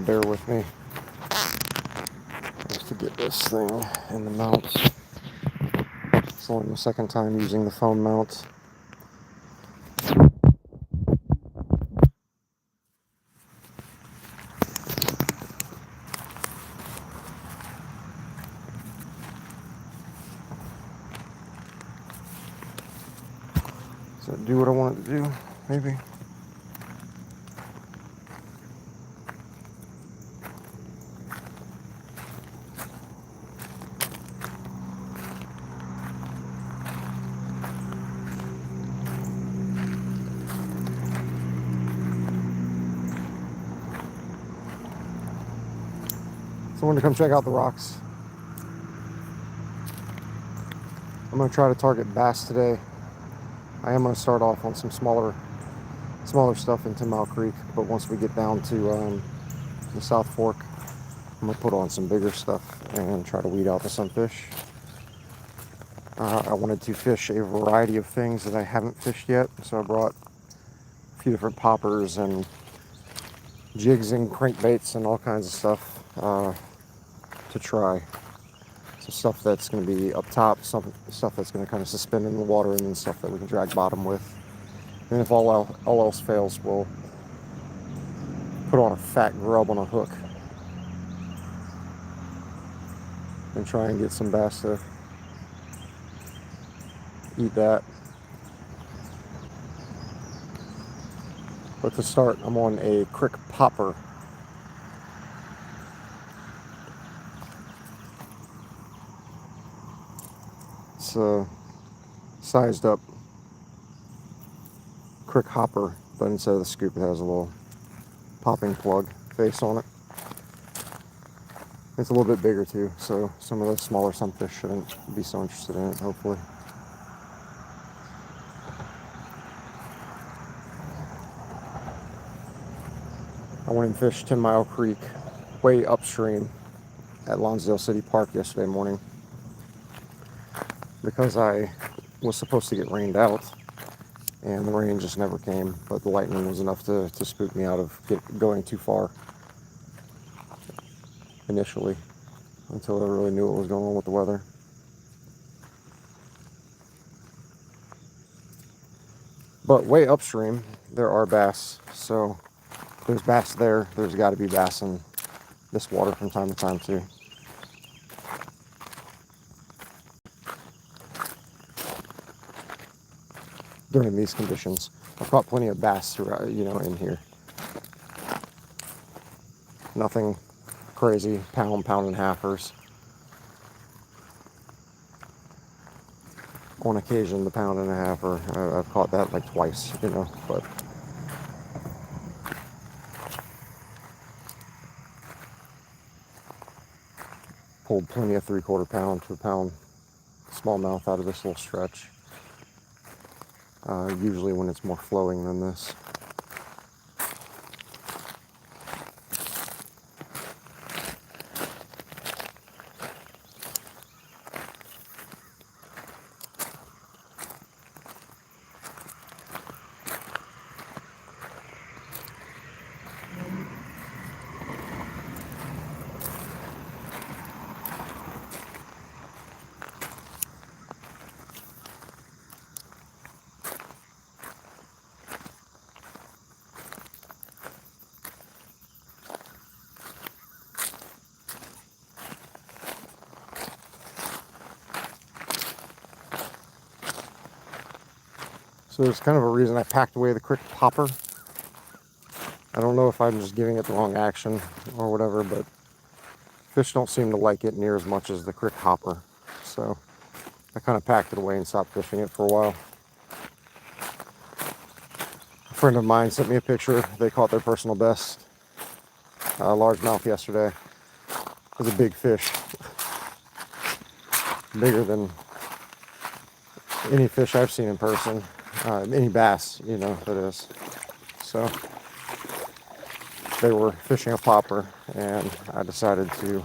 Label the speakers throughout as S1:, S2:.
S1: bear with me just to get this thing in the mount. It's only my second time using the phone mount. Does it do what I want it to do? Maybe. So I wanted to come check out the rocks. I'm going to try to target bass today. I am going to start off on some smaller stuff in Tenmile Creek, but once we get down to the South Fork, I'm going to put on some bigger stuff and try to weed out the sunfish. I wanted to fish a variety of things that I haven't fished yet, so I brought a few different poppers and jigs and crankbaits and all kinds of stuff to try. So stuff that's going to be up top, some stuff that's going to kind of suspend in the water, and then stuff that we can drag bottom with. And if all else fails, we'll put on a fat grub on a hook and try and get some bass to eat that. But to start, I'm on a creek popper. It's a sized up creek hopper, but instead of the scoop, it has a little popping plug face on it. It's a little bit bigger too, so some of the smaller sunfish shouldn't be so interested in it, hopefully. I went and fished Tenmile Creek way upstream at Lonsdale City Park yesterday morning because I was supposed to get rained out, and the rain just never came, but the lightning was enough to spook me out of going too far initially until I really knew what was going on with the weather. But way upstream, there are bass, so if there's bass there, there's got to be bass in this water from time to time too. During these conditions, I've caught plenty of bass throughout, in here. Nothing crazy, pound and halfers. On occasion, the pound and a halfer, I've caught that like twice, but pulled plenty of 3/4 pound to a pound smallmouth out of this little stretch. Usually when it's more flowing than this. So there's kind of a reason I packed away the creek popper. I don't know if I'm just giving it the wrong action or whatever, but fish don't seem to like it near as much as the creek hopper. So I kind of packed it away and stopped fishing it for a while. A friend of mine sent me a picture. They caught their personal best largemouth yesterday. It was a big fish. Bigger than any fish I've seen in person. Any bass, that is. So they were fishing a popper, and I decided to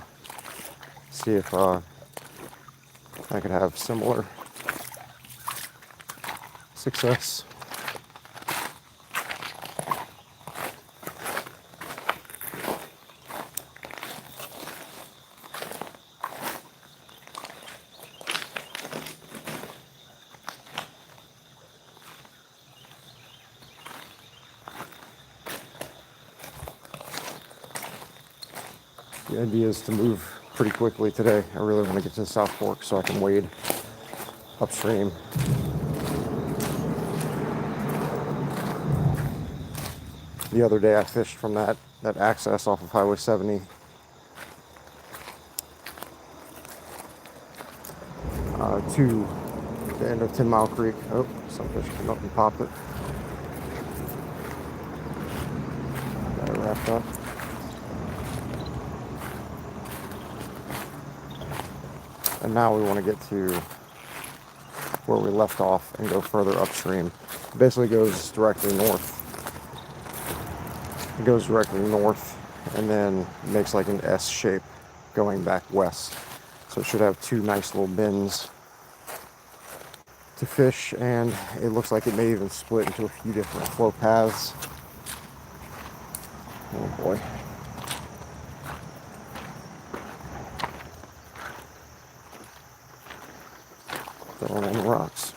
S1: see if I could have similar success. The idea is to move pretty quickly today. I really want to get to the South Fork so I can wade upstream. The other day I fished from that access off of Highway 70 to the end of Tenmile Creek. Oh, Sunfish came up and popped it. Got it wrapped up. And now we want to get to where we left off and go further upstream. It basically goes directly north. It goes directly north and then makes like an S shape going back west. So it should have two nice little bends to fish, and it looks like it may even split into a few different flow paths. Oh boy. Throwing on the rocks.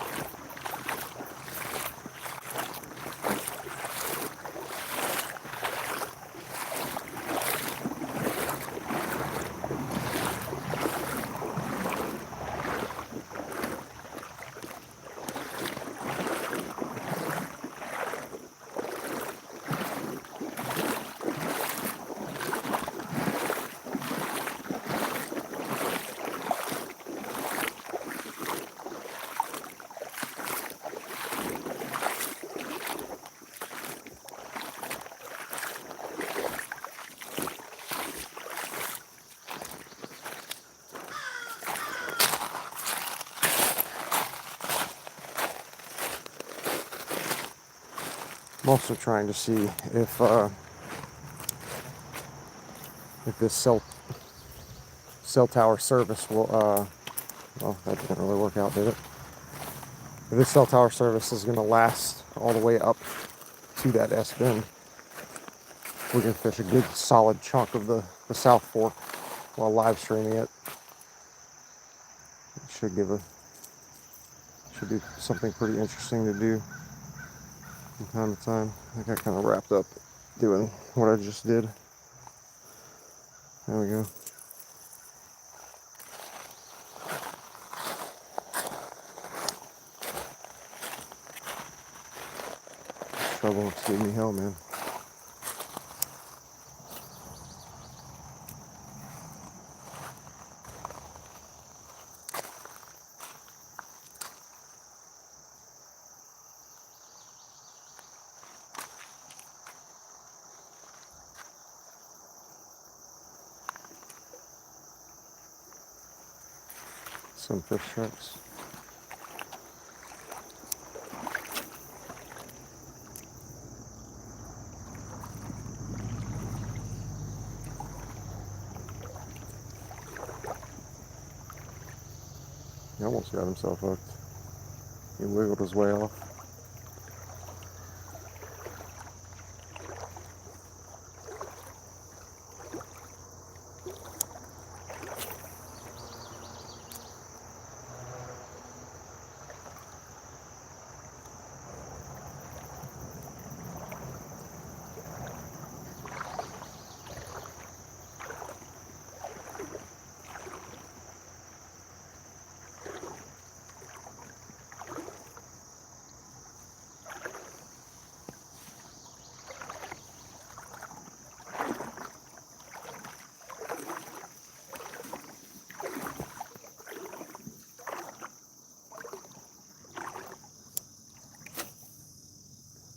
S1: I'm also trying to see if this cell tower service will, well, that didn't really work out, did it? If this cell tower service is going to last all the way up to that S bend, we can fish a good solid chunk of the South Fork while live streaming it. It should be something pretty interesting to do from time to time. I got kind of wrapped up doing what I just did. There we go. Trouble gave me hell, man. Sunfish sharks. He almost got himself hooked. He wiggled his way off.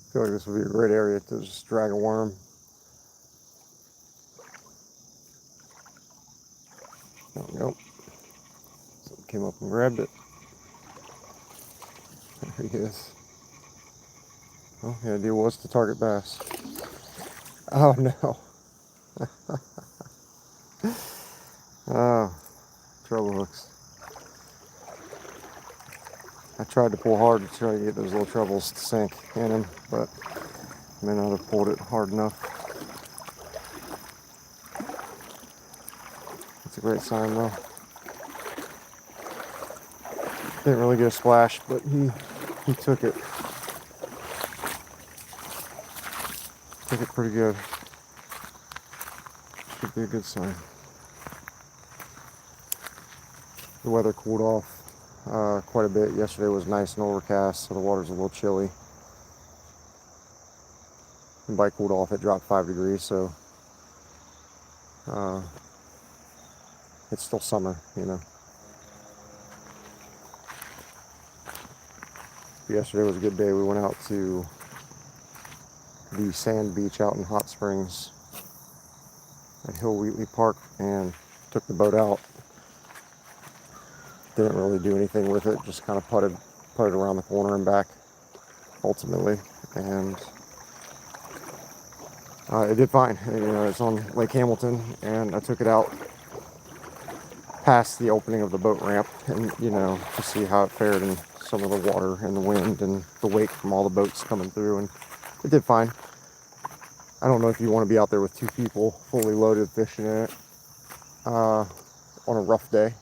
S1: I feel like this would be a great area to just drag a worm. Oh, nope. Something came up and grabbed it. There he is. Well, the idea was to target bass. Oh no. Oh, treble hooks. I tried to pull hard to try to get those little trebles to sink in him, but I may not have pulled it hard enough. It's a great sign though. Didn't really get a splash, but he took it. Took it pretty good. Should be a good sign. The weather cooled off quite a bit. Yesterday was nice and overcast, so the water's a little chilly. And by cooled off, it dropped 5 degrees, so it's still summer, you know. Yesterday was a good day. We went out to the sand beach out in Hot Springs at Hill Wheatley Park and took the boat out. Didn't really do anything with it, just kind of putted around the corner and back ultimately, and it did fine. You know, it's on Lake Hamilton, and I took it out past the opening of the boat ramp, and you know, to see how it fared in some of the water and the wind and the wake from all the boats coming through, and it did fine. I don't know if you want to be out there with 2 people fully loaded fishing in it on a rough day,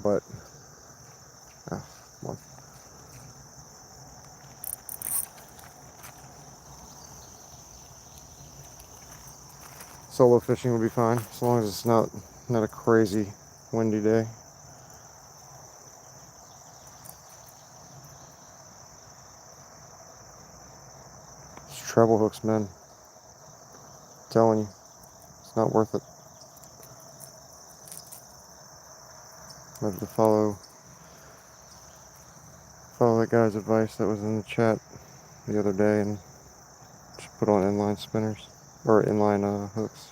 S1: but well, solo fishing would be fine as long as it's not a crazy windy day. It's treble hooks, man. I'm telling you, it's not worth it. I have to follow that guy's advice that was in the chat the other day and just put on inline spinners or inline hooks.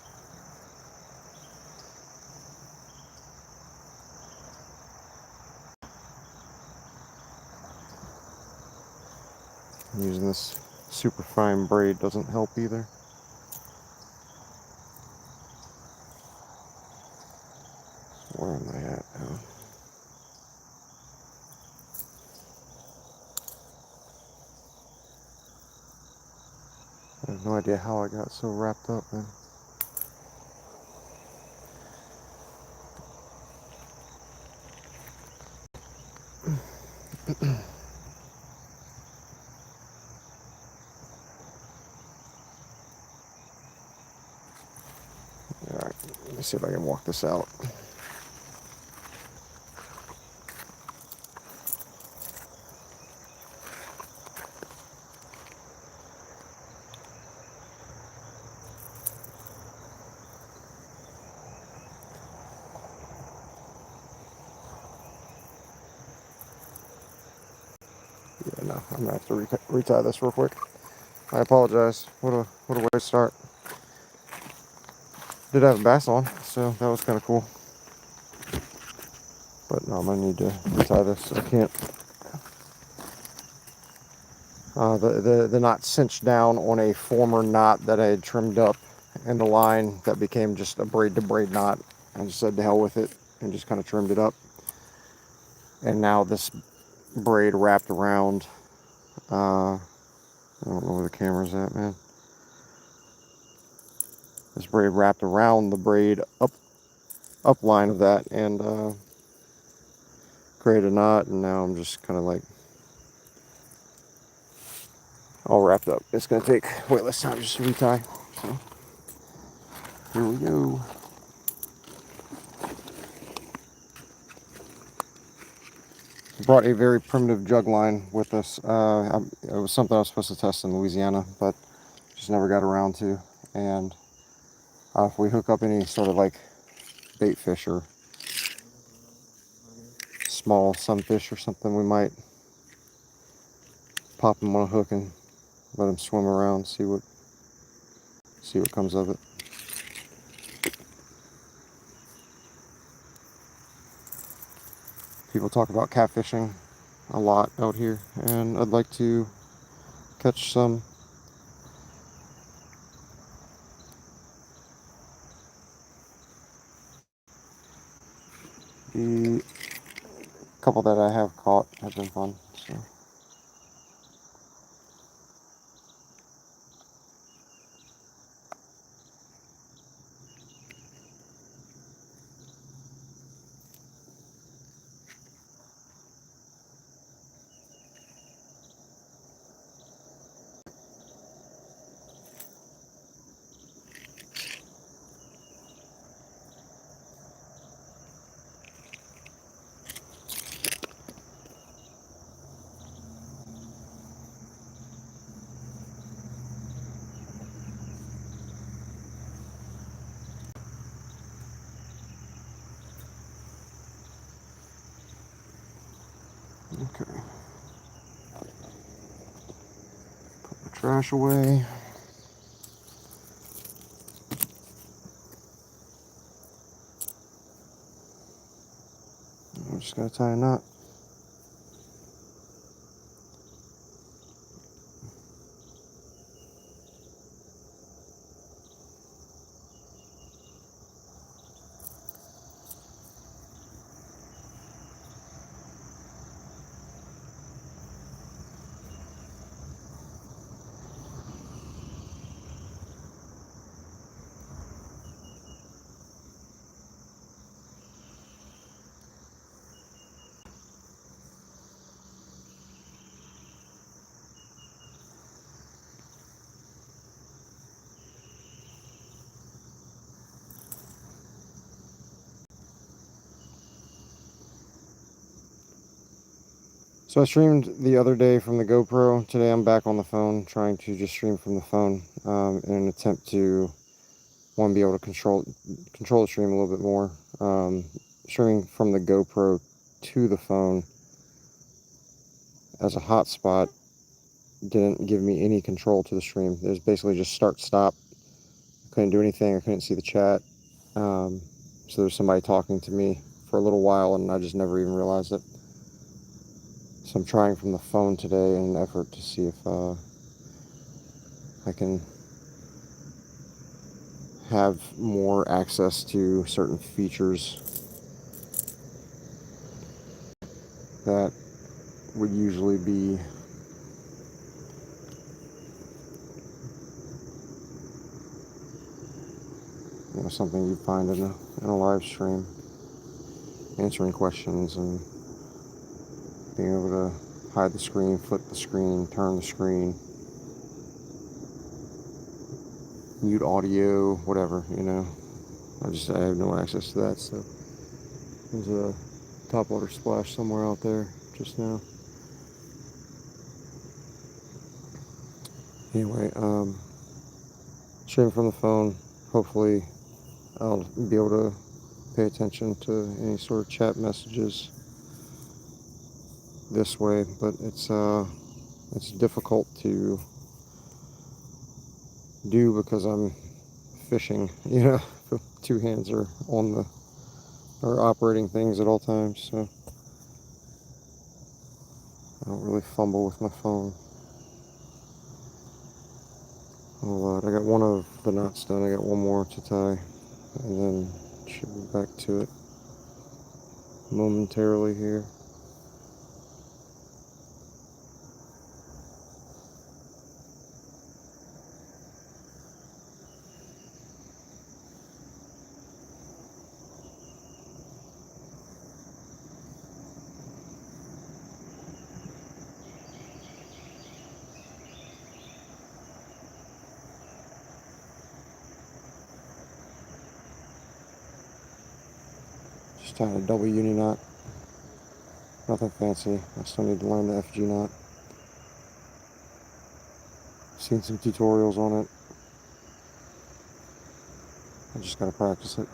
S1: Using this super fine braid doesn't help either. Where am I at now? I have no idea how I got so wrapped up, man. Alright, let me see if I can walk this out. Yeah, no, I'm gonna have to retie this real quick. I apologize. What a way to start. Did have a bass on, so that was kind of cool. But no, I'm gonna need to retie this. I can't. The knot cinched down on a former knot that I had trimmed up in the line that became just a braid to braid knot. I just said to hell with it and just kind of trimmed it up. And now this braid wrapped around. I don't know where the camera's at, man. This braid wrapped around the braid up line of that and created a knot, and now I'm just kind of like all wrapped up. It's gonna take way less time just to retie. So here we go. Brought a very primitive jug line with us. It was something I was supposed to test in Louisiana, but just never got around to. And if we hook up any sort of like bait fish or small sunfish or something, we might pop them on a hook and let them swim around, see what comes of it. People talk about catfishing a lot out here, and I'd like to catch some. The couple that I have caught have been fun. So. Okay. Put the trash away. I'm just going to tie a knot. So I streamed the other day from the GoPro. Today I'm back on the phone, trying to just stream from the phone in an attempt to, one, be able to control the stream a little bit more. Streaming from the GoPro to the phone as a hotspot didn't give me any control to the stream. It was basically just start stop. I couldn't do anything. I couldn't see the chat. So there was somebody talking to me for a little while, and I just never even realized it. So I'm trying from the phone today in an effort to see if I can have more access to certain features that would usually be something you find in a live stream, answering questions and being able to hide the screen, flip the screen, turn the screen, mute audio, whatever, I have no access to that. So there's a topwater splash somewhere out there just now. Anyway, streaming from the phone, hopefully I'll be able to pay attention to any sort of chat messages this way, but it's difficult to do because I'm fishing, two hands are are operating things at all times, so I don't really fumble with my phone a lot. I got one of the knots done. I got one more to tie, and then should be back to it momentarily here. Just tying a double uni knot. Nothing fancy. I still need to learn the FG knot. Seen some tutorials on it. I just gotta practice it.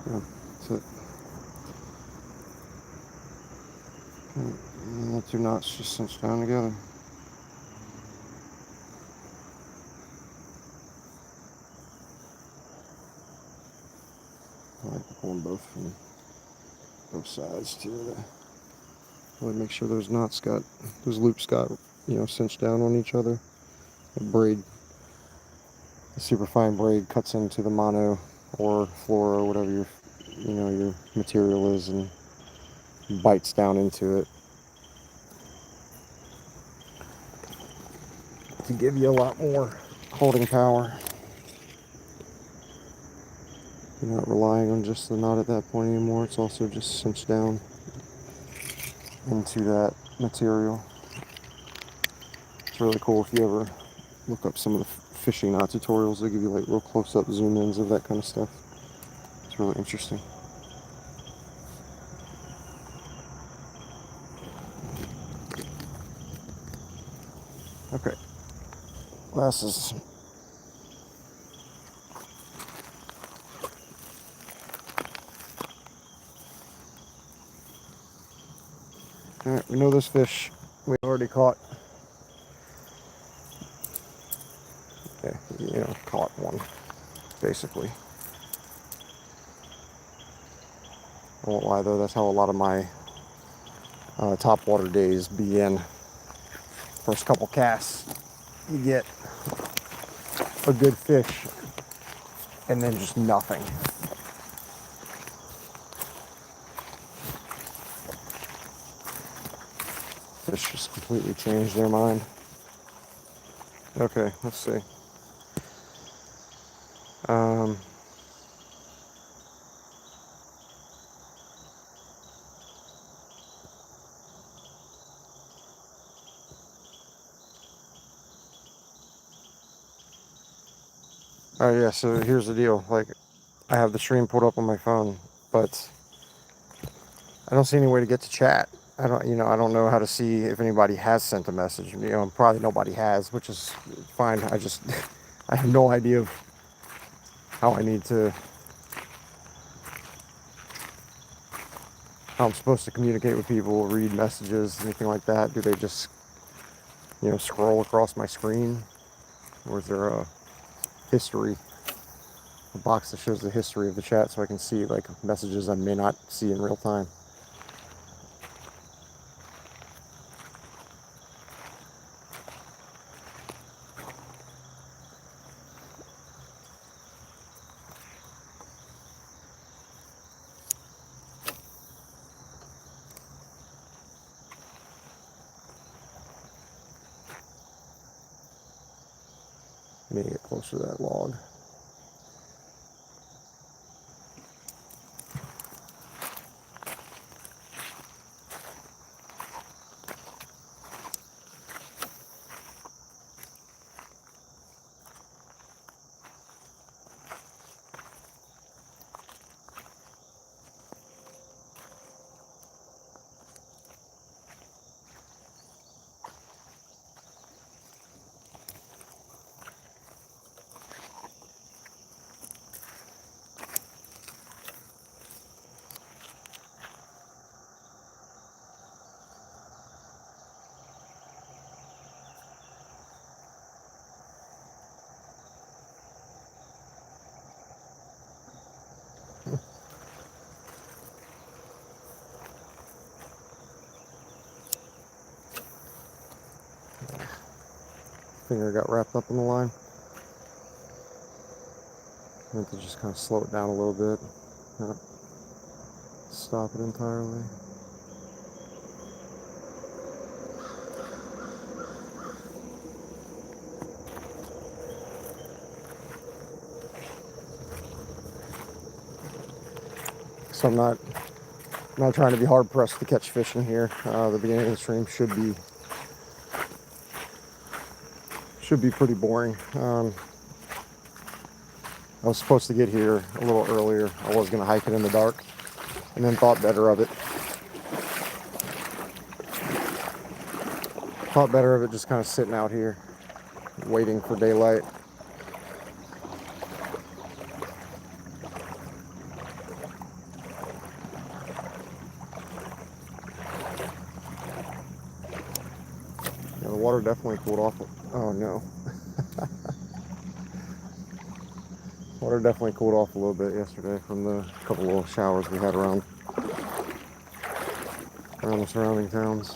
S1: Yeah, that's it. And the two knots just cinch down together. I like pulling both from both sides too. To really make sure those loops got, cinched down on each other. The super fine braid cuts into the mono or fluoro, whatever your material is, and bites down into it to give you a lot more holding power. You're not relying on just the knot at that point anymore. It's also just cinched down into that material. It's really cool if you ever look up some of the fishing knot tutorials. They give you like real close-up zoom-ins of that kind of stuff. It's really interesting. Okay, glasses Alright, we know this fish we already caught. Yeah, caught one, basically. I won't lie though, that's how a lot of my topwater days begin. First couple casts, you get a good fish, and then just nothing. Fish just completely changed their mind. Okay, let's see. Oh yeah, so here's the deal. Like, I have the stream pulled up on my phone, but I don't see any way to get to chat. I don't know how to see if anybody has sent a message. Probably nobody has, which is fine. I have no idea of how how I'm supposed to communicate with people, read messages, anything like that. Do they just, scroll across my screen? Or is there a box that shows the history of the chat so I can see, like, messages I may not see in real time? Let me get closer to that log. Finger got wrapped up in the line. I have to just kind of slow it down a little bit, not stop it entirely. So I'm not trying to be hard pressed to catch fish in here. The beginning of the stream should be pretty boring. I was supposed to get here a little earlier. I was going to hike it in the dark, and then thought better of it. Thought better of it just kind of sitting out here, waiting for daylight. Yeah, the water definitely cooled off. Oh no. Water definitely cooled off a little bit yesterday from the couple little showers we had around the surrounding towns.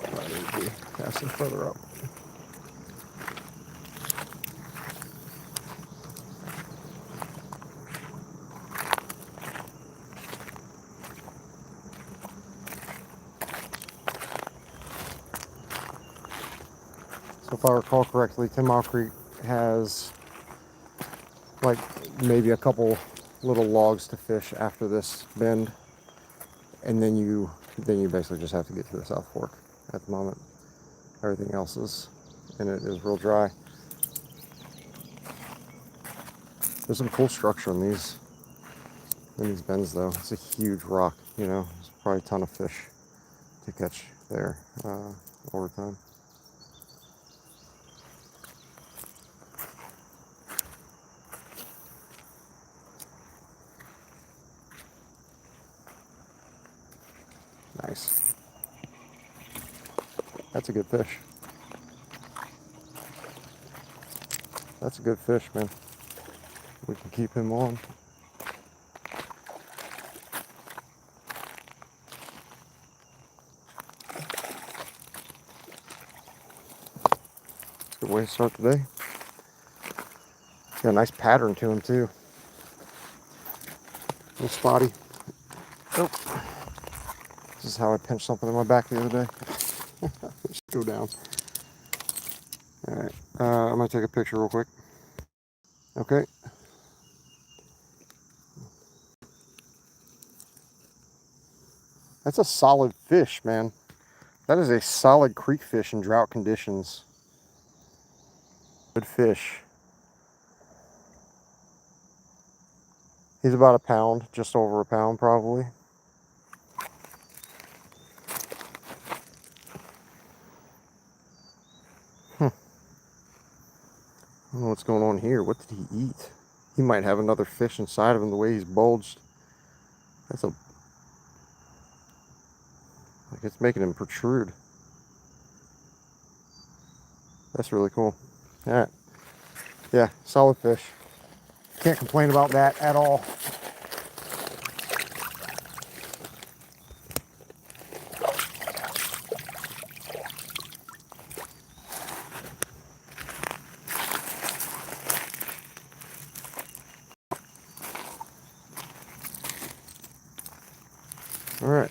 S1: I need to be casting further up. So if I recall correctly, Tenmile Creek has like maybe a couple little logs to fish after this bend, and then you basically just have to get to the South Fork at the moment. Everything else is, and it is real dry. There's some cool structure in these bends though. It's a huge rock, there's probably a ton of fish to catch there over time. Nice. That's a good fish. That's a good fish, man. We can keep him on. It's a good way to start the day. Got a nice pattern to him too. A little spotty. Oh. This is how I pinched something in my back the other day. Just go down. Alright. I'm going to take a picture real quick. Okay. That's a solid fish, man. That is a solid creek fish in drought conditions. Good fish. He's about a pound, just over a pound probably. I don't know what's going on here. What did he eat? He might have another fish inside of him the way he's bulged. That's a... like it's making him protrude. That's really cool. Alright. Yeah, solid fish. Can't complain about that at all. Alright.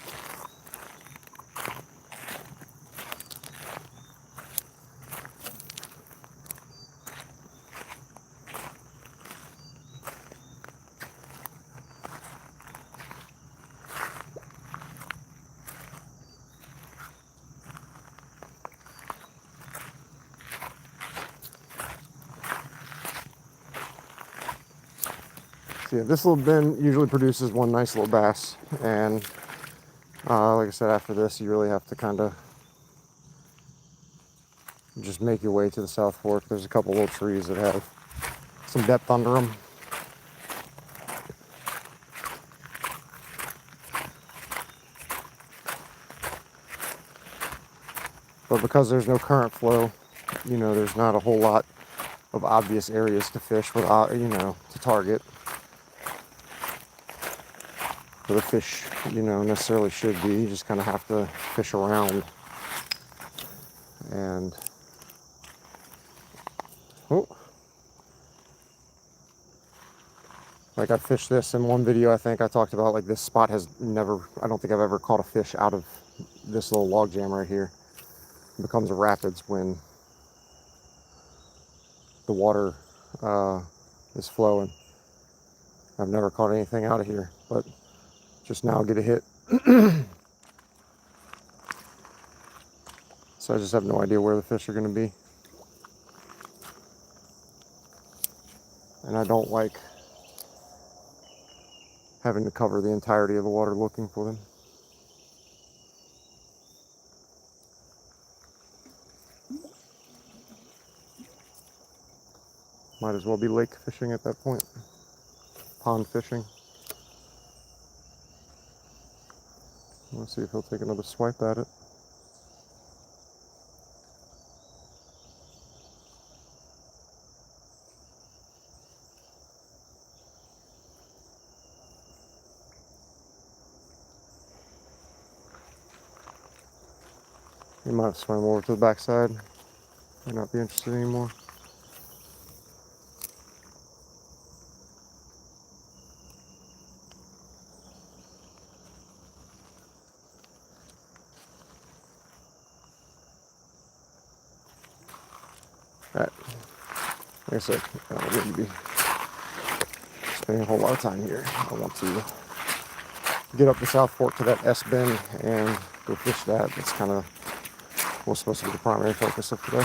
S1: So yeah, this little bin usually produces one nice little bass, and like I said, after this you really have to kind of just make your way to the South Fork. There's a couple little trees that have some depth under them. But because there's no current flow, you know, there's not a whole lot of obvious areas to fish without, you know, to target. Where the fish, you know, necessarily should be. You just kind of have to fish around. And oh, like I fished this in one video. I think I talked about like this spot has never, I don't think I've ever caught a fish out of this little log jam right here. It becomes a rapids when the water is flowing. I've never caught anything out of here, but just now get a hit. So I just have no idea where the fish are going to be. And I don't like having to cover the entirety of the water looking for them. Might as well be lake fishing at that point. Pond fishing. Let's see if he'll take another swipe at it. He might have swam over to the backside. Might not be interested anymore. Alright. Like I said, I don't really be spending a whole lot of time here. I want to get up the South Fork to that S bend and go fish that. That's kind of what's supposed to be the primary focus of today.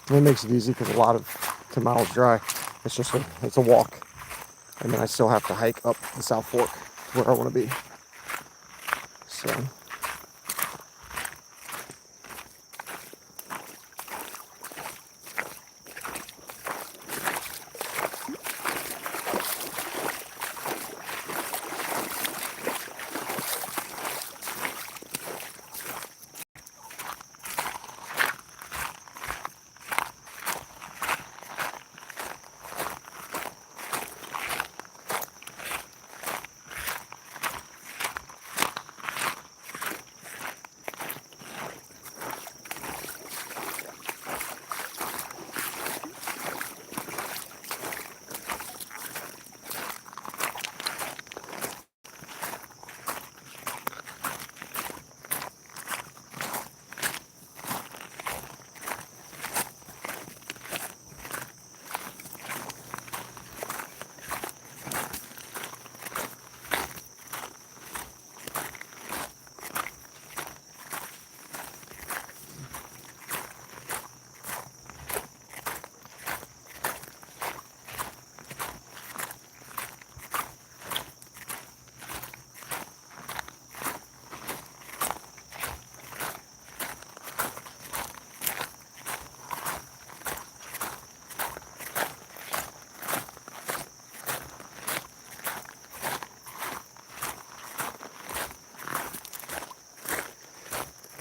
S1: And it makes it easy because a lot of Tenmile is dry. It's just it's a walk, and then I still have to hike up the South Fork to where I want to be. So.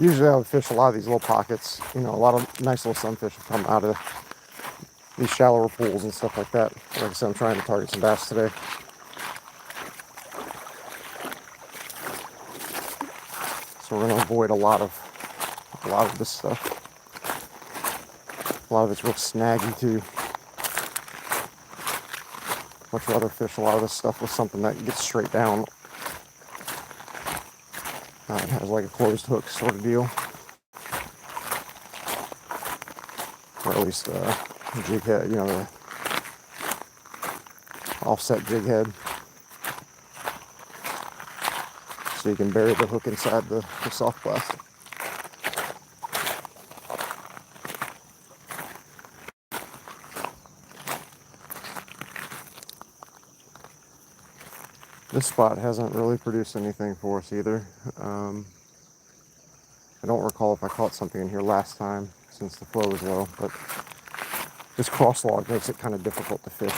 S1: Usually I would fish a lot of these little pockets. You know, a lot of nice little sunfish have come out of these shallower pools and stuff like that. Like I said, I'm trying to target some bass today. So we're gonna avoid a lot of this stuff. A lot of it's real snaggy too. Much rather fish a lot of this stuff with something that gets straight down. It has like a closed hook sort of deal. Or at least jig head, you know, the offset jig head. So you can bury the hook inside the soft plastic. This spot hasn't really produced anything for us either. I don't recall if I caught something in here last time since the flow was low, but this cross log makes it kind of difficult to fish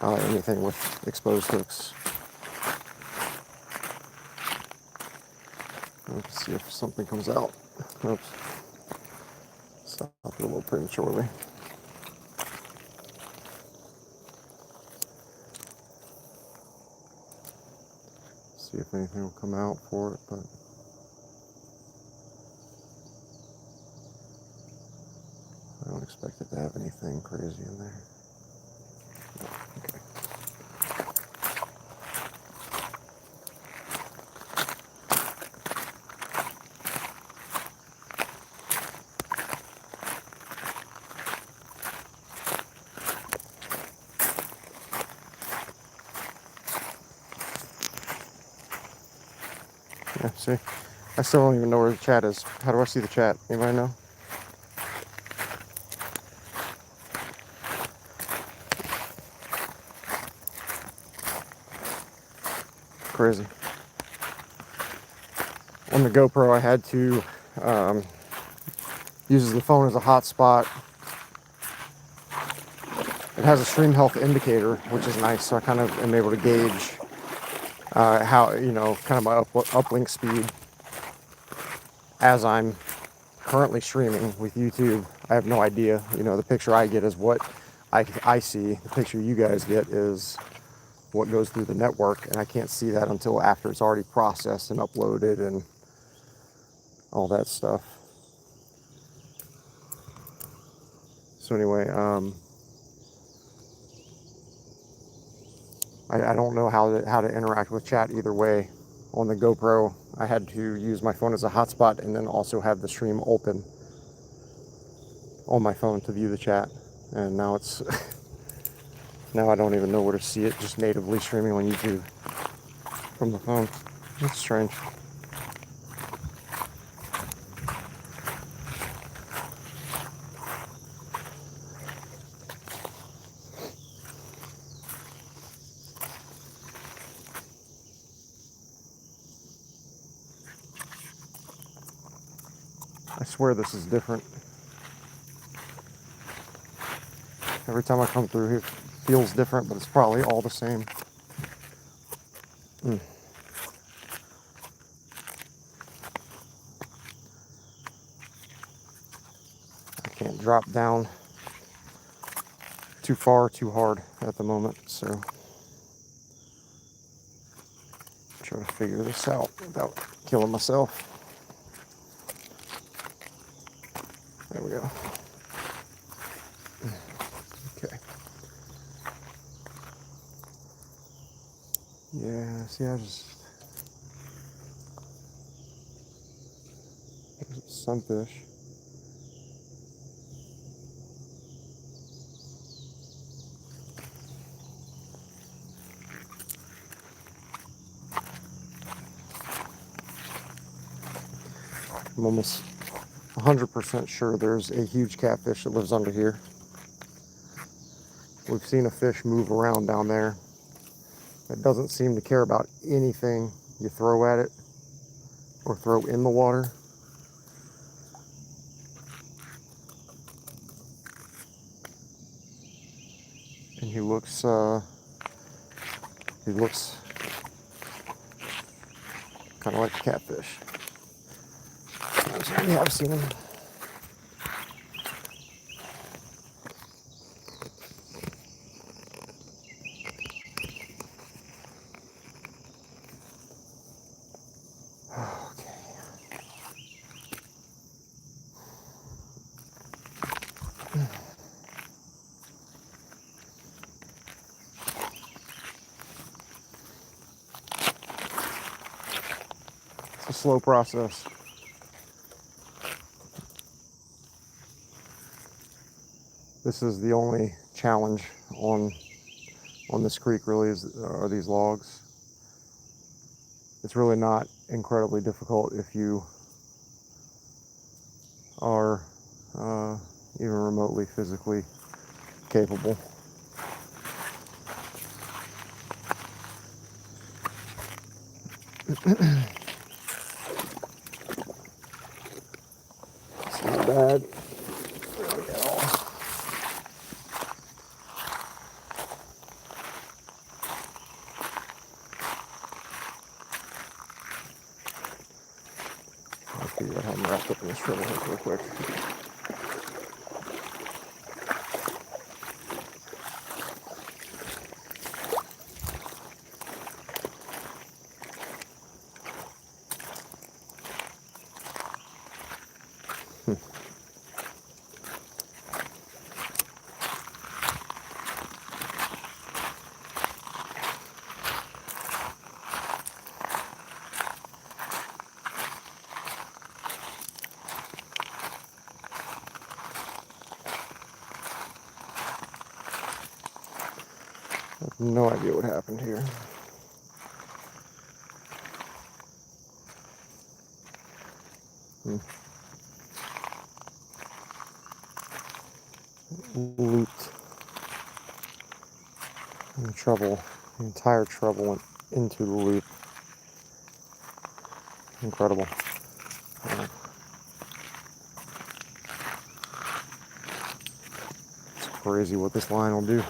S1: anything with exposed hooks. Let's see if something comes out. Oops. Stopped it a little prematurely. See if anything will come out for it, but I don't expect it to have anything crazy in there. Okay. Yeah, see? I still don't even know where the chat is. How do I see the chat? Anybody know? Crazy. On the GoPro, I had to use the phone as a hotspot. It has a stream health indicator, which is nice, so I kind of am able to gauge how, you know, kind of my uplink speed as I'm currently streaming with YouTube. I have no idea. You know, the picture I get is what I see. The picture you guys get is what goes through the network, and I can't see that until after it's already processed and uploaded and all that stuff. So anyway, I don't know how to interact with chat either way. On the GoPro, I had to use my phone as a hotspot and then also have the stream open on my phone to view the chat. And now it's now I don't even know where to see it, just natively streaming on YouTube from the phone. It's strange. I swear this is different. Every time I come through here, it feels different, but it's probably all the same. I can't drop down too far, too hard at the moment, so try to figure this out without killing myself. There we go. Okay. Yeah, see, I just... Sunfish. I'm almost 100% sure there's a huge catfish that lives under here. We've seen a fish move around down there. It doesn't seem to care about anything you throw at it or throw in the water. And he looks kind of like a catfish. We have seen them. It's a slow process. This is the only challenge on this creek really are these logs. It's really not incredibly difficult if you are even remotely physically capable. It's not bad. There we go. I'll figure out how I'm wrapped up in this treble hook real quick. I have no idea what happened here. Looped. And the entire treble went into the loop. Incredible. It's crazy what this line will do.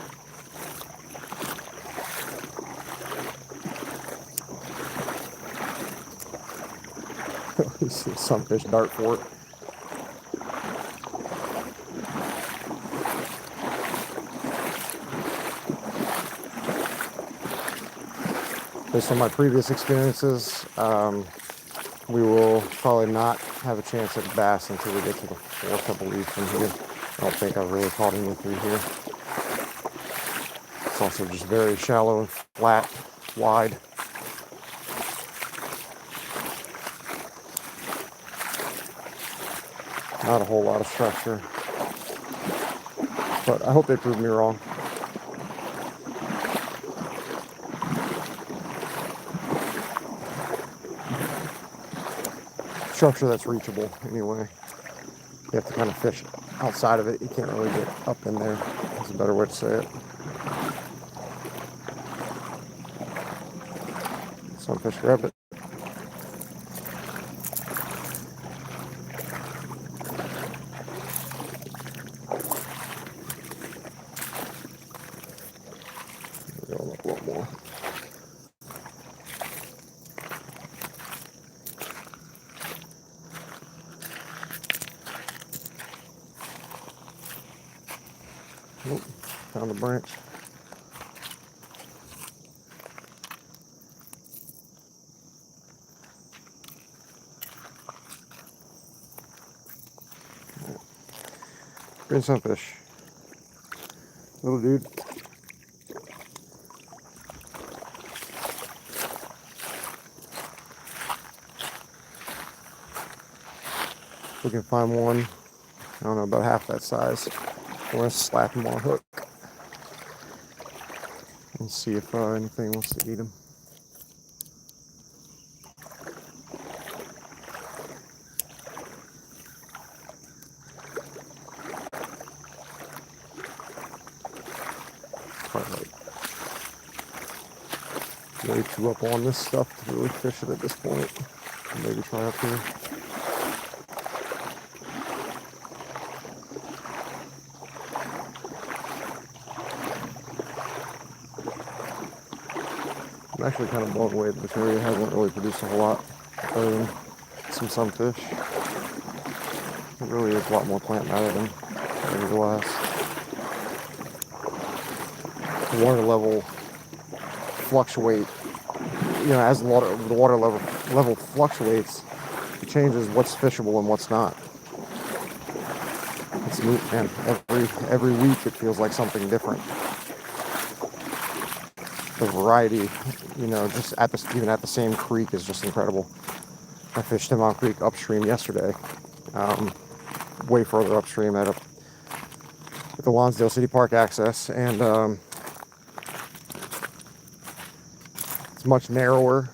S1: This is Sunfish dart for it. Based on my previous experiences, we will probably not have a chance at bass until we get to the fourth, I believe, from here. I don't think I've really caught any through here. It's also just very shallow and flat, wide. Not a whole lot of structure, but I hope they prove me wrong. Structure that's reachable anyway. You have to kind of fish outside of it. You can't really get up in there. That's a better way to say it. Sunfish grabbed it. Go up a little more. Oh, found a branch. Green sunfish. Little dude. If we can find one, I don't know, about half that size. We're going to slap him on a hook and see if anything wants to eat him. Probably way too up on this stuff to really fish it at this point. Maybe try up here. I'm actually kind of blown away that this area hasn't really produced a whole lot other than some sunfish. It really is a lot more plant matter than glass. The water level fluctuate. As the water level fluctuates, it changes what's fishable and what's not. It's neat, man. Every week it feels like something different. The variety, just even at the same creek is just incredible. I fished Tenmile Creek upstream yesterday, way further upstream at the Lonsdale City Park access, and it's much narrower,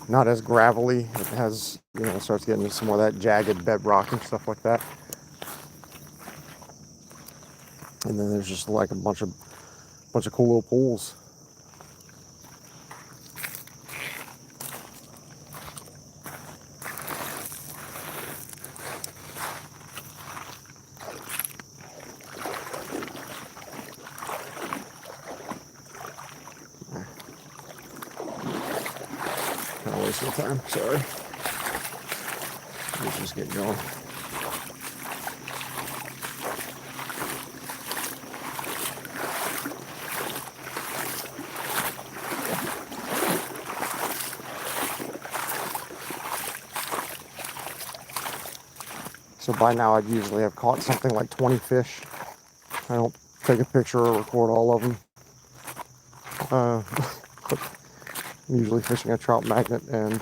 S1: not as gravelly. It has, it starts getting some more of that jagged bedrock and stuff like that. And then there's just like a bunch of cool little pools. Kind of wasting time, sorry. Let's just get going. So by now I'd usually have caught something like 20 fish. I don't take a picture or record all of them. I'm usually fishing a trout magnet and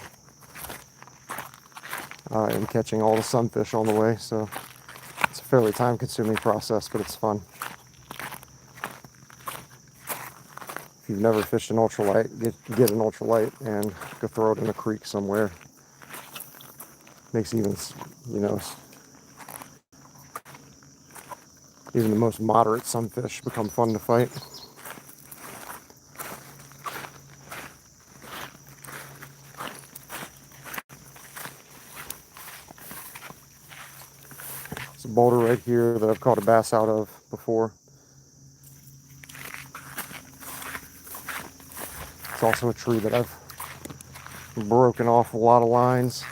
S1: catching all the sunfish on the way, so it's a fairly time-consuming process, but it's fun. If you've never fished an ultralight, get an ultralight and go throw it in a creek somewhere. Makes even the most moderate sunfish become fun to fight. It's a boulder right here that I've caught a bass out of before. It's also a tree that I've broken off a lot of lines.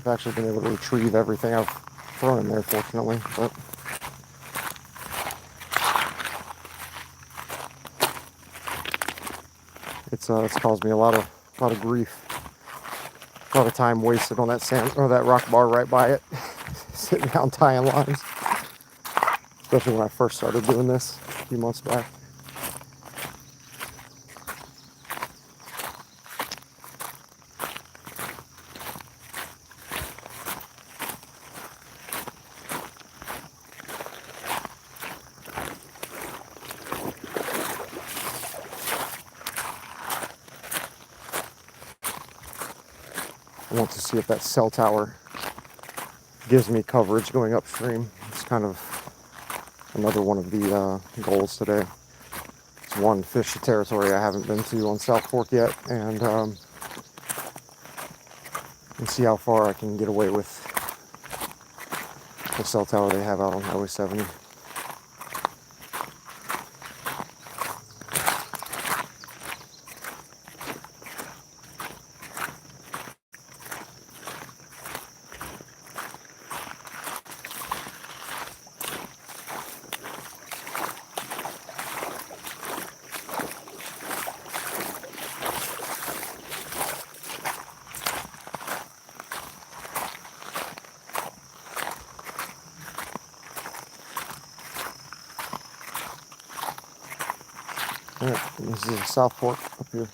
S1: I've actually been able to retrieve everything I've thrown in there, fortunately, but it's caused me a lot of grief, a lot of time wasted on that sand or that rock bar right by it, sitting down tying lines. Especially when I first started doing this a few months back. I want to see if that cell tower gives me coverage going upstream. It's kind of another one of the goals today. It's one, fish the territory I haven't been to on South Fork yet, and see how far I can get away with the cell tower they have out on Highway 70. Alright, this is South Fork up here.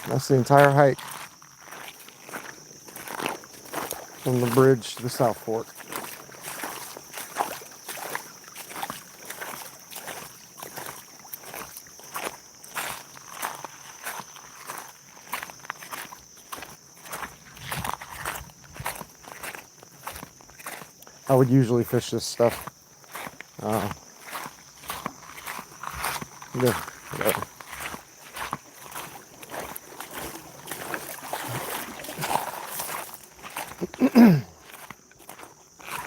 S1: That's the entire hike from the bridge to the South Fork. I would usually fish this stuff.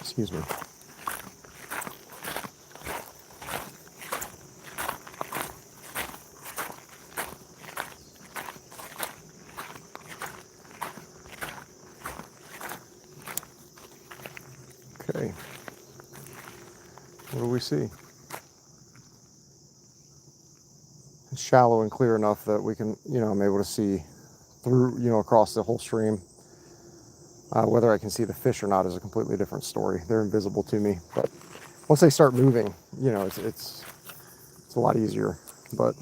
S1: Excuse me. Okay. What do we see? It's shallow and clear enough that we can, I'm able to see through, across the whole stream. Whether I can see the fish or not is a completely different story. They're invisible to me, but once they start moving, it's a lot easier. But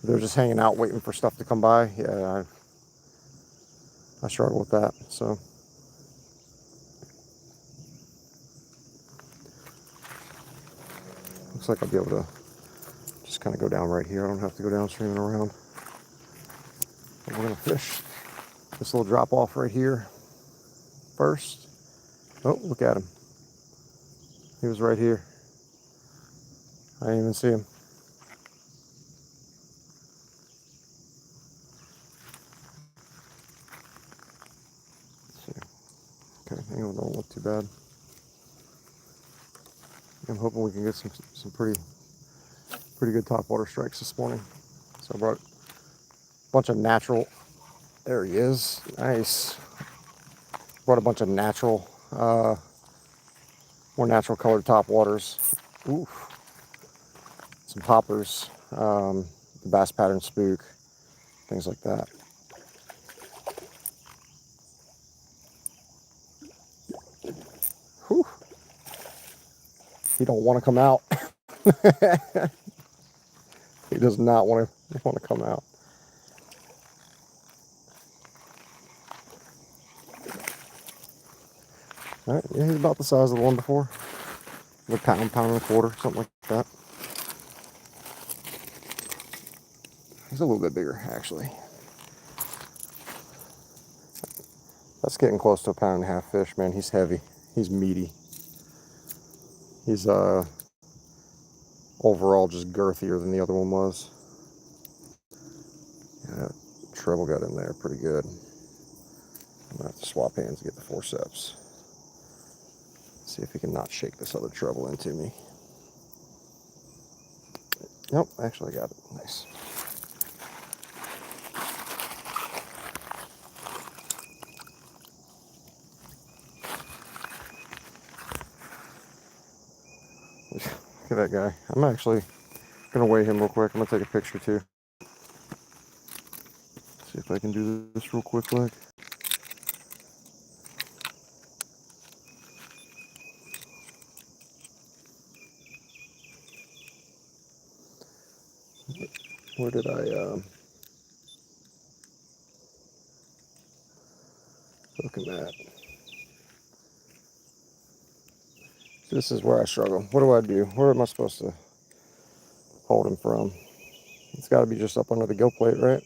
S1: they're just hanging out waiting for stuff to come by. Yeah, I struggle with that. So looks like I'll be able to just kind of go down right here. I don't have to go downstream and around. But we're gonna fish this little drop off right here first. Oh, look at him. He was right here. I didn't even see him. Let's see. Okay, angle don't look too bad. I'm hoping we can get some pretty good topwater strikes this morning. So I brought a bunch of natural. There he is. Nice. Brought a bunch of natural, more natural colored topwaters. Oof. Some poppers, the bass pattern spook, things like that. Whew. He don't want to come out. He does not want to come out. All right, yeah, he's about the size of the one before. A pound and a quarter, something like that. He's a little bit bigger, actually. That's getting close to a pound and a half fish, man. He's heavy. He's meaty. He's overall just girthier than the other one was. Yeah, that treble got in there pretty good. I'm gonna have to swap hands to get the forceps. See if he can not shake this other treble into me. Nope, actually got it. Nice. Look at that guy. I'm actually gonna weigh him real quick. I'm gonna take a picture too. See if I can do this real quick, like. Where did I look at that? This is where I struggle. What do I do? Where am I supposed to hold him from? It's got to be just up under the gill plate, right?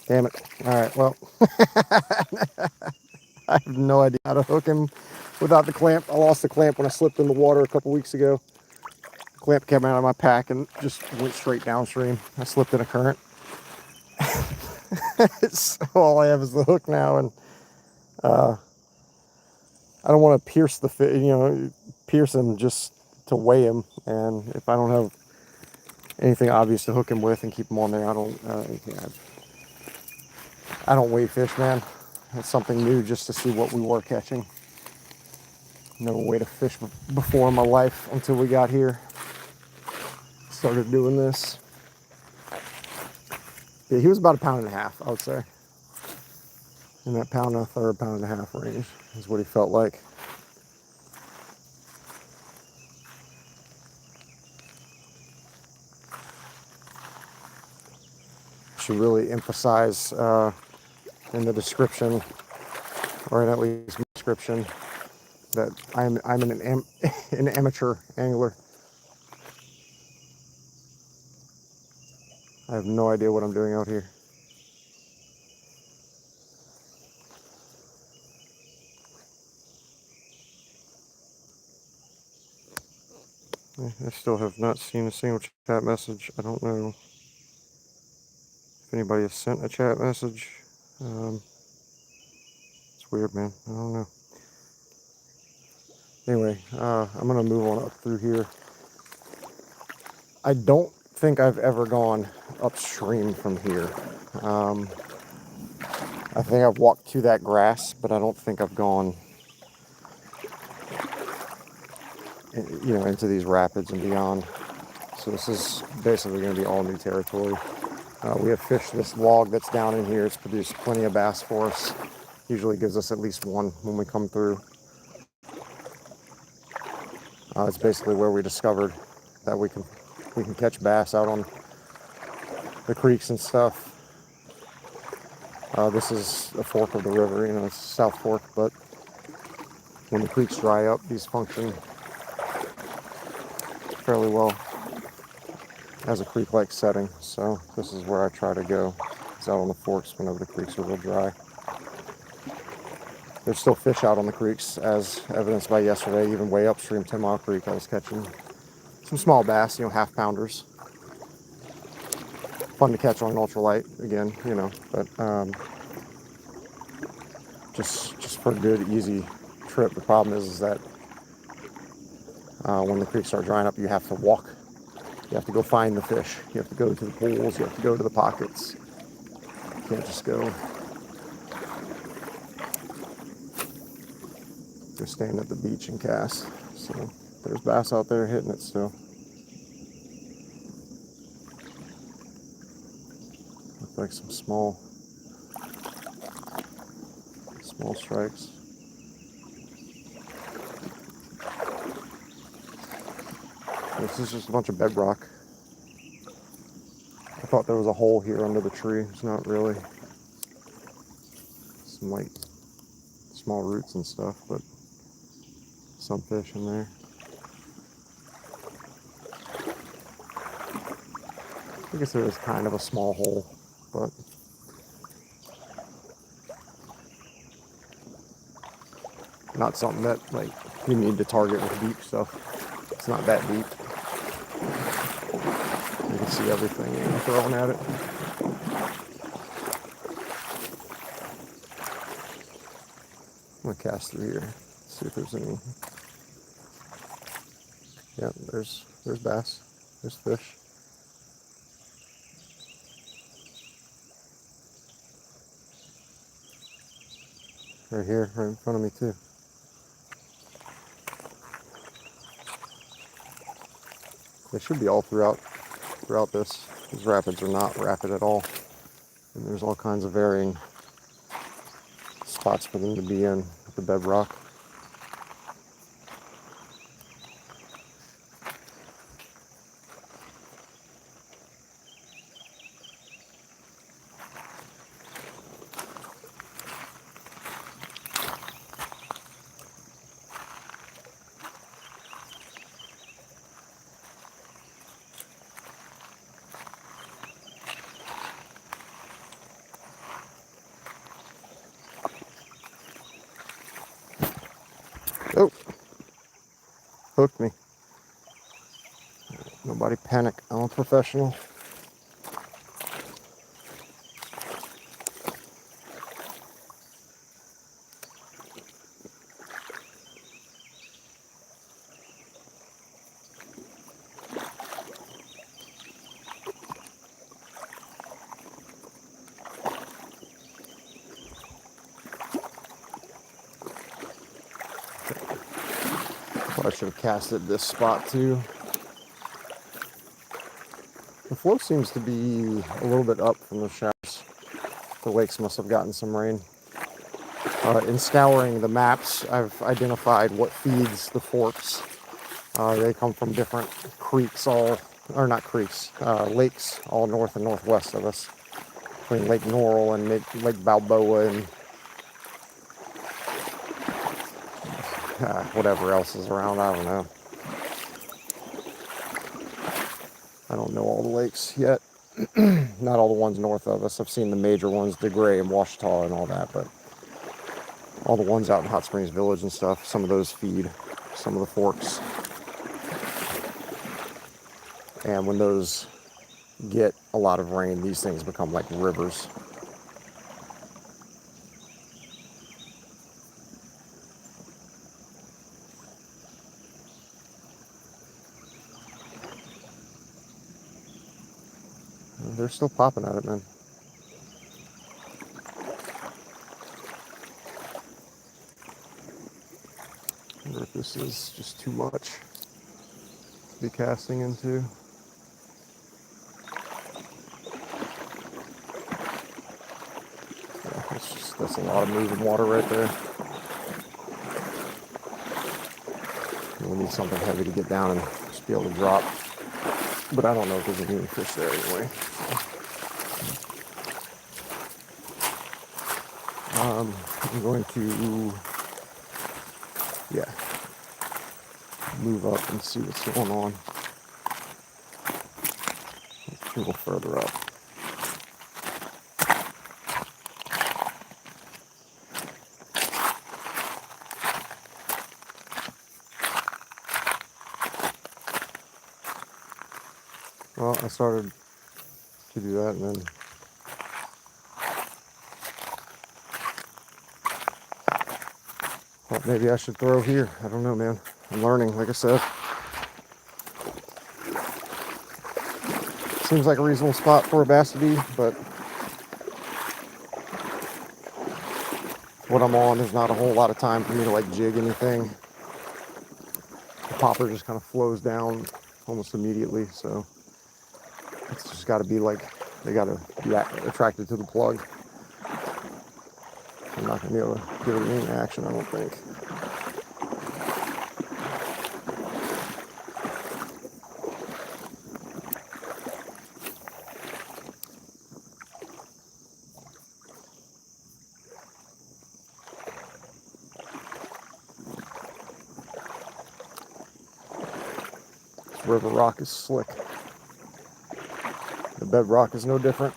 S1: Damn it. All right, well, I have no idea how to hook him without the clamp. I lost the clamp when I slipped in the water a couple weeks ago. The clamp came out of my pack and just went straight downstream. I slipped in a current. So all I have is the hook now, and I don't want to pierce the fish, pierce him just to weigh him. And if I don't have anything obvious to hook him with and keep him on there, I don't weigh fish, man. It's something new just to see what we were catching. Never weighed a fish before in my life until we got here. Started doing this. Yeah, he was about a pound and a half, I would say. In that pound and a third, pound and a half range is what he felt like. Should really emphasize in the description, or in at least my description, that I'm an amateur angler. I have no idea what I'm doing out here. I still have not seen a single chat message. I don't know if anybody has sent a chat message. It's weird, man. I don't know. Anyway, I'm going to move on up through here. I don't think I've ever gone upstream from here. I think I've walked to that grass, but I don't think I've gone, you know, into these rapids and beyond. So this is basically going to be all new territory. We have fished this log that's down in here. It's produced plenty of bass for us. Usually gives us at least one when we come through. It's basically where we discovered that we can catch bass out on the creeks and stuff. This is a fork of the river, you know, it's South Fork, but when the creeks dry up, these function fairly well as a creek-like setting. So this is where I try to go. It's out on the forks whenever the creeks are real dry. There's still fish out on the creeks, as evidenced by yesterday, even way upstream Tenmile Creek. I was catching some small bass, you know, half-pounders. Fun to catch on an ultralight, again, you know, but just for a good, easy trip. The problem is that when the creeks start drying up, you have to walk. You have to go find the fish. You have to go to the pools. You have to go to the pockets. You can't just go stand at the beach and cast. So there's bass out there hitting it still. Look like some small strikes. This is just a bunch of bedrock. I thought there was a hole here under the tree. It's not really. Some like small roots and stuff, but some fish in there. I guess there is kind of a small hole, but not something that like you need to target with deep stuff. It's not that deep. You can see everything I'm throwing at it. I'm gonna cast through here, see if there's any. Yeah, there's bass, there's fish. Right here, right in front of me too. They should be all throughout this. These rapids are not rapid at all. And there's all kinds of varying spots for them to be in with the bedrock. Oh, hooked me. Nobody panic, I'm a professional. I should have casted this spot too. The flow seems to be a little bit up from the showers. The lakes must have gotten some rain. In scouring the maps, I've identified what feeds the forks. They come from different creeks, lakes all north and northwest of us. Between Lake Norrell and Lake Balboa and whatever else is around, I don't know. I don't know all the lakes yet. Not all the ones north of us. I've seen the major ones, DeGray and Washita and all that, but all the ones out in Hot Springs Village and stuff, some of those feed some of the forks. And when those get a lot of rain, these things become like rivers. They're still popping at it, man. wonder if this is just too much to be casting into. Yeah, that's a lot of moving water right there. We need something heavy to get down and just be able to drop. But I don't know if there's any fish there anyway. I'm going to, yeah, move up and see what's going on. A little further up. Well, I started to do that and then thought maybe I should throw here. I don't know, man. I'm learning, like I said. Seems like a reasonable spot for a bass to be, but what I'm on, there's not a whole lot of time for me to like jig anything. The popper just kind of flows down almost immediately, so it's just got to be like, they got to be attracted to the plug. I'm not going to be able to give it any action, I don't think. This river rock is slick. The bedrock is no different.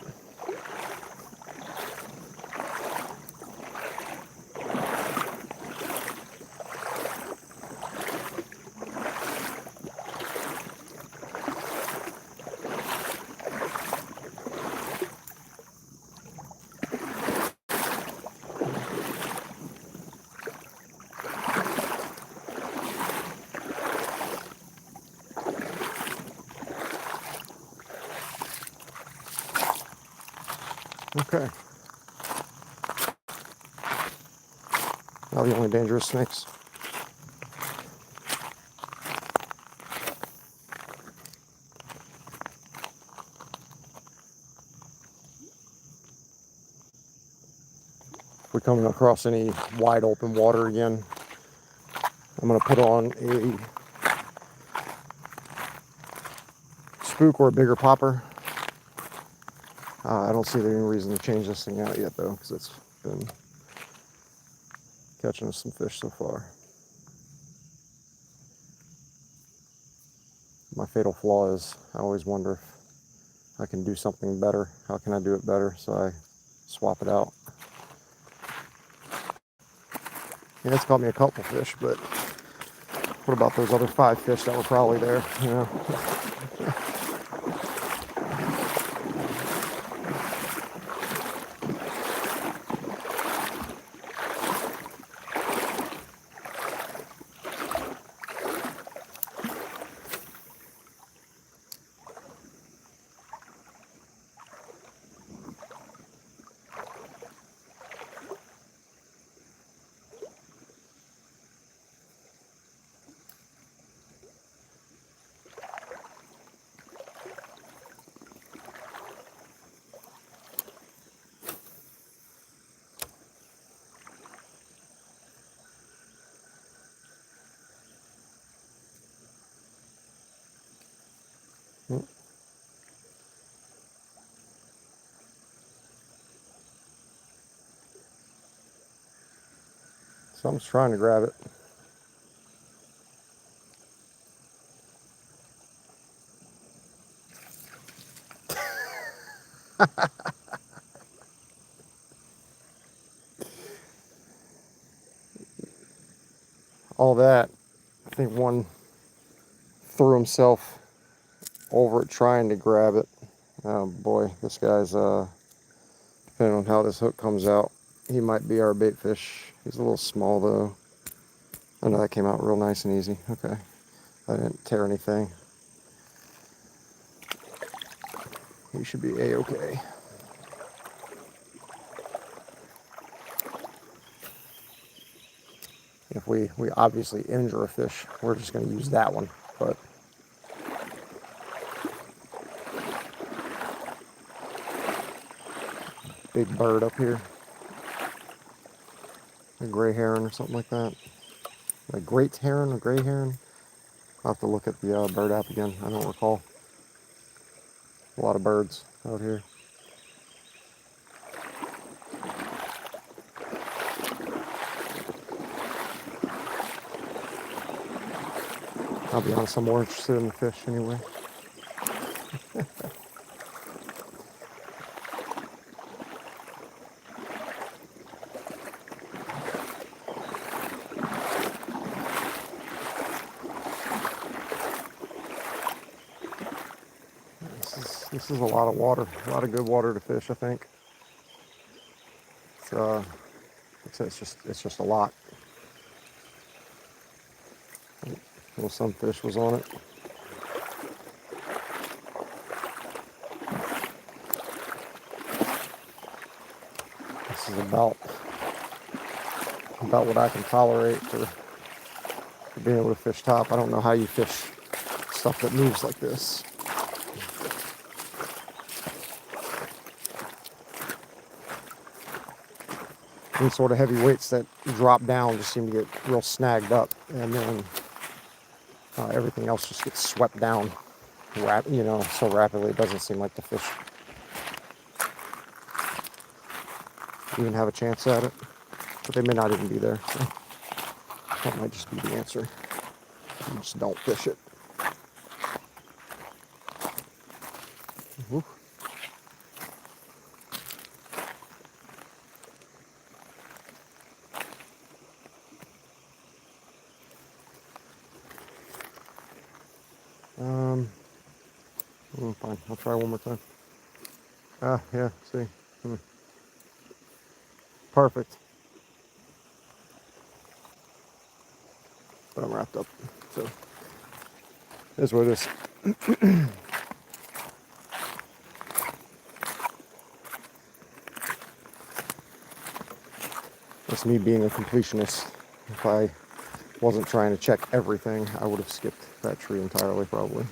S1: Okay. Now the only dangerous snakes. If we're coming across any wide open water again, I'm going to put on a spook or a bigger popper. I don't see any reason to change this thing out yet though, because it's been catching us some fish so far. My fatal flaw is I always wonder if I can do something better. How can I do it better? So I swap it out. Yeah, it's caught me a couple fish, but what about those other 5 fish that were probably there, you know? Someone's trying to grab it. All that, I think one threw himself over it trying to grab it. Oh boy, this guy's, depending on how this hook comes out, he might be our bait fish. He's a little small though. I know that came out real nice and easy. Okay, I didn't tear anything. He should be A-okay. If we obviously injure a fish, we're just going to use that one. But big bird up here, a gray heron or something like that. A great heron, a gray heron. I'll have to look at the bird app again. I don't recall. A lot of birds out here. I'll be honest, I'm more interested in the fish anyway. This is a lot of water, a lot of good water to fish, I think. It's just a lot. Little sunfish was on it. This is about what I can tolerate for being able to fish top. I don't know how you fish stuff that moves like this. Any sort of heavy weights that drop down just seem to get real snagged up, and then everything else just gets swept down, so rapidly it doesn't seem like the fish even have a chance at it. But they may not even be there. So that might just be the answer. You just don't fish it. Woo. Fine. I'll try one more time. Yeah, see. Perfect. But I'm wrapped up. So, here's what it is. That's me being a completionist. If I wasn't trying to check everything, I would have skipped that tree entirely, probably.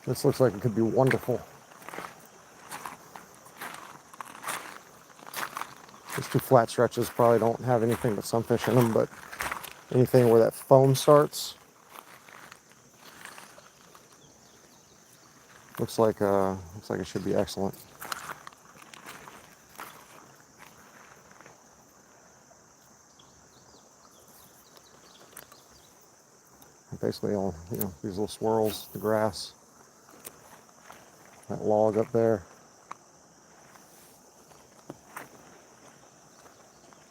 S1: This looks like it could be wonderful. These two flat stretches probably don't have anything but sunfish in them, but anything where that foam starts looks like it should be excellent. Basically all, these little swirls, the grass, that log up there.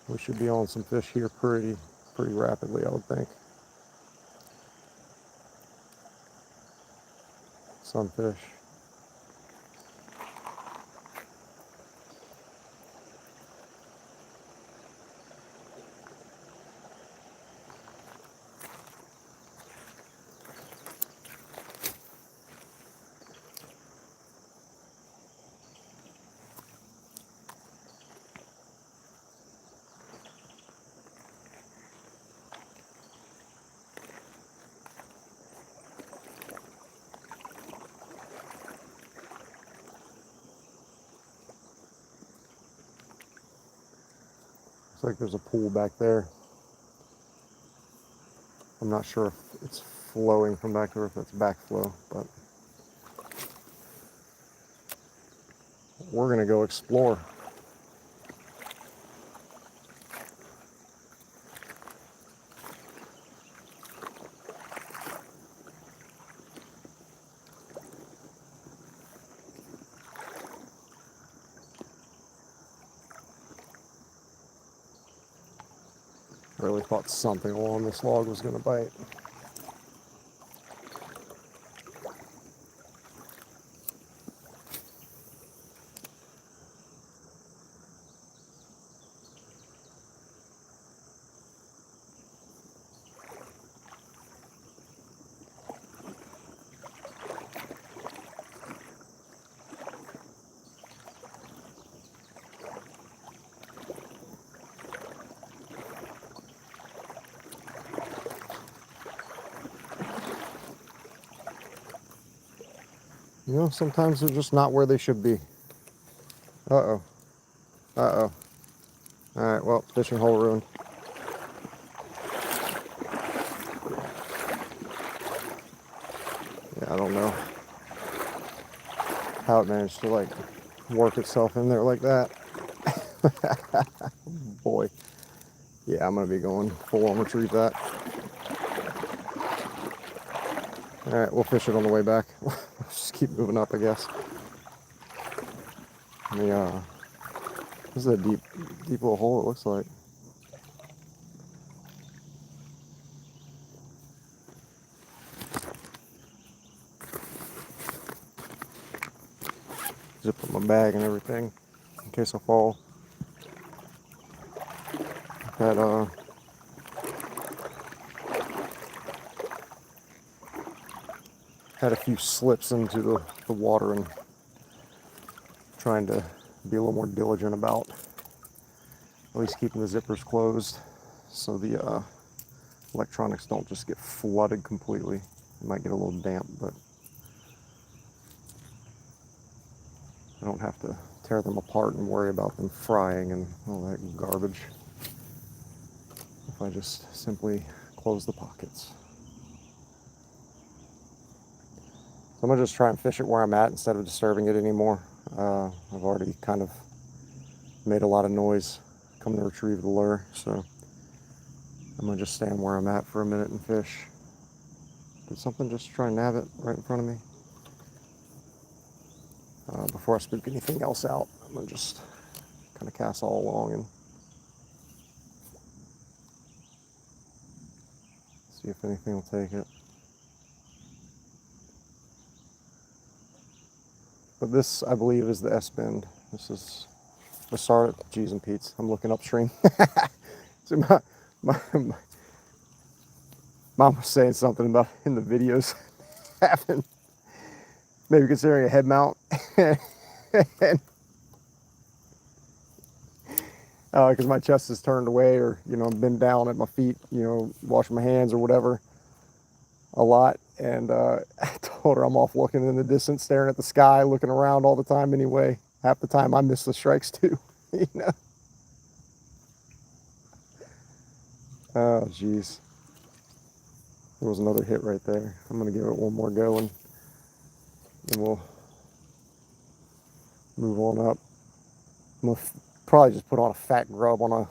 S1: We should be on some fish here pretty rapidly, I would think. Sunfish. Looks like there's a pool back there. I'm not sure if it's flowing from back there, if it's backflow, but we're gonna go explore. I really thought something along this log was gonna bite. You know, sometimes they're just not where they should be. Uh-oh. Uh-oh. Alright, well, fishing hole ruined. Yeah, I don't know how it managed to, like, work itself in there like that. Boy. Yeah, I'm going to be going full on retrieve that. Alright, we'll fish it on the way back. Just keep moving up, I guess. This is a deep little hole, it looks like. Zip up my bag and everything in case I fall. Had a few slips into the water, and trying to be a little more diligent about at least keeping the zippers closed so the electronics don't just get flooded completely. It might get a little damp, but I don't have to tear them apart and worry about them frying and all that garbage if I just simply close the pockets. So I'm going to just try and fish it where I'm at instead of disturbing it anymore. I've already kind of made a lot of noise coming to retrieve the lure, so I'm going to just stand where I'm at for a minute and fish. Did something just try and nab it right in front of me? Before I spook anything else out, I'm going to just kind of cast all along and see if anything will take it. But this, I believe, is the S-bend. This is the start. Geez and Pete's. I'm looking upstream. So my mom was saying something about in the videos having maybe considering a head mount. Because my chest is turned away, or I'm bent down at my feet, washing my hands or whatever a lot. And I told her I'm off looking in the distance, staring at the sky, looking around all the time anyway. Half the time I miss the strikes too. Oh geez, there was another hit right there. I'm gonna give it one more go, and then we'll move on up. I'm gonna probably just put on a fat grub on a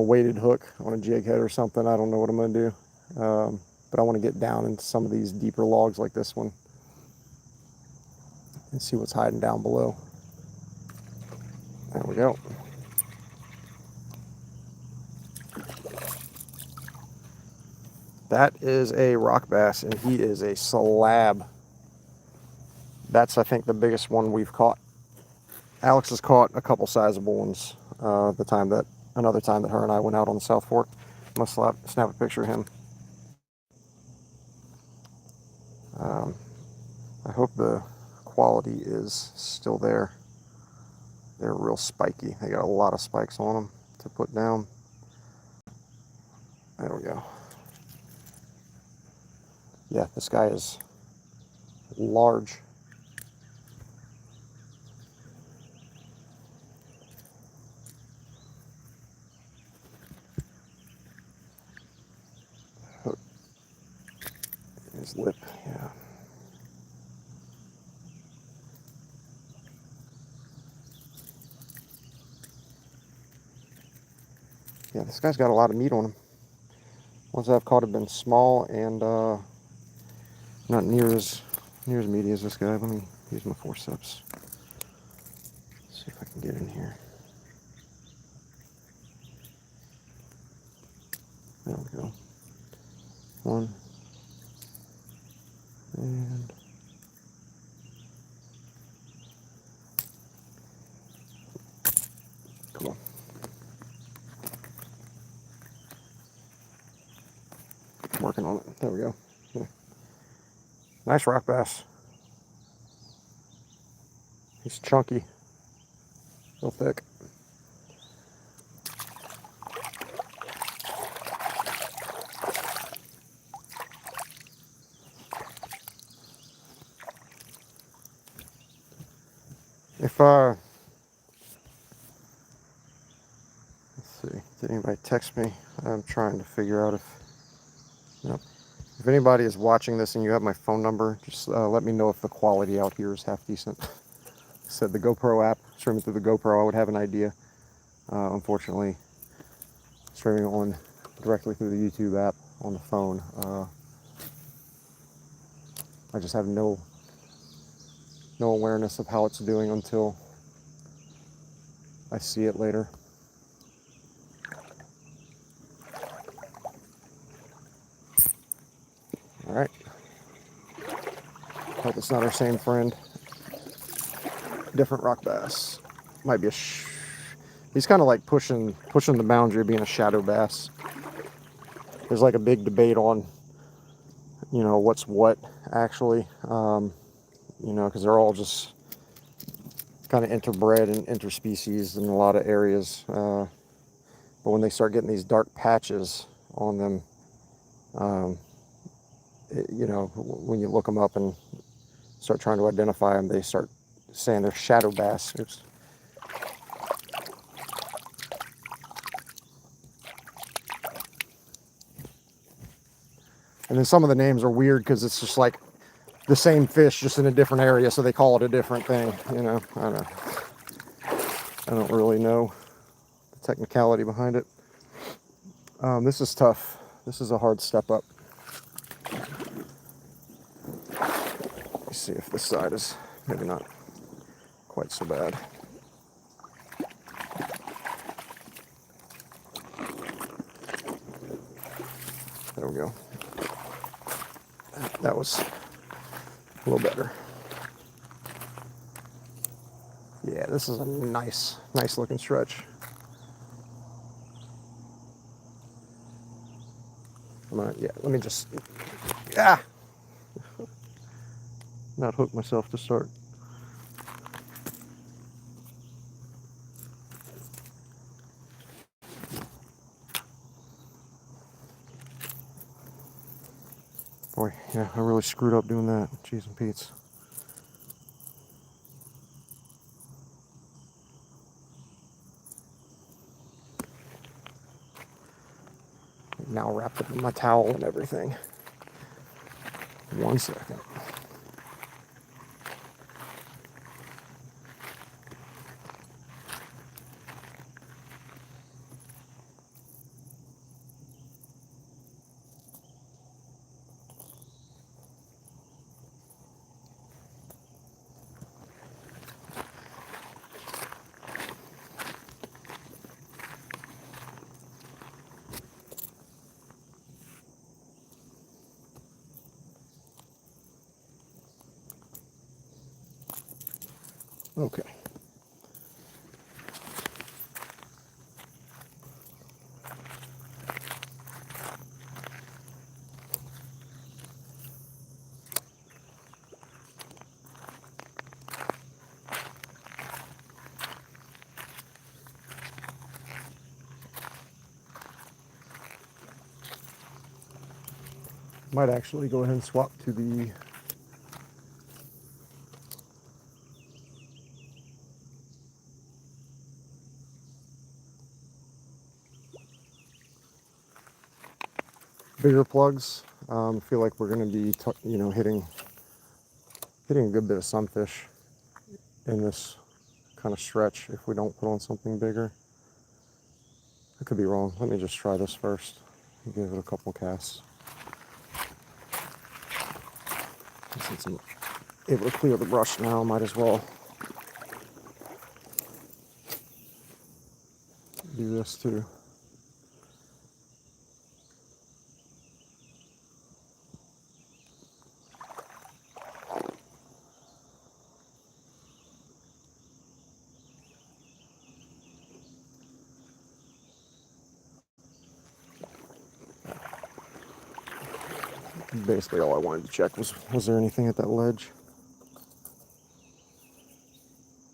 S1: weighted hook on a jig head or something. I don't know what I'm gonna do, but I want to get down into some of these deeper logs like this one and see what's hiding down below. There we go. That is a rock bass, and he is a slab. That's, I think, the biggest one we've caught. Alex has caught a couple sizable ones. Another time that her and I went out on the South Fork. I'm gonna snap a picture of him. I hope the quality is still there. They're real spiky. They got a lot of spikes on them to put down. There we go. Yeah, this guy is large. His lip, yeah. Yeah, this guy's got a lot of meat on him. Ones I've caught have been small and not near as meaty as this guy. Let me use my forceps. See if I can get in here. There we go. One. And come on. I'm working on it. There we go. Yeah. Nice rock bass. He's chunky. Real thick. If let's see, did anybody text me? I'm trying to figure out if, nope. If anybody is watching this and you have my phone number, just let me know if the quality out here is half decent. Said the GoPro app, streaming through the GoPro, I would have an idea. Unfortunately, streaming on directly through the YouTube app on the phone, I just have no awareness of how it's doing until I see it later. All right. Hope it's not our same friend. Different rock bass. Might be a. He's kind of like pushing the boundary of being a shadow bass. There's like a big debate on, what's what actually. Because they're all just kind of interbred and interspecies in a lot of areas. But when they start getting these dark patches on them, when you look them up and start trying to identify them, they start saying they're shadow bass. Oops. And then some of the names are weird because it's just like the same fish just in a different area, so they call it a different thing. I don't really know the technicality behind it. This is tough. This is a hard step up. Let me see if this side is maybe not quite so bad. There we go. That was a little better. Yeah, this is a nice looking stretch. Let me just, not hook myself to start. Boy, yeah, I really screwed up doing that. Cheese and Pete's. Now wrapped up in my towel and everything. 1 second. Okay. Might actually go ahead and swap to the bigger plugs. I feel like we're going to be, hitting a good bit of sunfish in this kind of stretch if we don't put on something bigger. I could be wrong. Let me just try this first and give it a couple casts. Since I'm able to clear the brush now, I might as well do this too. Basically all I wanted to check was there anything at that ledge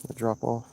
S1: that drop off?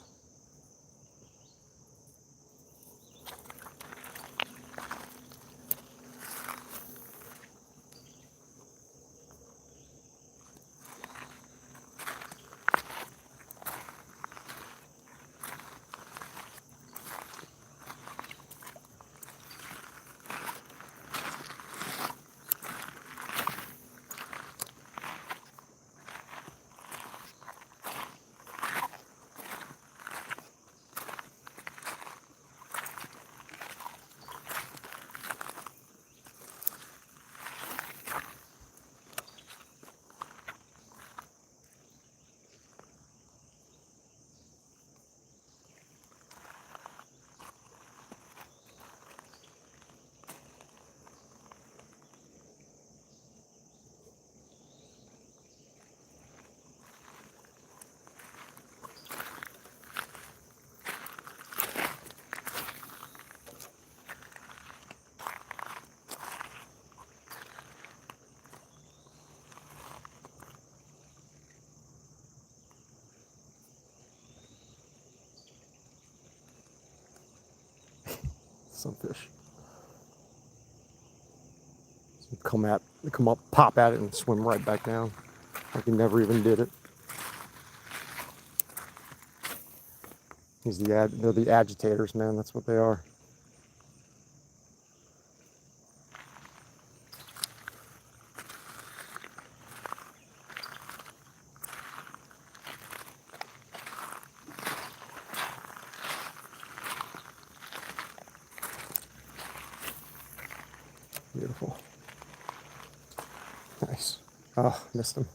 S1: Sunfish. Come up, pop at it, and swim right back down, like he never even did it. They're the agitators, man. That's what they are. Beautiful. Nice. Oh, missed him.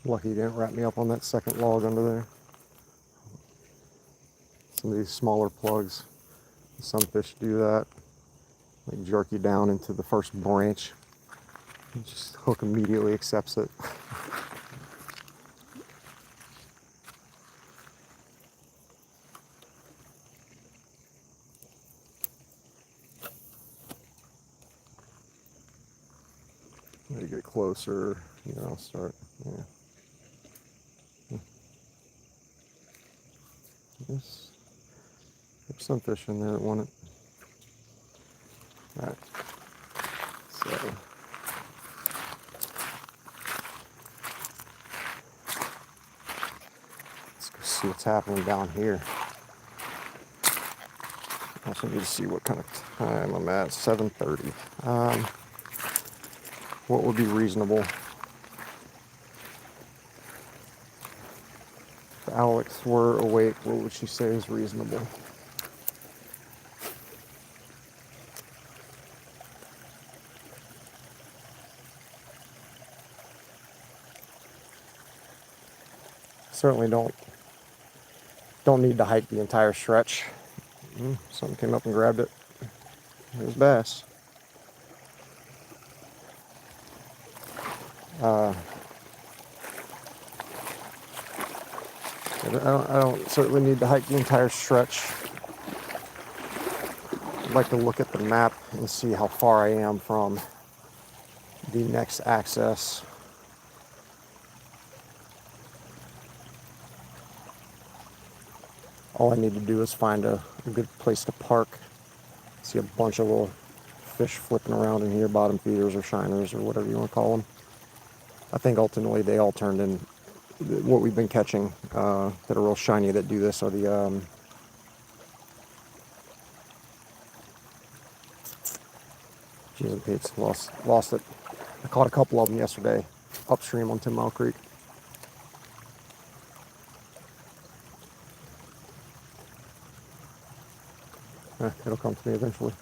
S1: Lucky he didn't wrap me up on that second log under there. Some of these smaller plugs, sunfish do that. They jerk you down into the first branch. And just hook immediately accepts it. Let me get closer, I'll start, yeah. There's sunfish in there that want it. All right, so let's go see what's happening down here. I also need to see what kind of time I'm at. 7:30. What would be reasonable? If Alex were awake, what would she say is reasonable? Certainly don't need to hike the entire stretch. Something came up and grabbed it. There's bass. I don't certainly need to hike the entire stretch. I'd like to look at the map and see how far I am from the next access. All I need to do is find a good place to park. See a bunch of little fish flipping around in here, bottom feeders or shiners or whatever you want to call them. I think ultimately they all turned in what we've been catching that are real shiny that do this are the geez and Pete's, lost it. I caught a couple of them yesterday upstream on Tenmile Creek. It'll come to me eventually.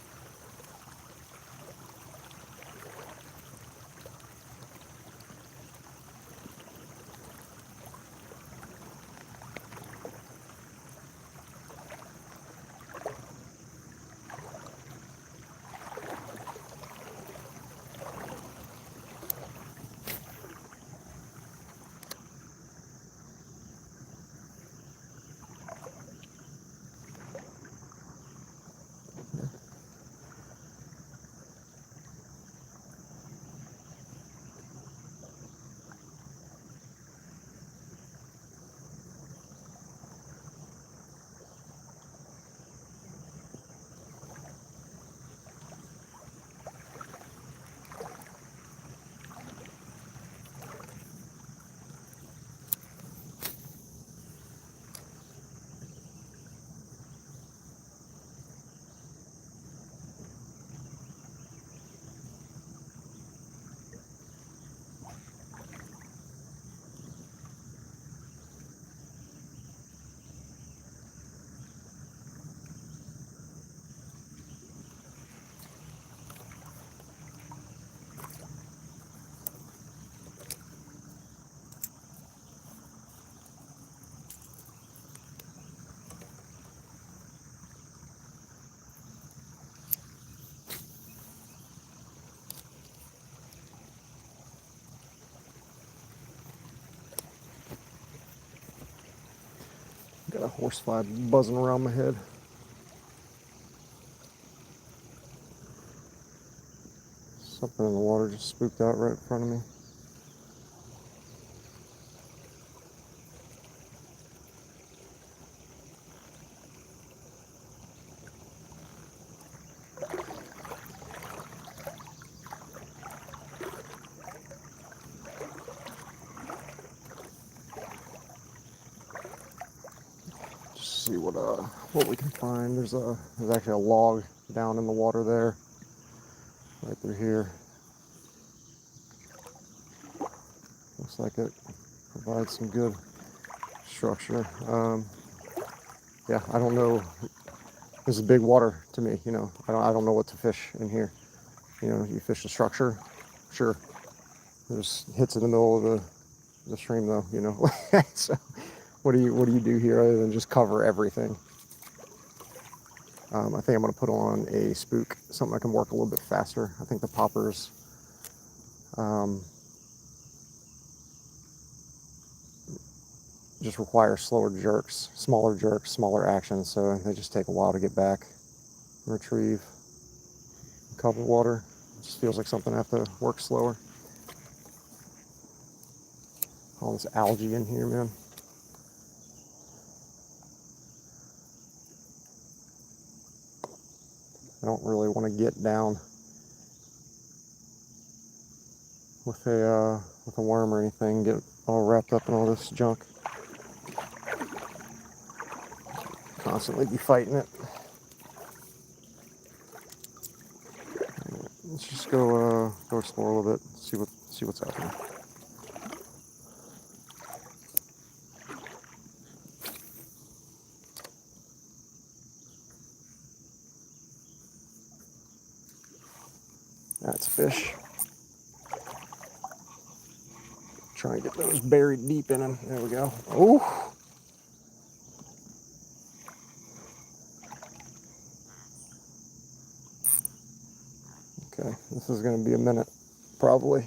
S1: Got a horsefly buzzing around my head. Something in the water just spooked out right in front of me. Just see what we can find. There's actually a log down in the water there, right through here. Looks like it provides some good structure. Yeah, I don't know. This is big water to me. You know, I don't know what to fish in here. You know, you fish the structure, sure. There's hits in the middle of the stream though. You know, so what do you do here other than just cover everything? I think I'm going to put on a spook, something that can work a little bit faster. I think the poppers just require slower jerks, smaller actions, so they just take a while to get back, retrieve, cover water. It just feels like something I have to work slower. All this algae in here, man. I don't really want to get down with a worm or anything, get all wrapped up in all this junk. Constantly be fighting it. Let's just go explore a little bit, see what's out there. That's fish. Try and get those buried deep in them. There we go. Oh. Okay, this is going to be a minute, probably,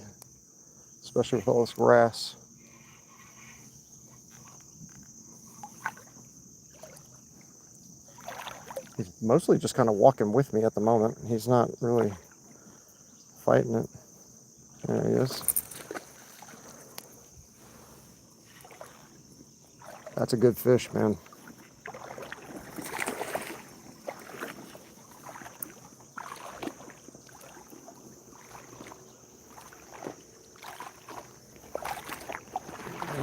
S1: especially with all this grass. He's mostly just kind of walking with me at the moment. He's not really fighting it. There he is. That's a good fish, man.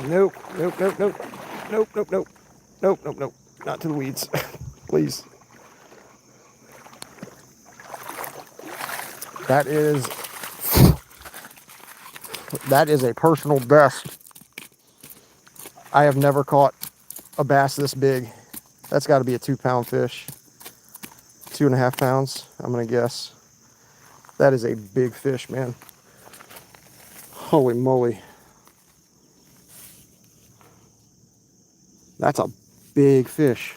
S1: Nope, nope, nope, nope, nope, nope, nope, nope, nope, nope. Not to the weeds, please. That is a personal best. I have never caught a bass this big. That's got to be a 2-pound fish. 2.5 pounds, I'm gonna guess. That is a big fish, man. Holy moly. That's a big fish.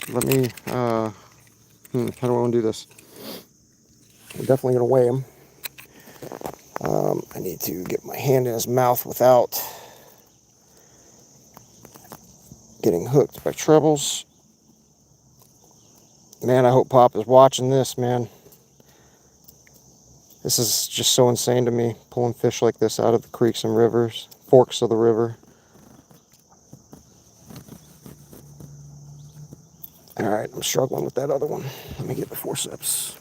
S1: Let me, how do I want to do this? I'm definitely gonna weigh him. I need to get my hand in his mouth without getting hooked by trebles. Man, I hope Pop is watching this, man. This is just so insane to me, pulling fish like this out of the creeks and rivers, forks of the river. All right, I'm struggling with that other one. Let me get the forceps.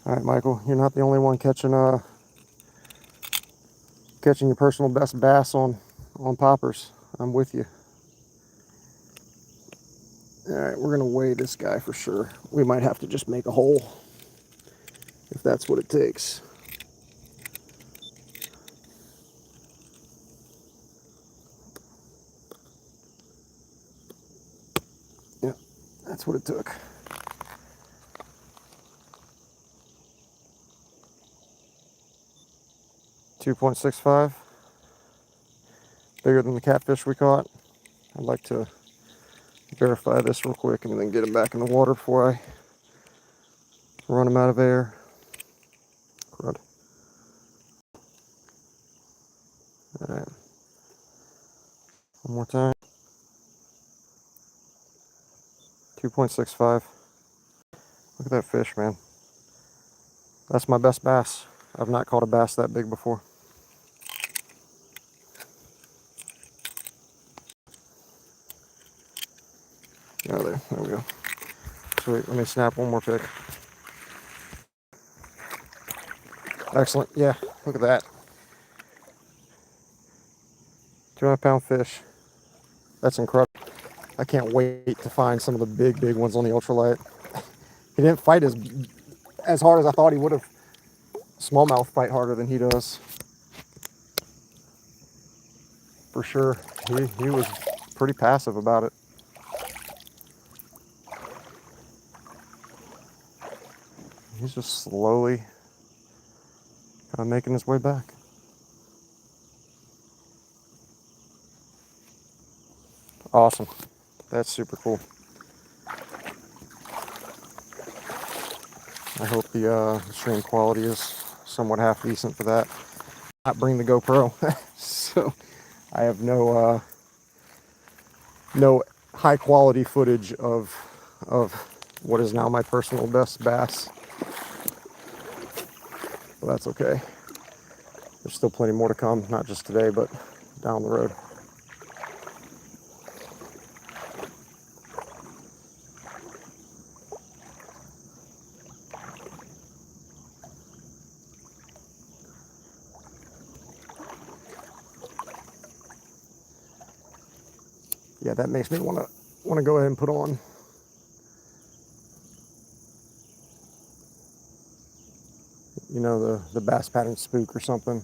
S1: All right, Michael, you're not the only one catching your personal best bass on poppers. I'm with you. All right, we're gonna weigh this guy for sure. We might have to just make a hole if that's what it takes. Yep, that's what it took. .65, bigger than the catfish we caught. I'd like to verify this real quick and then get him back in the water before I run him out of air. Crud. All right, one more time. 2.65. Look at that fish, man. That's my best bass. I've not caught a bass that big before. Oh, there we go. Sweet, let me snap one more pick. Excellent, yeah, look at that. 2.5-pound fish. That's incredible. I can't wait to find some of the big ones on the ultralight. He didn't fight as hard as I thought he would have. Smallmouth fight harder than he does. For sure. He was pretty passive about it. He's just slowly kind of making his way back. Awesome. That's super cool. I hope the stream quality is somewhat half decent for that. Not bring the GoPro, so I have no high quality footage of what is now my personal best bass. But that's okay. There's still plenty more to come, not just today, but down the road. Yeah, that makes me want to go ahead and put on the bass pattern spook or something.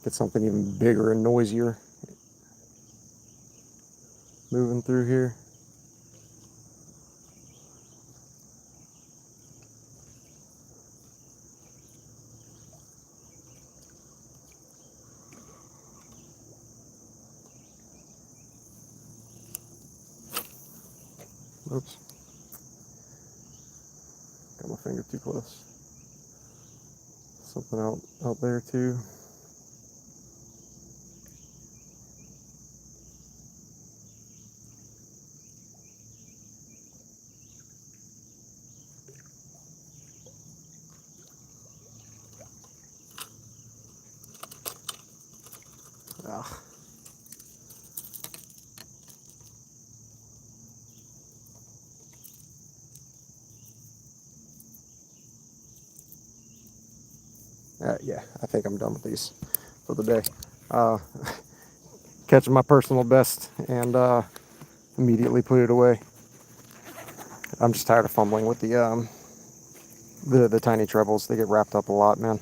S1: Get something even bigger and noisier moving through here. Oops. Got my finger too close. Something out there too. Ah. Yeah, I think I'm done with these for the day. Catching my personal best and immediately put it away. I'm just tired of fumbling with the tiny trebles. They get wrapped up a lot, man.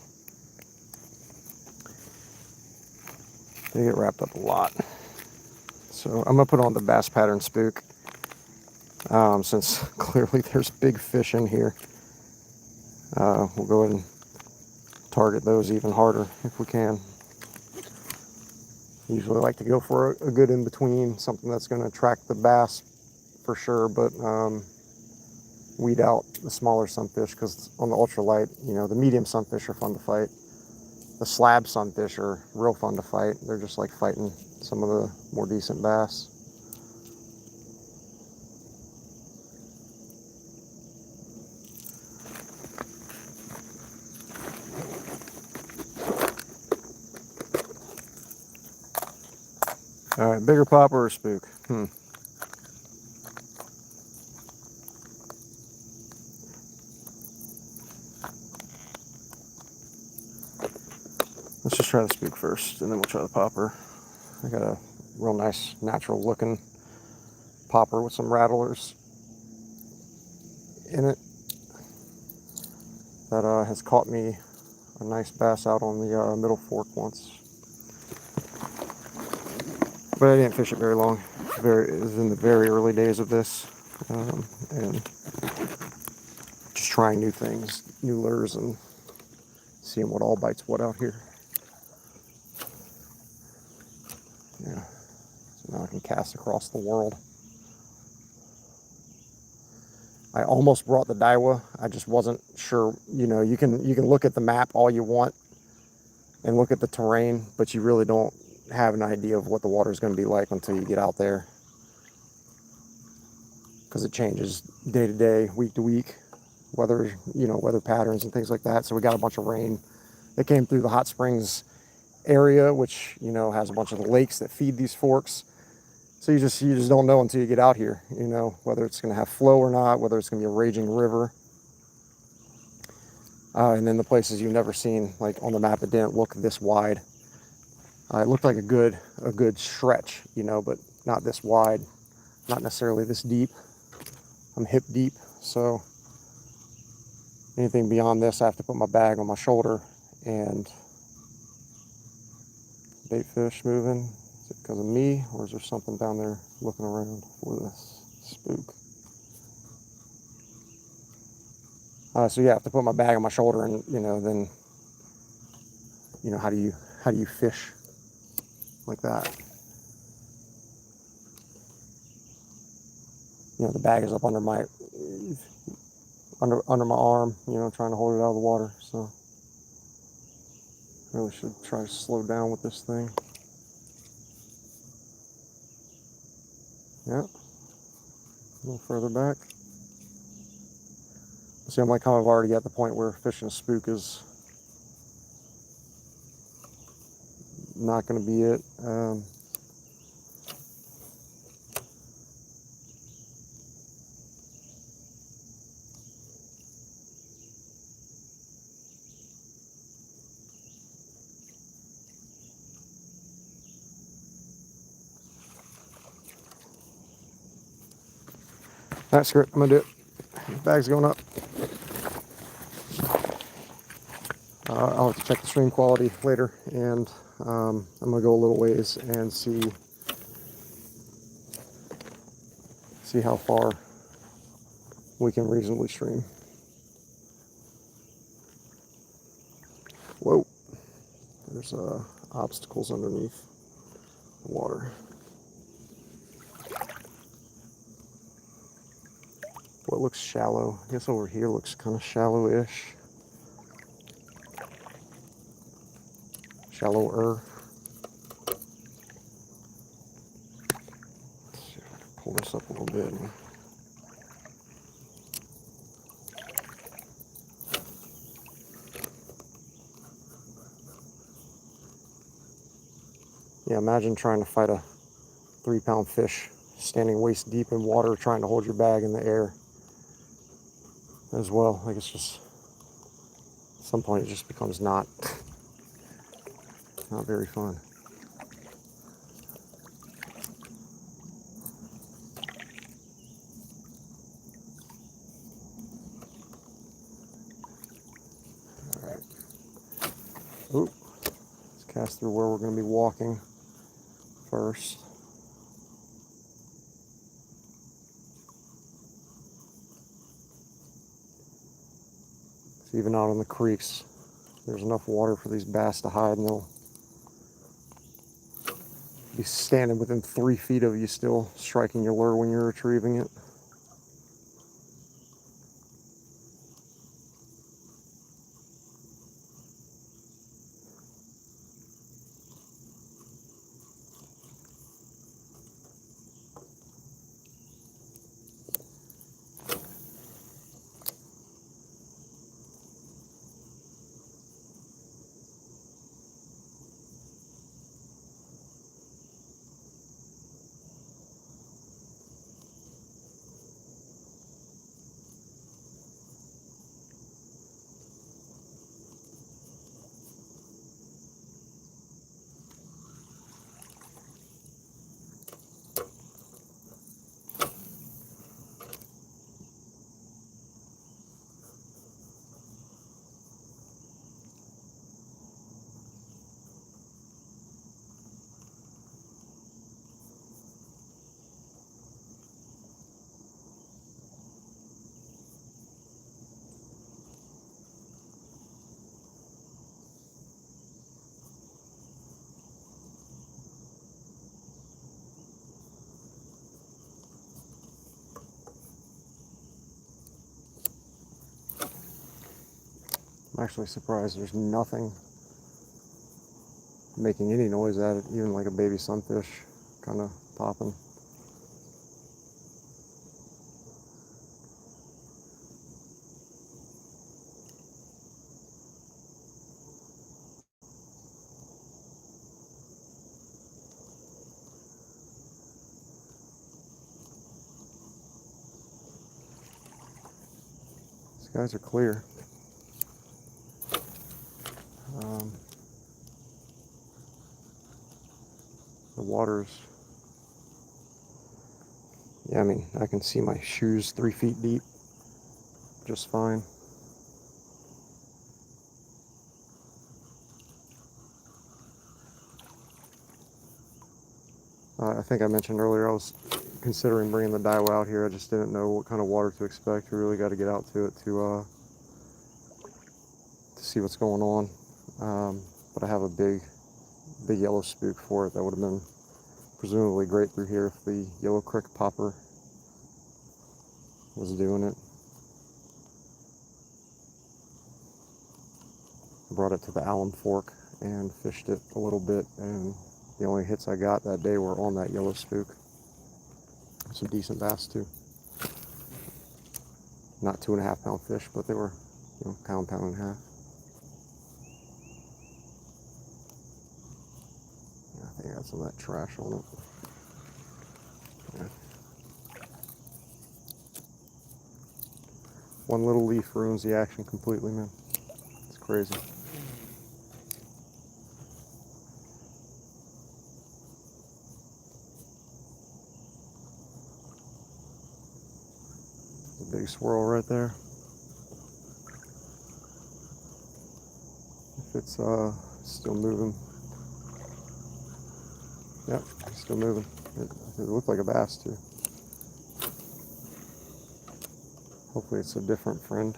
S1: They get wrapped up a lot. So I'm gonna put on the bass pattern spook, since clearly there's big fish in here. We'll go ahead and target those even harder if we can. Usually like to go for a good in-between, something that's going to attract the bass for sure, but weed out the smaller sunfish, because on the ultralight, you know, the medium sunfish are fun to fight. The slab sunfish are real fun to fight. They're just like fighting some of the more decent bass. All right, bigger popper or spook? Let's just try the spook first, and then we'll try the popper. I got a real nice, natural-looking popper with some rattlers in it that has caught me a nice bass out on the Middle Fork once. But I didn't fish it very long. It was in the very early days of this, and just trying new things, new lures, and seeing what all bites what out here. Yeah, so now I can cast across the world. I almost brought the Daiwa. I just wasn't sure. You know, you can look at the map all you want and look at the terrain, but you really don't have an idea of what the water is going to be like until you get out there, because it changes day to day, week to week, weather patterns and things like that. So we got a bunch of rain that came through the hot springs area, which, you know, has a bunch of the lakes that feed these forks. So you just don't know until you get out here, you know, whether it's going to have flow or not, whether it's going to be a raging river. And then the places you've never seen, like on the map, it didn't look this wide. It looked like a good stretch, you know, but not this wide, not necessarily this deep. I'm hip deep, so anything beyond this, I have to put my bag on my shoulder. And bait fish moving. Is it because of me, or is there something down there looking around for this spook? So yeah, I have to put my bag on my shoulder, and you know, then, you know, how do you fish like that? You know, the bag is up under my arm, you know, trying to hold it out of the water. So really should try to slow down with this thing. Yeah, a little further back. See, I'm like kind of already at the point where fishing a spook is not going to be it. That's great. I'm going to do it. Bag's going up. I'll have to check the stream quality later, and I'm going to go a little ways and see how far we can reasonably stream. Whoa, there's obstacles underneath the water. What looks shallow? I guess over here looks kind of shallow-ish. Shallower. Let's see if I can pull this up a little bit. Yeah, imagine trying to fight a 3-pound fish standing waist deep in water, trying to hold your bag in the air as well. Like, it's some point it just becomes not very fun. All right. Oop. Let's cast through where we're going to be walking first. So even out on the creeks, there's enough water for these bass to hide, and they'll be standing within 3 feet of you still, striking your lure when you're retrieving it. I'm actually surprised there's nothing making any noise at it, even like a baby sunfish kind of popping. These guys are clear. The water's, yeah, I mean, I can see my shoes 3 feet deep just fine. I think I mentioned earlier I was considering bringing the Daiwa out here. I just didn't know what kind of water to expect. We really got to get out to it to see what's going on. But I have a big yellow spook for it that would have been presumably great through here if the yellow creek popper was doing it. I brought it to the Alum Fork and fished it a little bit, and the only hits I got that day were on that yellow spook. Some decent bass too. Not 2.5 pound fish, but they were, pound and a half. Yeah, I think I got some of that trash on it. Yeah. One little leaf ruins the action completely, man. It's crazy. The big swirl right there. If it's still moving. Yep, still moving. It looked like a bass too. Hopefully it's a different friend.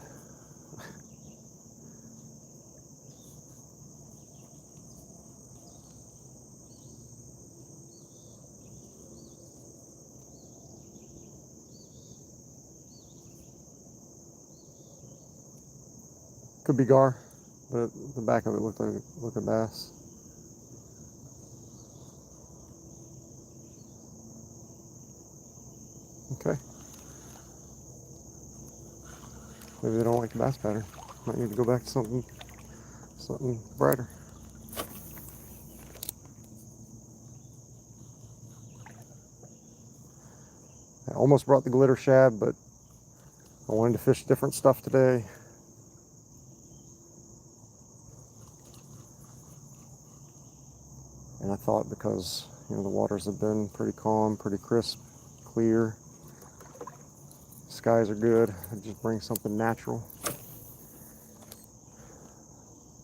S1: Could be gar, but the back of it looked like a bass. Okay. Maybe they don't like the bass pattern. Might need to go back to something brighter. I almost brought the glitter shad, but I wanted to fish different stuff today. I thought, because the waters have been pretty calm, pretty crisp, clear. Skies are good. I'd just bring something natural.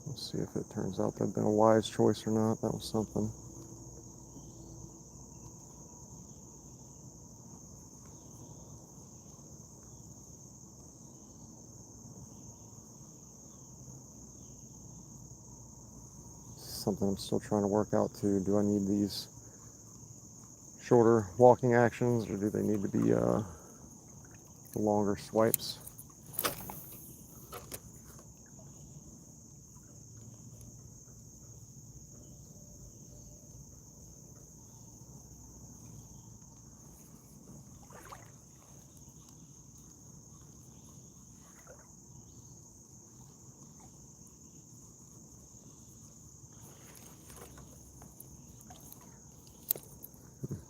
S1: We'll see if it turns out that'd been a wise choice or not. That was something. Something I'm still trying to work out too. Do I need these shorter walking actions, or do they need to be the longer swipes?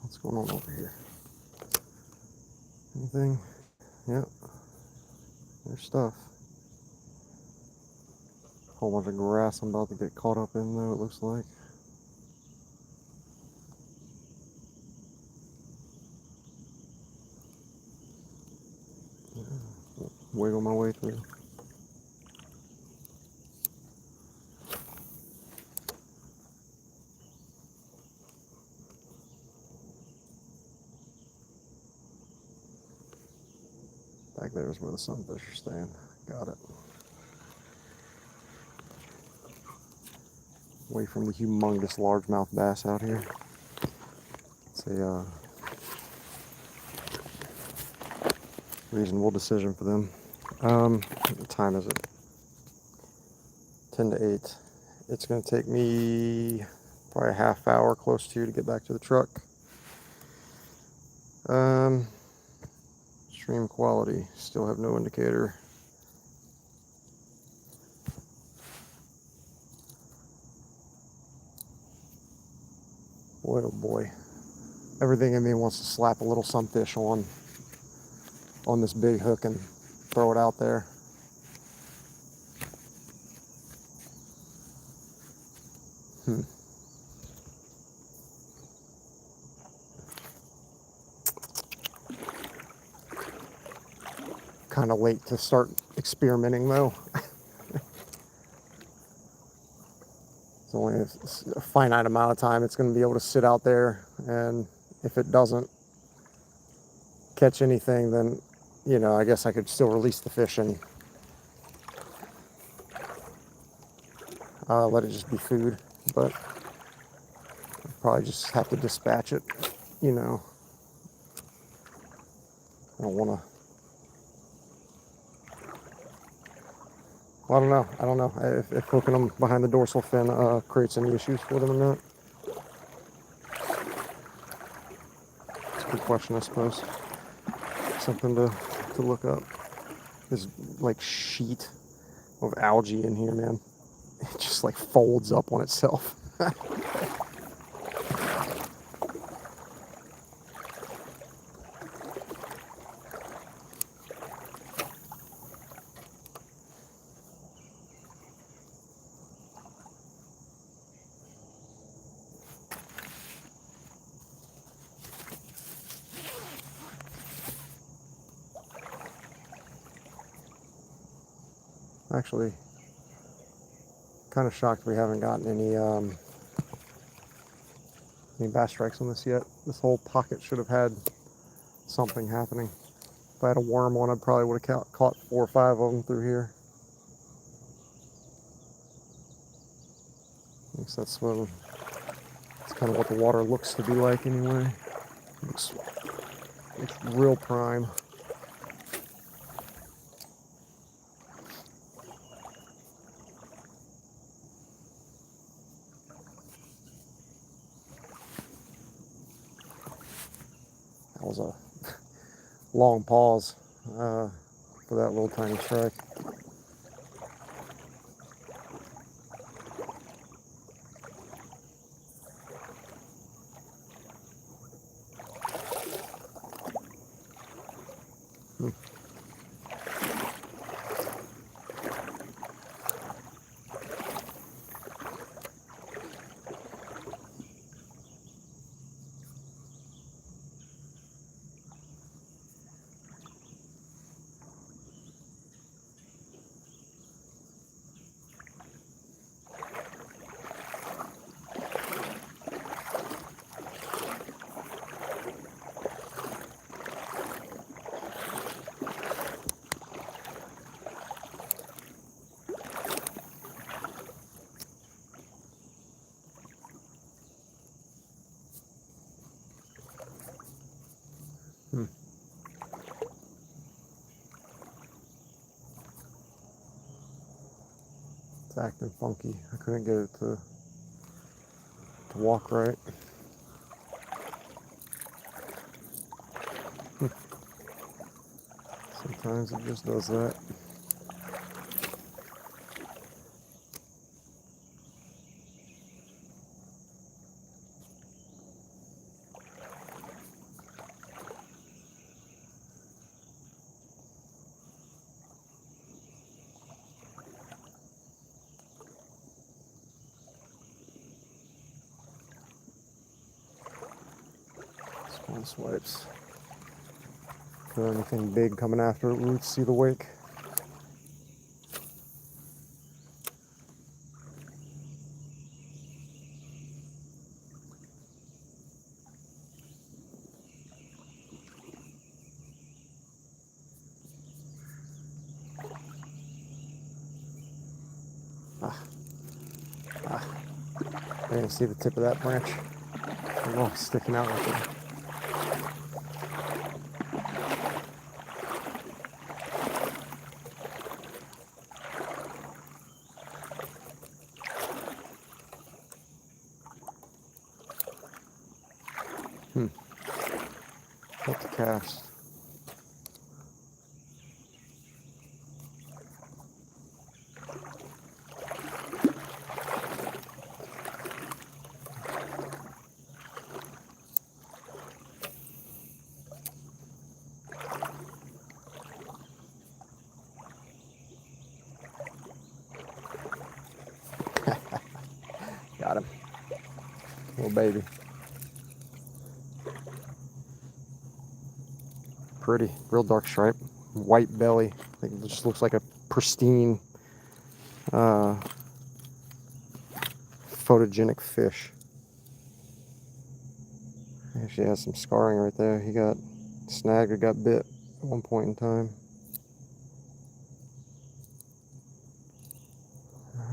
S1: What's going on over here? Anything? Yep. There's stuff. Whole bunch of grass I'm about to get caught up in, though, it looks like. Wiggle my way through. Back there is where the sunfish are staying. Got it. Away from the humongous largemouth bass out here. It's a reasonable decision for them. What time is it? 10 to 8. It's going to take me probably a half hour, close to get back to the truck. Stream quality, still have no indicator. Boy, oh boy. Everything in me wants to slap a little sunfish on this big hook and throw it out there. Kind of late to start experimenting, though. It's only a finite amount of time it's going to be able to sit out there, and if it doesn't catch anything, then I guess I could still release the fish and let it just be food, but I'd probably just have to dispatch it. I don't want to. Well, I don't know if hooking them behind the dorsal fin creates any issues for them or not. It's a good question, I suppose. Something to look up. This like sheet of algae in here, man. It just like folds up on itself. Actually, kind of shocked we haven't gotten any bass strikes on this yet. This whole pocket should have had something happening. If I had a worm on, I probably would have caught 4 or 5 of them through here. I guess that's kind of what the water looks to be like anyway. It's real prime. That was a long pause for that little tiny strike. Hmm. It's acting funky. I couldn't get it to walk right. Sometimes it just does that. Small swipes. Feel anything big coming after it, we would see the wake. I didn't see the tip of that branch. Oh, sticking out right there. Cut the cast. Got him. Little baby. Pretty. Real dark stripe. White belly. I think it just looks like a pristine photogenic fish. Actually has some scarring right there. He got snagged or got bit at one point in time.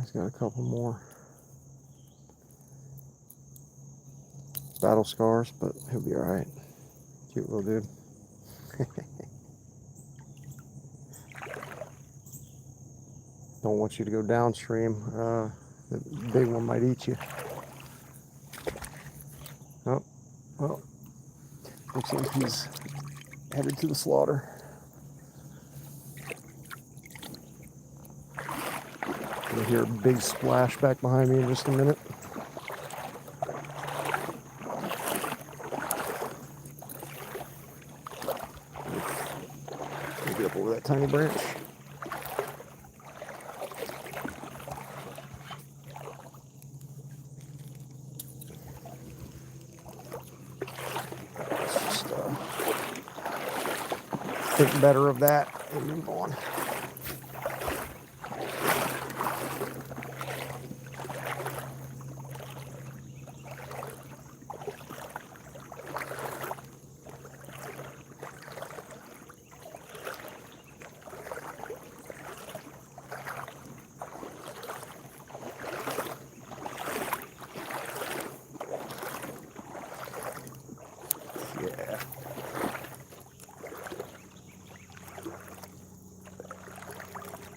S1: He's got a couple more battle scars, but he'll be alright. Cute little dude. Don't want you to go downstream. The big one might eat you. Oh, well, looks like he's headed to the slaughter. You'll hear a big splash back behind me in just a minute. Get up over that tiny branch. Let's just think better of that and move on.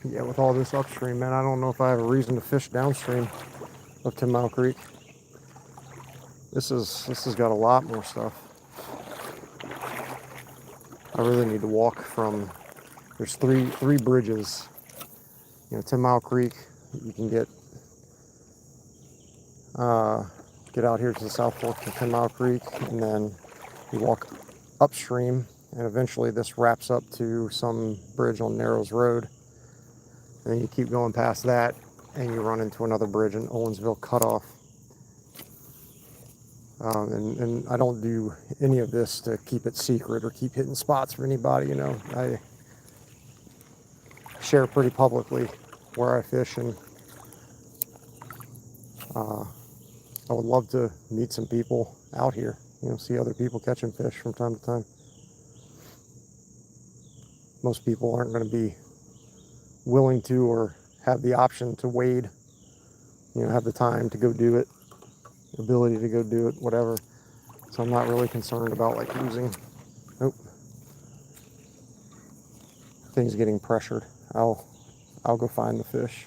S1: Yeah, with all this upstream, man, I don't know if I have a reason to fish downstream of Tenmile Creek. This has got a lot more stuff. I really need to walk from. There's three bridges. You know, Tenmile Creek. You can get out here to the South Fork to Tenmile Creek, and then you walk upstream, and eventually this wraps up to some bridge on Narrows Road. And then you keep going past that, and you run into another bridge in Owensville Cutoff. And I don't do any of this to keep it secret or keep hitting spots for anybody, you know. I share pretty publicly where I fish, and I would love to meet some people out here, you know, see other people catching fish from time to time. Most people aren't going to be willing to or have the option to wade, you know, have the time to go do it, the ability to go do it, whatever. So I'm not really concerned about like losing. Nope, things getting pressured, I'll go find the fish.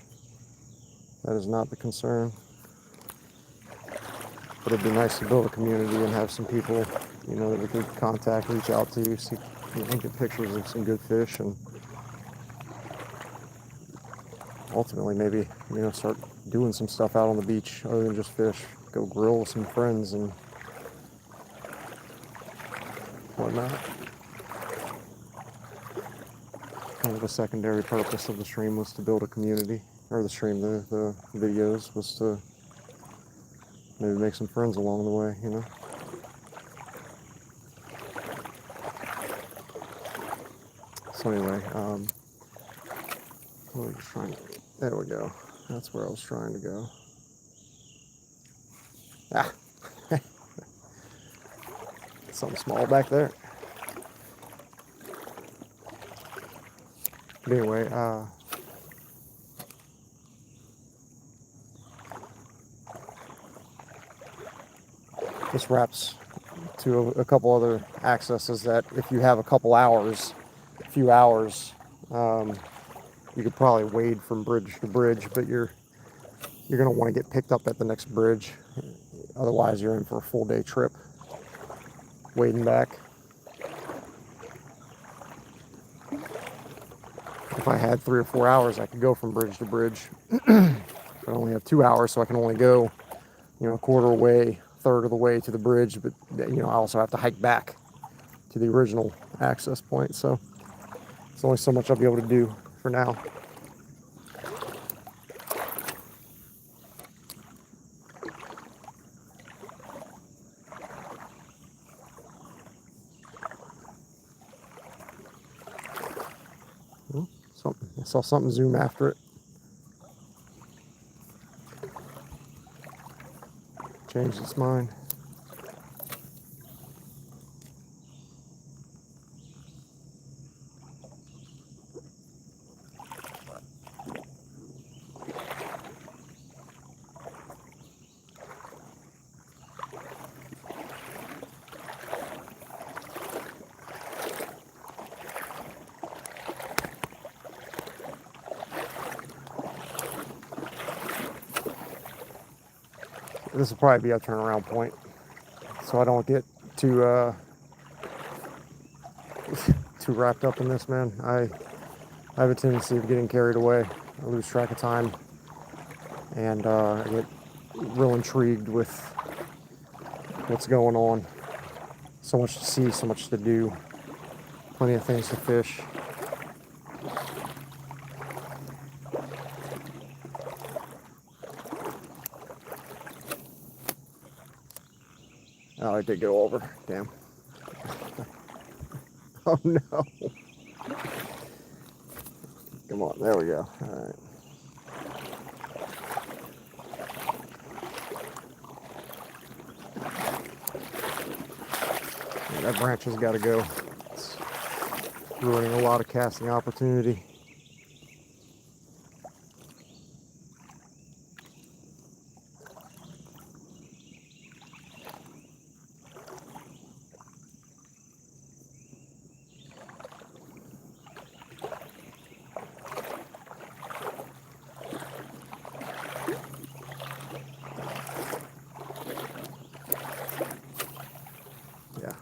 S1: That is not the concern. But it'd be nice to build a community and have some people, you know, that we could contact, reach out to, see, you know, get pictures of some good fish, and ultimately maybe, you know, start doing some stuff out on the beach other than just fish. Go grill with some friends and whatnot. Kind of the secondary purpose of the stream was to build a community, or the stream, the videos, was to maybe make some friends along the way, you know. So anyway, what was I trying to, there we go. That's where I was trying to go. Ah, something small back there. But anyway, this wraps to a couple other accesses that if you have a few hours, you could probably wade from bridge to bridge, but you're going to want to get picked up at the next bridge. Otherwise, you're in for a full day trip, wading back. If I had 3 or 4 hours, I could go from bridge to bridge. I only have 2 hours, so I can only go, you know, a quarter away, third of the way to the bridge, but, you know, I also have to hike back to the original access point, so there's only so much I'll be able to do for now. I saw something zoom after it. Changed its mind. This will probably be a turnaround point, so I don't get too too wrapped up in this, man. I have a tendency of getting carried away. I lose track of time, and I get real intrigued with what's going on. So much to see, so much to do, plenty of things to fish. Oh, I did go over. Damn. Oh no. Come on, there we go. All right. Yeah, that branch has got to go. It's ruining a lot of casting opportunity. Yeah,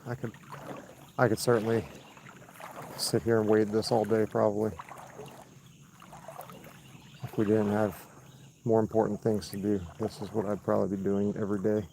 S1: I could certainly sit here and wade this all day probably, if we didn't have more important things to do. This is what I'd probably be doing every day.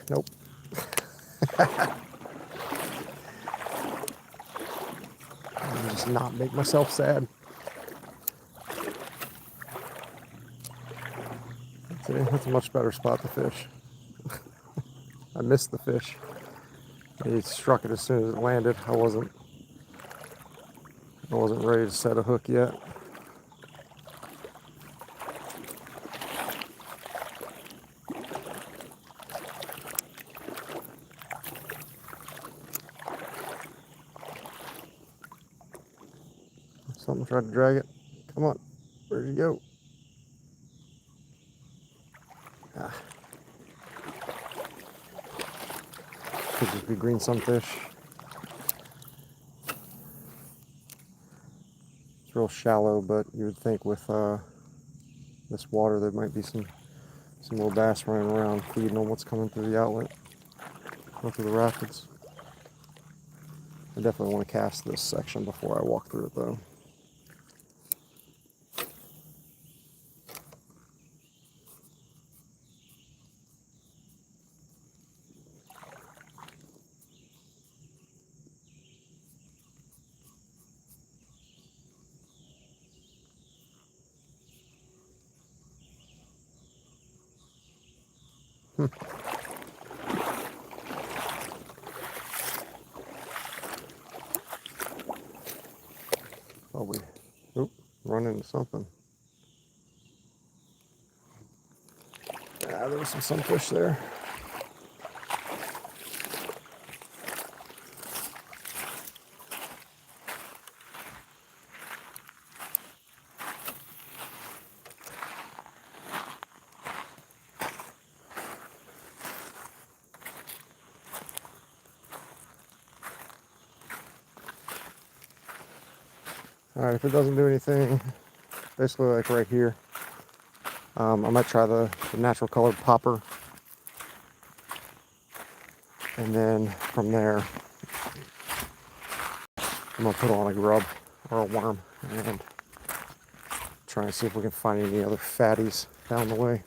S1: Nope. I'll just not make myself sad. That's a much better spot to fish. I missed the fish. He struck it as soon as it landed. I wasn't ready to set a hook yet. Something tried to drag it. Come on. Where'd you go? Ah. Could just be green sunfish. It's real shallow, but you would think with this water there might be some little bass running around feeding on what's coming through the outlet, going through the rapids. I definitely want to cast this section before I walk through it though. Probably, run into something. There was some sunfish there. Alright, if it doesn't do anything, basically like right here, I might try the natural colored popper. And then from there, I'm going to put on a grub or a worm and try and see if we can find any other fatties down the way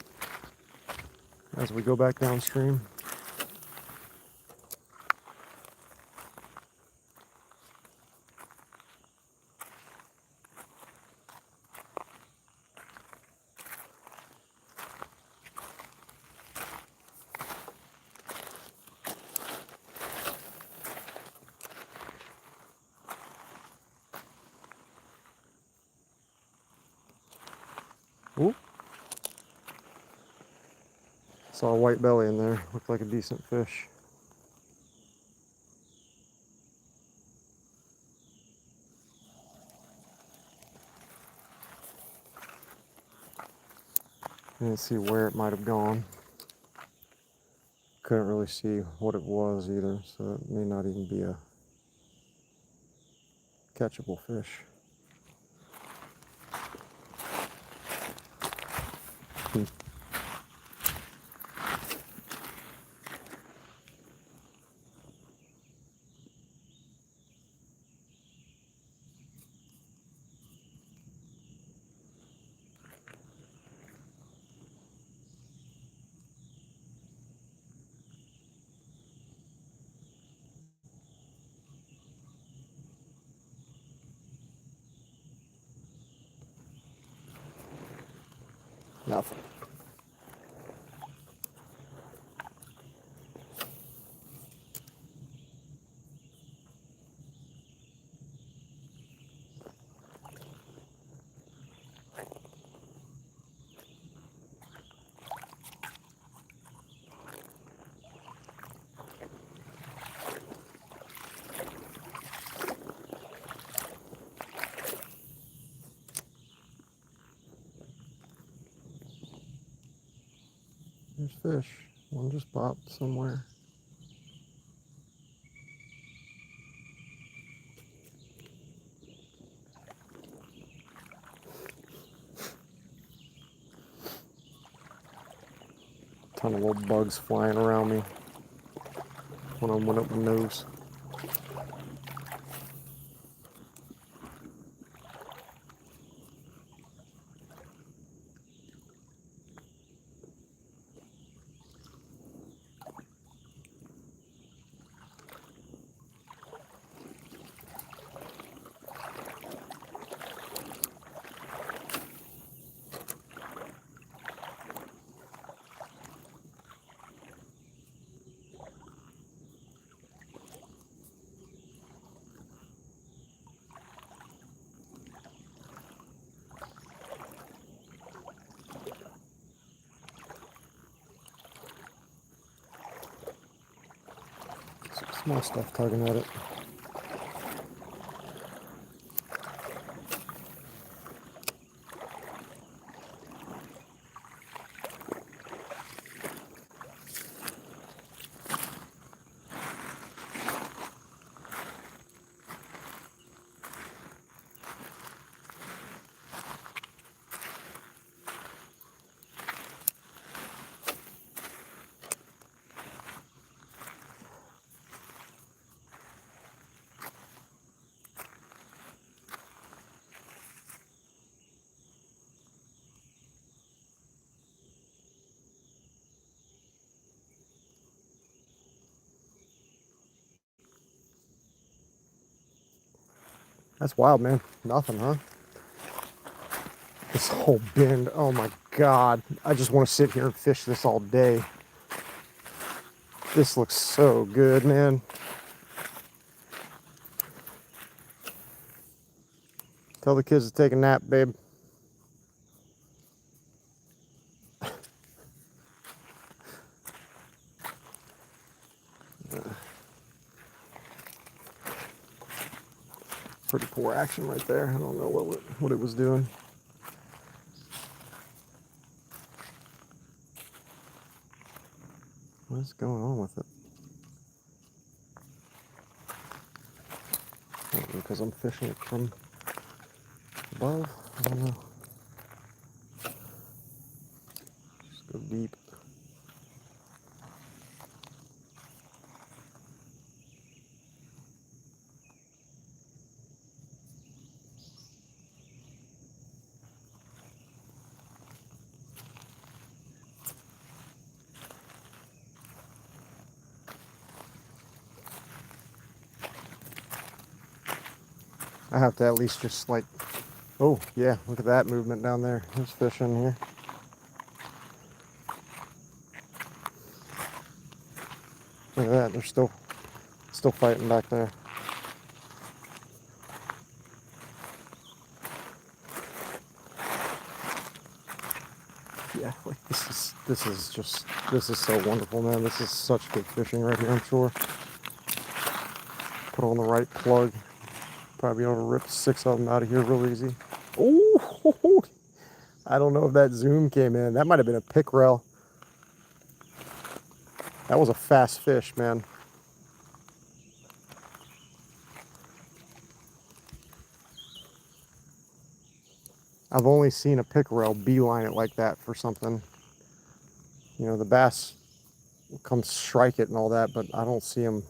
S1: as we go back downstream. Ooh. Saw a white belly in there. Looked like a decent fish. I didn't see where it might have gone. Couldn't really see what it was either, so it may not even be a catchable fish. Nothing. There's fish. One just popped somewhere. Ton of little bugs flying around me. One of them went up my nose. Small stuff tugging at it. That's wild, man. Nothing, huh? This whole bend, oh my God. I just want to sit here and fish this all day. This looks so good, man. Tell the kids to take a nap, babe. Pretty poor action right there. I don't know what it was doing. What's going on with it? Because I'm fishing it from above. I don't know. Just go deep. I have to at least just like, oh yeah, look at that movement down there. There's fish in here. Look at that, they're still fighting back there. Yeah, like this is so wonderful, man. This is such good fishing right here, I'm sure. Put on the right plug. Probably able to rip 6 of them out of here real easy. Oh, I don't know if that zoom came in. That might have been a pickerel. That was a fast fish, man. I've only seen a pickerel beeline it like that for something. You know, the bass will come strike it and all that, but I don't see them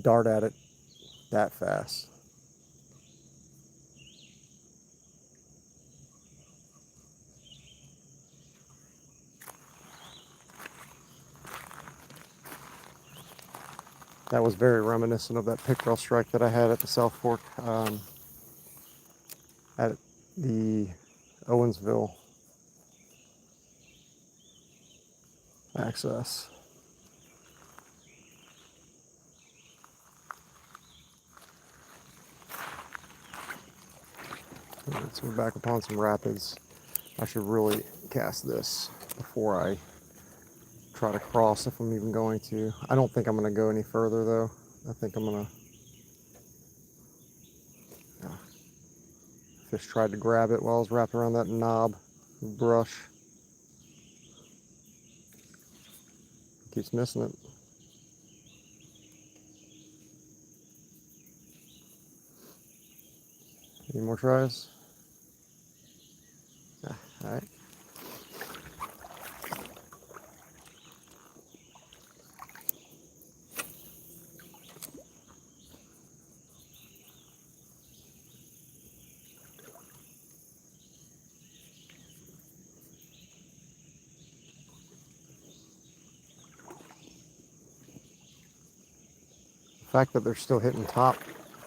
S1: dart at it that fast. That was very reminiscent of that pickerel strike that I had at the South Fork, at the Owensville access. Alright, so we're back upon some rapids. I should really cast this before I try to cross, if I'm even going to. I don't think I'm going to go any further though. I think I'm going to... Fish tried to grab it while I was wrapped around that knob of brush. Keeps missing it. Any more tries? Alright. The fact that they're still hitting top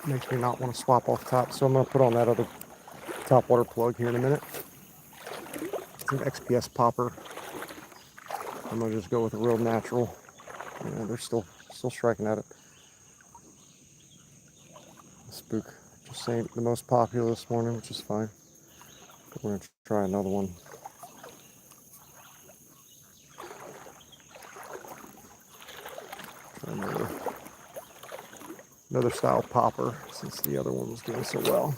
S1: makes me not want to swap off top, so I'm going to put on that other Topwater plug here in a minute. It's an XPS popper. I'm going to just go with a real natural. Yeah, they're still striking at it. The spook just ain't the most popular this morning, which is fine. But we're going to try another one. Try another another style popper since the other one was doing so well.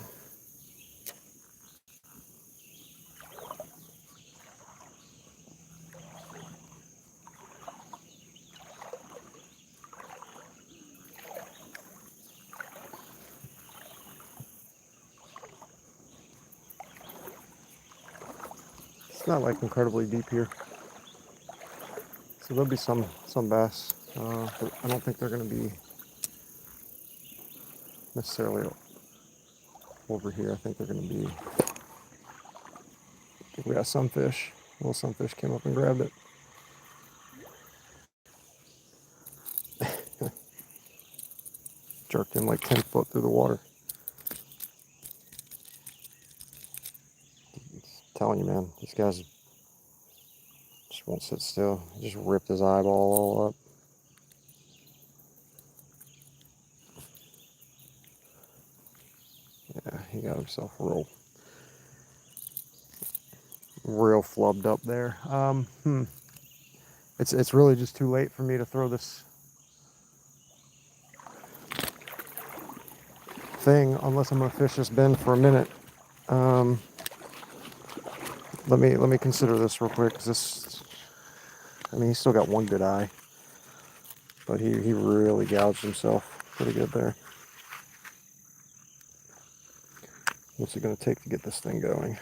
S1: It's not like incredibly deep here, so there'll be some bass, but I don't think they're going to be necessarily over here. I think they're going to be. I think we got sunfish. Little sunfish came up and grabbed it. Jerked him like 10 foot through the water. I'm telling you, man, these guys just won't sit still. He just ripped his eyeball all up. Yeah, he got himself real flubbed up there. It's really just too late for me to throw this thing unless I'm gonna fish this bend for a minute. Let me consider this real quick, 'cause this, I mean, he's still got one good eye, but he really gouged himself pretty good there. What's it gonna take to get this thing going?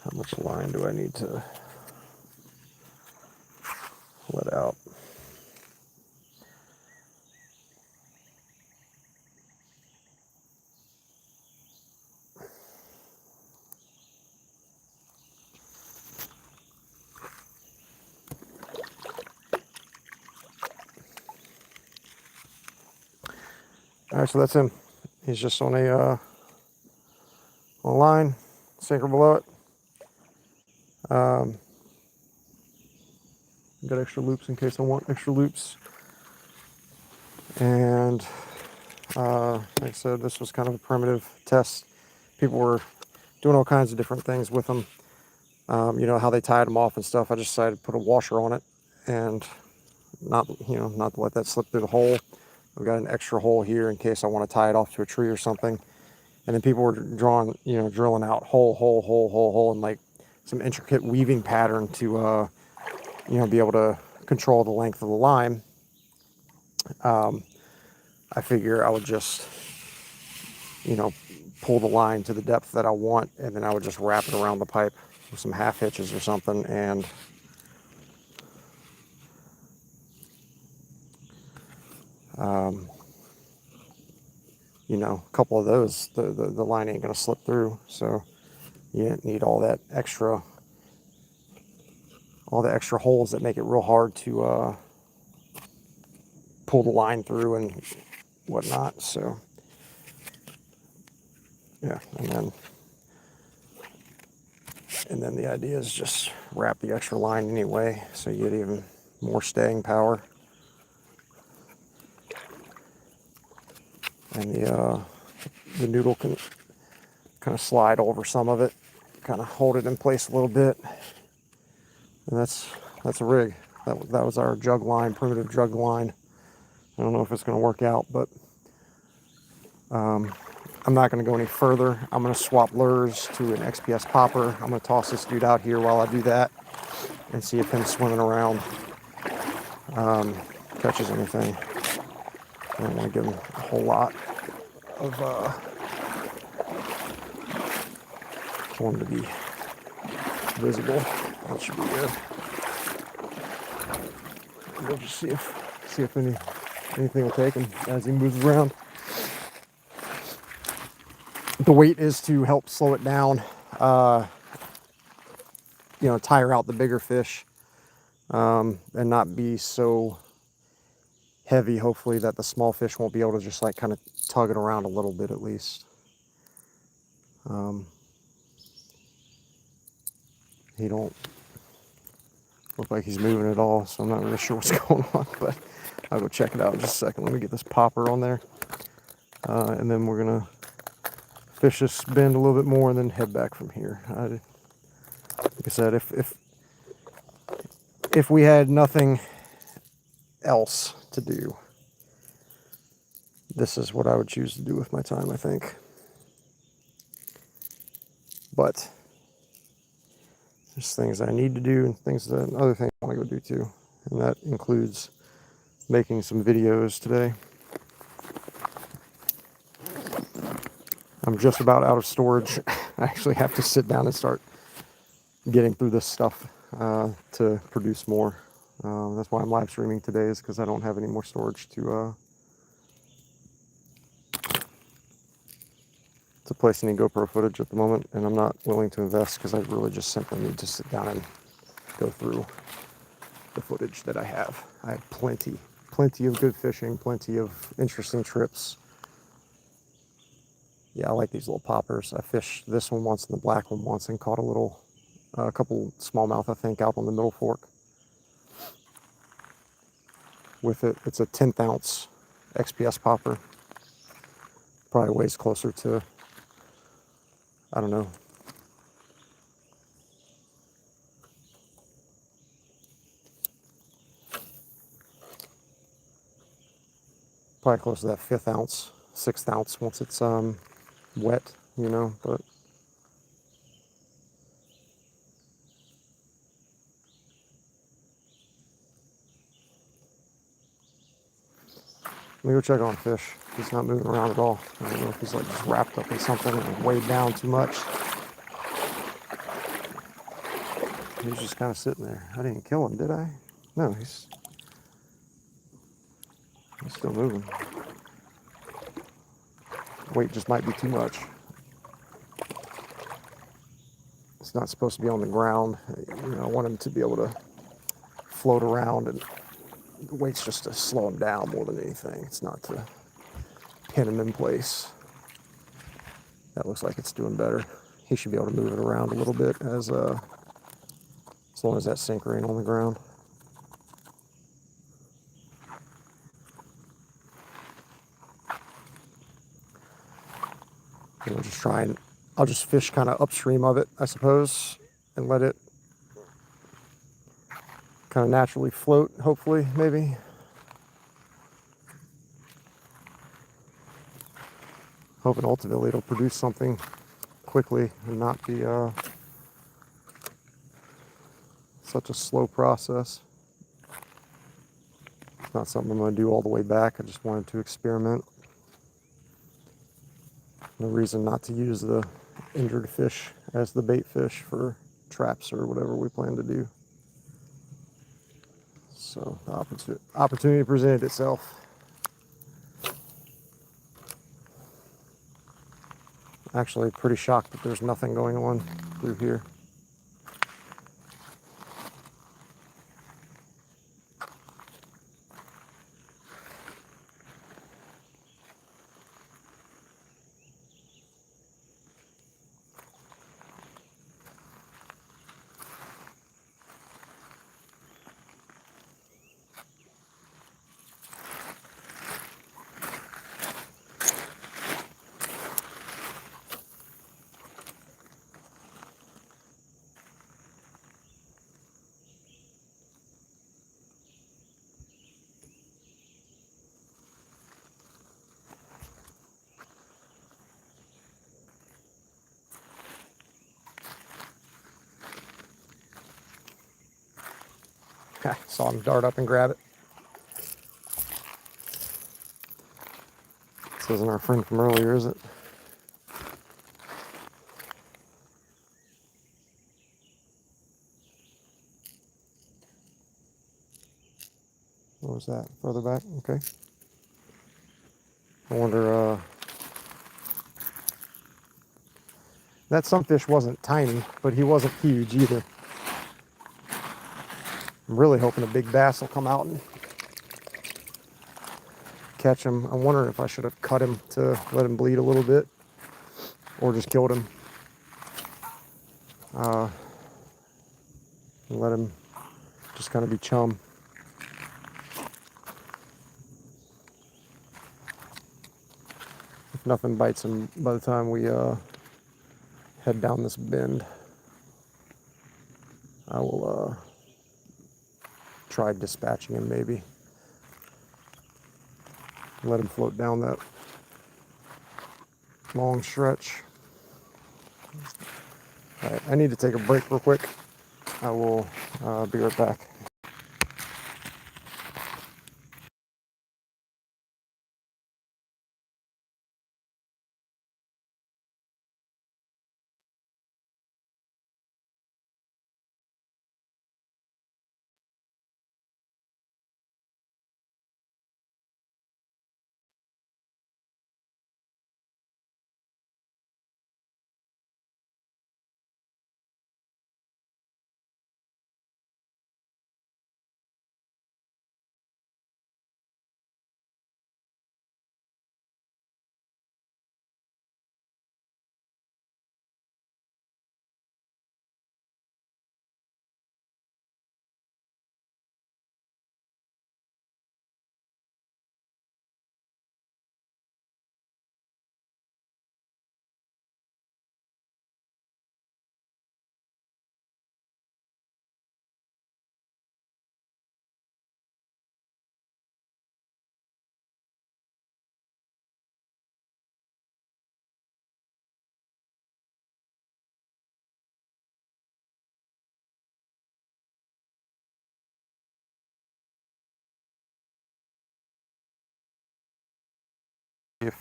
S1: How much line do I need to let out? All right, so that's him. He's just on a line, sinker below it. Got extra loops in case I want extra loops. And like I said, this was kind of a primitive test. People were doing all kinds of different things with them. You know, how they tied them off and stuff. I just decided to put a washer on it and not to let that slip through the hole. I've got an extra hole here in case I want to tie it off to a tree or something. And then people were drilling out hole, and like some intricate weaving pattern to, be able to control the length of the line. I figure I would just, pull the line to the depth that I want, and then I would just wrap it around the pipe with some half hitches or something, and a couple of those, the line ain't gonna slip through, so you don't need all the extra holes that make it real hard to pull the line through and whatnot. So yeah, and then the idea is just wrap the extra line anyway, so you get even more staying power. And the noodle can kind of slide over some of it, kind of hold it in place a little bit, and that's a rig. That was our jug line, primitive jug line. I don't know if it's going to work out, but I'm not going to go any further. I'm going to swap lures to an XPS popper. I'm going to toss this dude out here while I do that and see if him swimming around catches anything. I don't want to give him a whole lot of want him to be visible. That should be good. We'll just see if anything will take him as he moves around. The weight is to help slow it down, tire out the bigger fish, and not be so heavy, hopefully, that the small fish won't be able to just like kind of tug it around a little bit at least. He don't look like he's moving at all, so I'm not really sure what's going on, but I'll go check it out in just a second. Let me get this popper on there, and then we're gonna fish this bend a little bit more and then head back from here. Like I said, if we had nothing else to to do, this is what I would choose to do with my time, I think. But there's things I need to do and other things I want to go do too. And that includes making some videos today. I'm just about out of storage. I actually have to sit down and start getting through this stuff to produce more. That's why I'm live streaming today, is because I don't have any more storage to place any GoPro footage at the moment, and I'm not willing to invest because I really just simply need to sit down and go through the footage that I have. I have plenty of good fishing, plenty of interesting trips. Yeah, I like these little poppers. I fished this one once and the black one once and caught a couple smallmouth, I think, out on the Middle Fork with it. It's a 10th ounce XPS popper. Probably weighs closer to, I don't know, probably close to that 5th ounce, 6th ounce once it's wet, you know, but let me go check on fish. He's not moving around at all. I don't know if he's like just wrapped up in something and weighed down too much. He's just kind of sitting there. I didn't kill him, did I? No, he's still moving. Weight just might be too much. It's not supposed to be on the ground. You know, I want him to be able to float around, and the weight's just to slow him down more than anything. It's not to pin him in place. That looks like it's doing better. He should be able to move it around a little bit as long as that sinker ain't on the ground. And I'll just fish kind of upstream of it, I suppose, and let it kind of naturally float, hopefully, maybe. Hoping ultimately it'll produce something quickly and not be such a slow process. It's not something I'm going to do all the way back. I just wanted to experiment. No reason not to use the injured fish as the bait fish for traps or whatever we plan to do. So the opportunity presented itself. Actually pretty shocked that there's nothing going on through here. Saw him dart up and grab it. This isn't our friend from earlier, is it? What was that? Further back? Okay. I wonder, that sunfish wasn't tiny, but he wasn't huge either. I'm really hoping a big bass will come out and catch him. I'm wondering if I should have cut him to let him bleed a little bit, or just killed him. And let him just kind of be chum. If nothing bites him by the time we head down this bend, I will try dispatching him maybe. Let him float down that long stretch. All right, I need to take a break real quick. I will be right back. If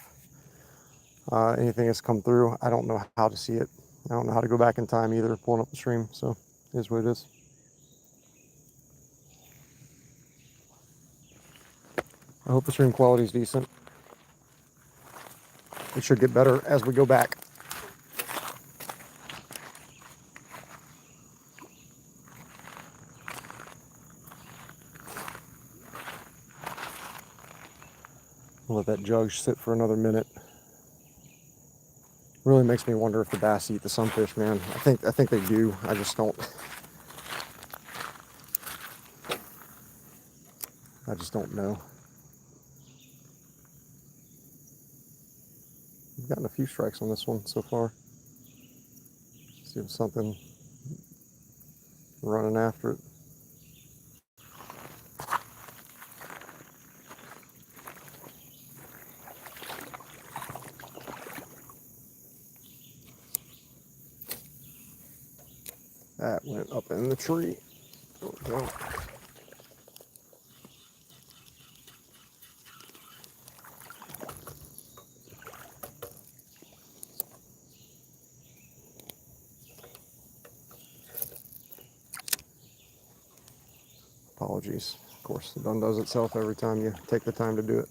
S1: anything has come through, I don't know how to see it. I don't know how to go back in time either, pulling up the stream, so it is what it is. I hope the stream quality is decent. It should get better as we go back. I'll let that jug sit for another minute. Really makes me wonder if the bass eat the sunfish, man. I think they do. I just don't know. We've gotten a few strikes on this one so far. See if something running after it. That went up in the tree. There we go. Apologies. Of course, it undoes itself every time you take the time to do it.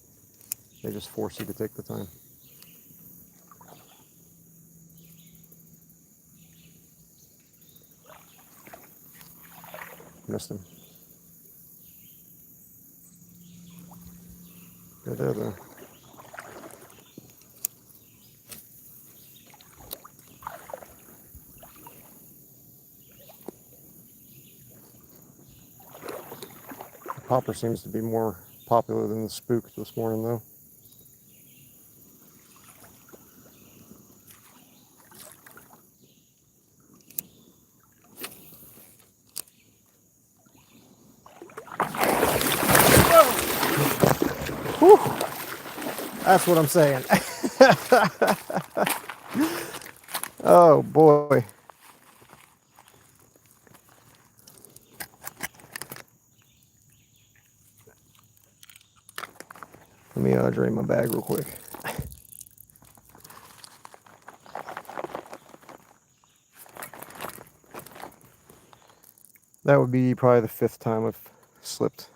S1: They just force you to take the time. Missed him. Good there, though. The popper seems to be more popular than the spook this morning, though. Whew. That's what I'm saying. Oh boy. Let me drain my bag real quick. That would be probably the 5th time I've slipped.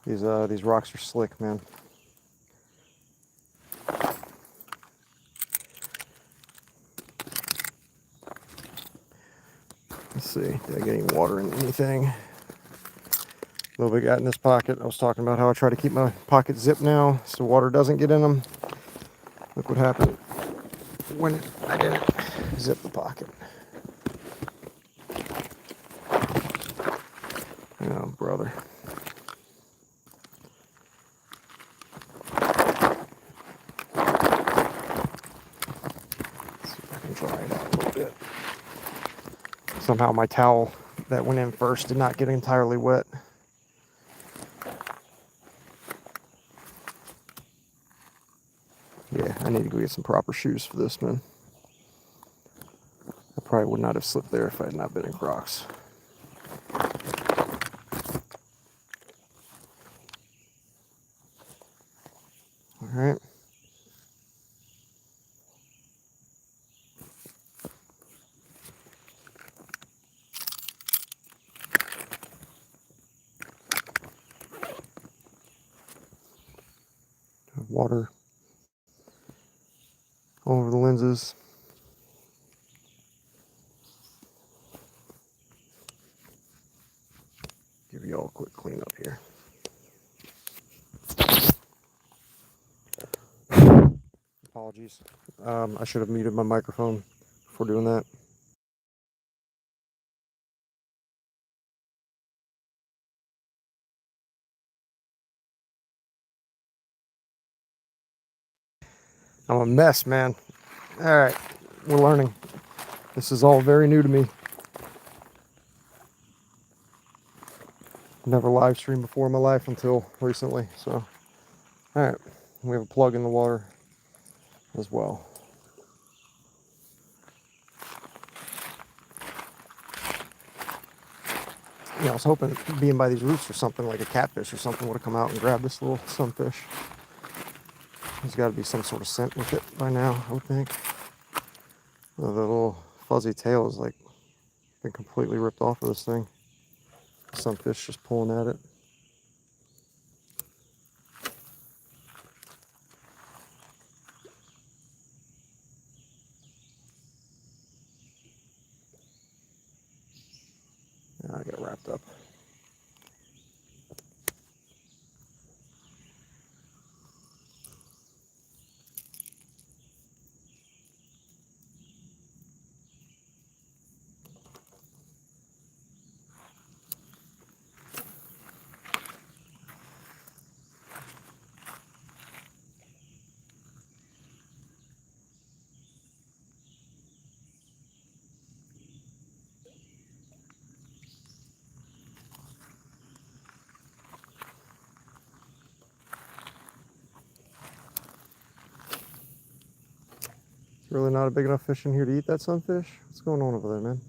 S1: These rocks are slick, man. Let's see, did I get any water in anything? A little bit got in this pocket. I was talking about how I try to keep my pockets zipped now so water doesn't get in them. Look what happened when I didn't zip the pocket. Oh, brother. Let's see if I can dry it out a little bit. Somehow my towel that went in first did not get entirely wet. Yeah, I need to go get some proper shoes for this, man. I probably would not have slipped there if I had not been in Crocs. All right. Water all over the lenses. Give you all a quick cleanup here. Apologies. I should have muted my microphone before doing that. I'm a mess, man. All right, we're learning. This is all very new to me. Never live streamed before in my life until recently. So, all right, we have a plug in the water as well. You know, I was hoping being by these roots or something like a catfish or something would have come out and grabbed this little sunfish. There's got to be some sort of scent with it by now, I would think. The little fuzzy tail is like been completely ripped off of this thing. Sunfish just pulling at it. I got wrapped up. It's really not a big enough fish in here to eat that sunfish? What's going on over there, man?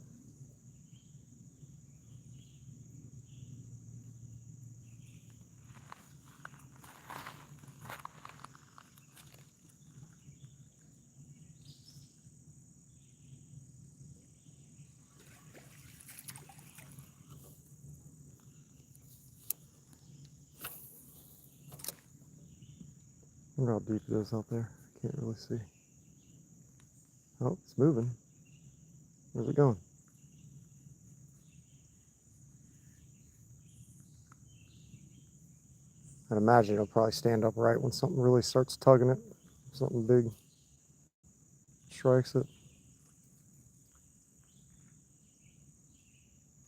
S1: I wonder how deep it is out there. Can't really see. Oh, it's moving. Where's it going? I'd imagine it'll probably stand upright when something really starts tugging it. Something big strikes it.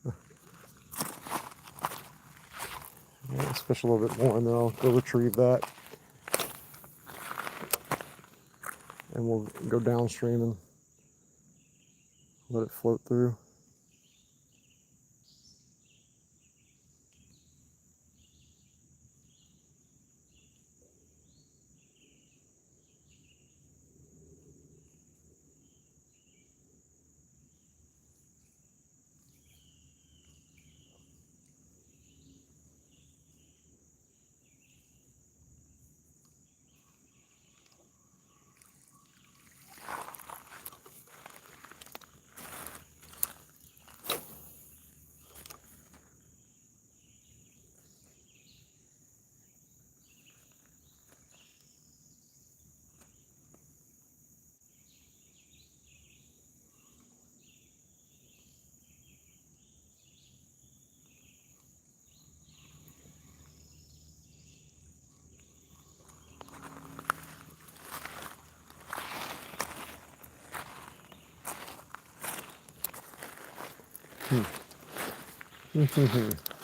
S1: Yeah, let's fish a little bit more and then I'll go retrieve that. And we'll go downstream and let it float through.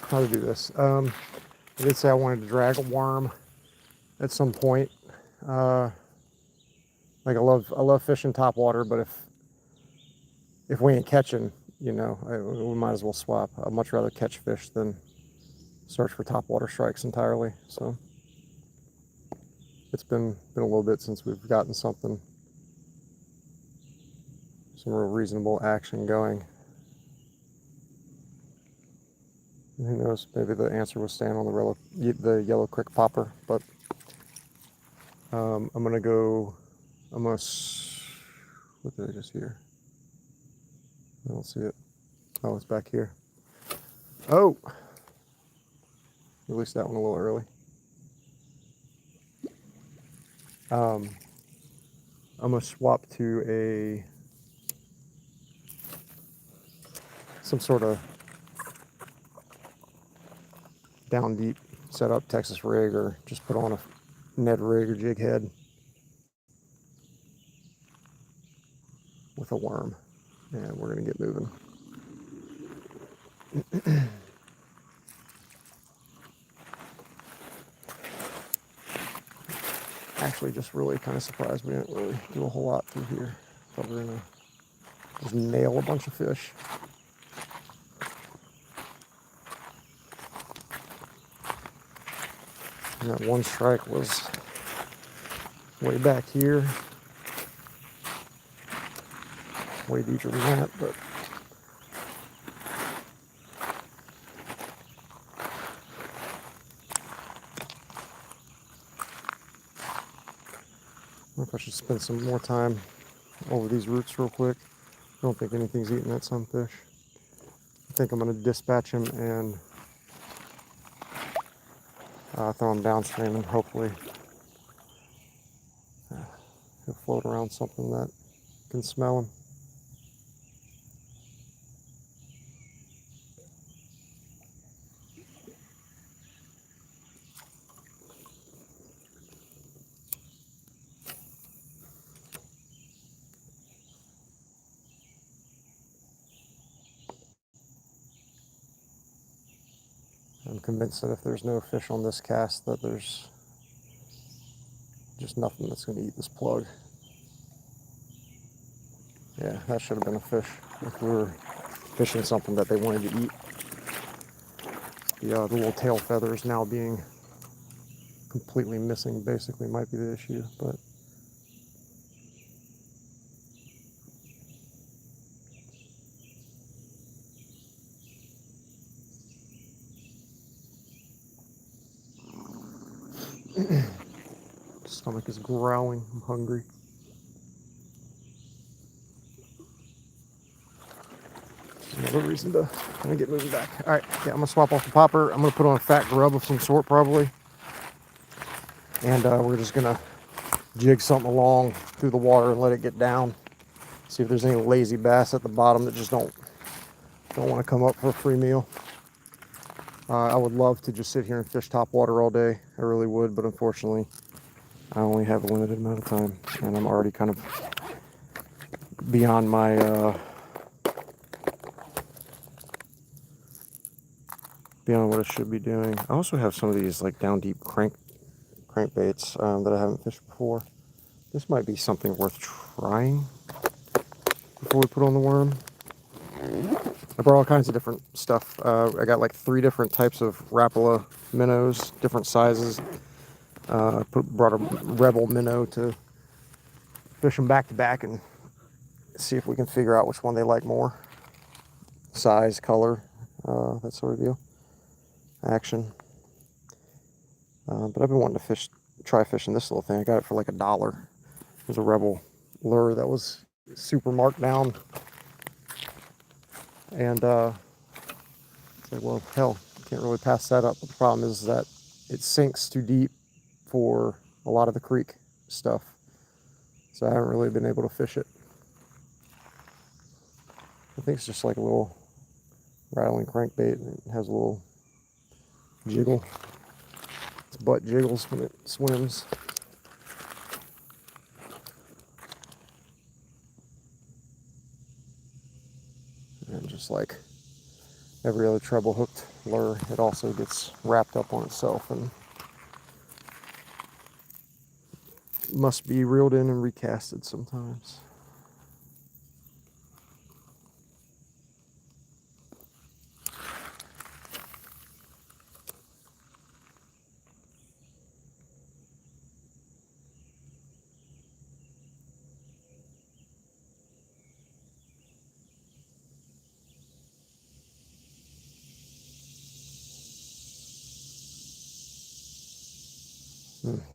S1: How to do this. I did say I wanted to drag a worm at some point. Like I love fishing top water, but if we ain't catching, you know, we might as well swap. I'd much rather catch fish than search for top water strikes entirely. So It's been a little bit since we've gotten some real reasonable action going. And who knows, maybe the answer was staying on the yellow crick popper, but I'm gonna go, what did I just hear? I don't see it. Oh, it's back here. Oh! Released that one a little early. I'm gonna swap to some sort of down deep setup, Texas rig, or just put on a Ned rig or jig head with a worm, and we're gonna get moving. Actually, just really kind of surprised we didn't really do a whole lot through here. Thought we were gonna just nail a bunch of fish. And that one strike was way back here, way deeper than that, but I wonder if I should spend some more time over these roots real quick. I don't think anything's eating that sunfish. I think I'm going to dispatch him and throw him downstream, and hopefully he'll float around something that can smell him. I'm convinced that if there's no fish on this cast, that there's just nothing that's going to eat this plug. Yeah, that should have been a fish if we were fishing something that they wanted to eat. The little tail feathers now being completely missing basically might be the issue, but stomach is growling. I'm hungry. Another reason to kind of get moving back. All right, yeah, I'm gonna swap off the popper. I'm gonna put on a fat grub of some sort probably, and we're just gonna jig something along through the water and let it get down. See if there's any lazy bass at the bottom that just don't want to come up for a free meal. I would love to just sit here and fish topwater all day. I really would, but unfortunately, I only have a limited amount of time, and I'm already kind of beyond my beyond what I should be doing. I also have some of these like down deep crankbaits that I haven't fished before. This might be something worth trying before we put on the worm. I brought all kinds of different stuff. I got like 3 different types of Rapala minnows, different sizes. Brought a Rebel minnow to fish them back to back and see if we can figure out which one they like more. Size, color, that sort of deal. Action. But I've been wanting to try fishing this little thing. I got it for like $1. It was a Rebel lure that was super marked down. And it's like, well, hell, can't really pass that up. But the problem is that it sinks too deep for a lot of the creek stuff. So I haven't really been able to fish it. I think it's just like a little rattling crankbait. It has a little jiggle. Its butt jiggles when it swims. And just like every other treble hooked lure, it also gets wrapped up on itself and must be reeled in and recasted sometimes.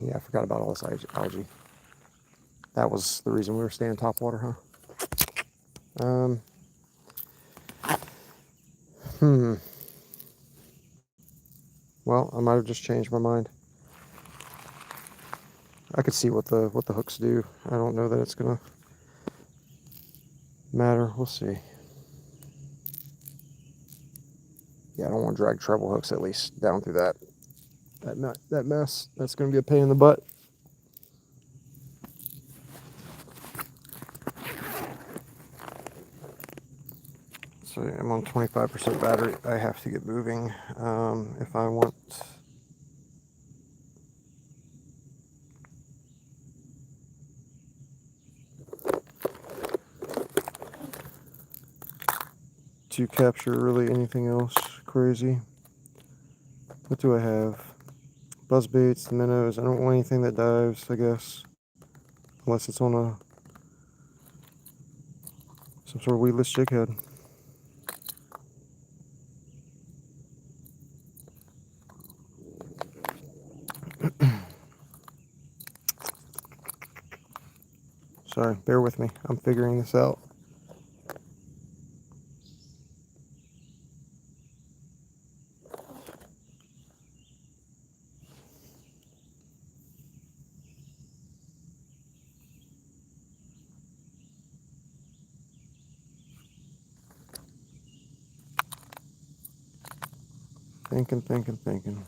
S1: Yeah, I forgot about all this algae. That was the reason we were staying topwater, huh? Well, I might have just changed my mind. I could see what the hooks do. I don't know that it's gonna matter. We'll see. Yeah, I don't want to drag treble hooks at least down through that mess. That's gonna be a pain in the butt. So I'm on 25% battery. I have to get moving if I want. To capture really anything else crazy. What do I have? Buzzbaits, minnows. I don't want anything that dives, I guess. Unless it's on some sort of weedless jig head. Sorry, bear with me. I'm figuring this out. Thinking.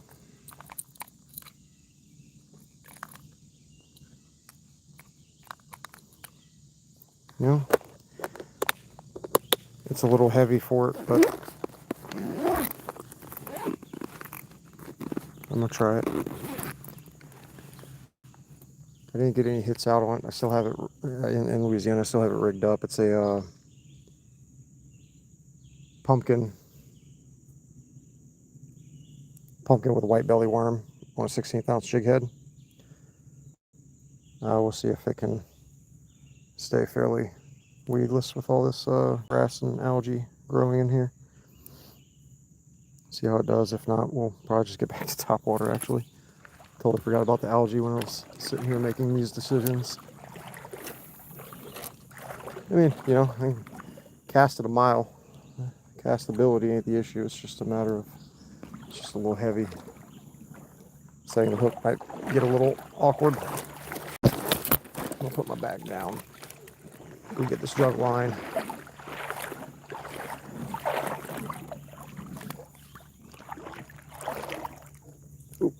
S1: You know, it's a little heavy for it, but I'm gonna try it. I didn't get any hits out on it. I still have it in Louisiana. I still have it rigged up. It's a pumpkin with a white belly worm on a 16th ounce jig head. We'll see if it can stay fairly weedless with all this grass and algae growing in here. See how it does. If not, we'll probably just get back to topwater. Actually, totally forgot about the algae when I was sitting here making these decisions. I mean, you know, I can cast it a mile. Castability ain't the issue. It's just a matter of it's just a little heavy. Setting the hook might get a little awkward. I'll put my bag down. Go get this jug line. Oop.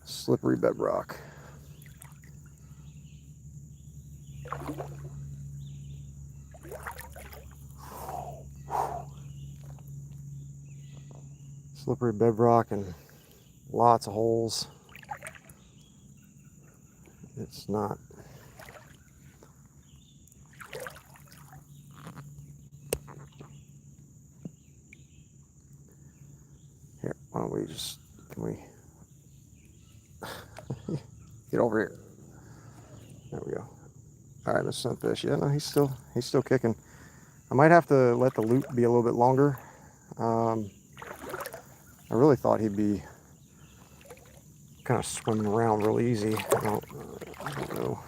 S1: Slippery bedrock. Slippery bedrock and lots of holes. It's not. Here, why don't we just, can we get over here? There we go. All right, Mr. Sunfish. Yeah, no, he's still kicking. I might have to let the loop be a little bit longer. I really thought he'd be kind of swimming around real easy. I don't know.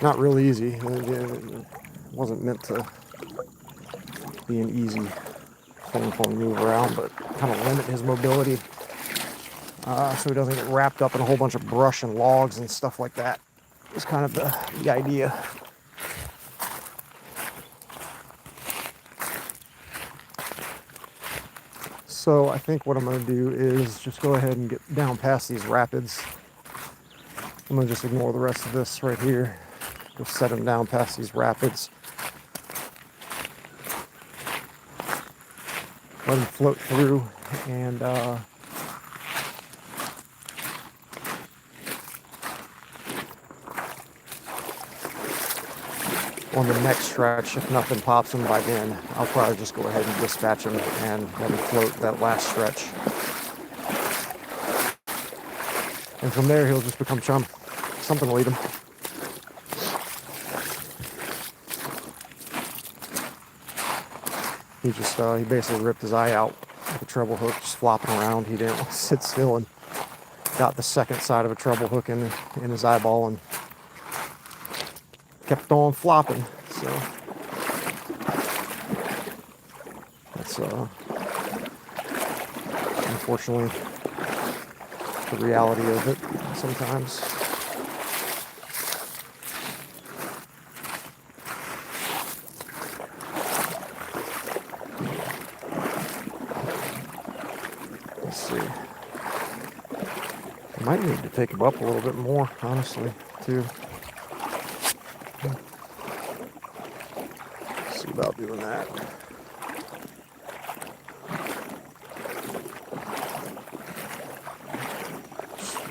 S1: Not real easy. It wasn't meant to be an easy thing for him to move around, but kind of limit his mobility so he doesn't get wrapped up in a whole bunch of brush and logs and stuff like that. It's kind of the idea. So I think what I'm going to do is just go ahead and get down past these rapids. I'm going to just ignore the rest of this right here. Just set him down past these rapids. Let him float through, and on the next stretch, if nothing pops him by then, I'll probably just go ahead and dispatch him and let him float that last stretch. And from there, he'll just become chum. Something will eat him. He basically ripped his eye out the treble hook just flopping around. He didn't want to sit still, and got the second side of a treble hook in his eyeball and kept on flopping. So that's unfortunately the reality of it sometimes. Let's see. I might need to take him up a little bit more, honestly, too. See about doing that.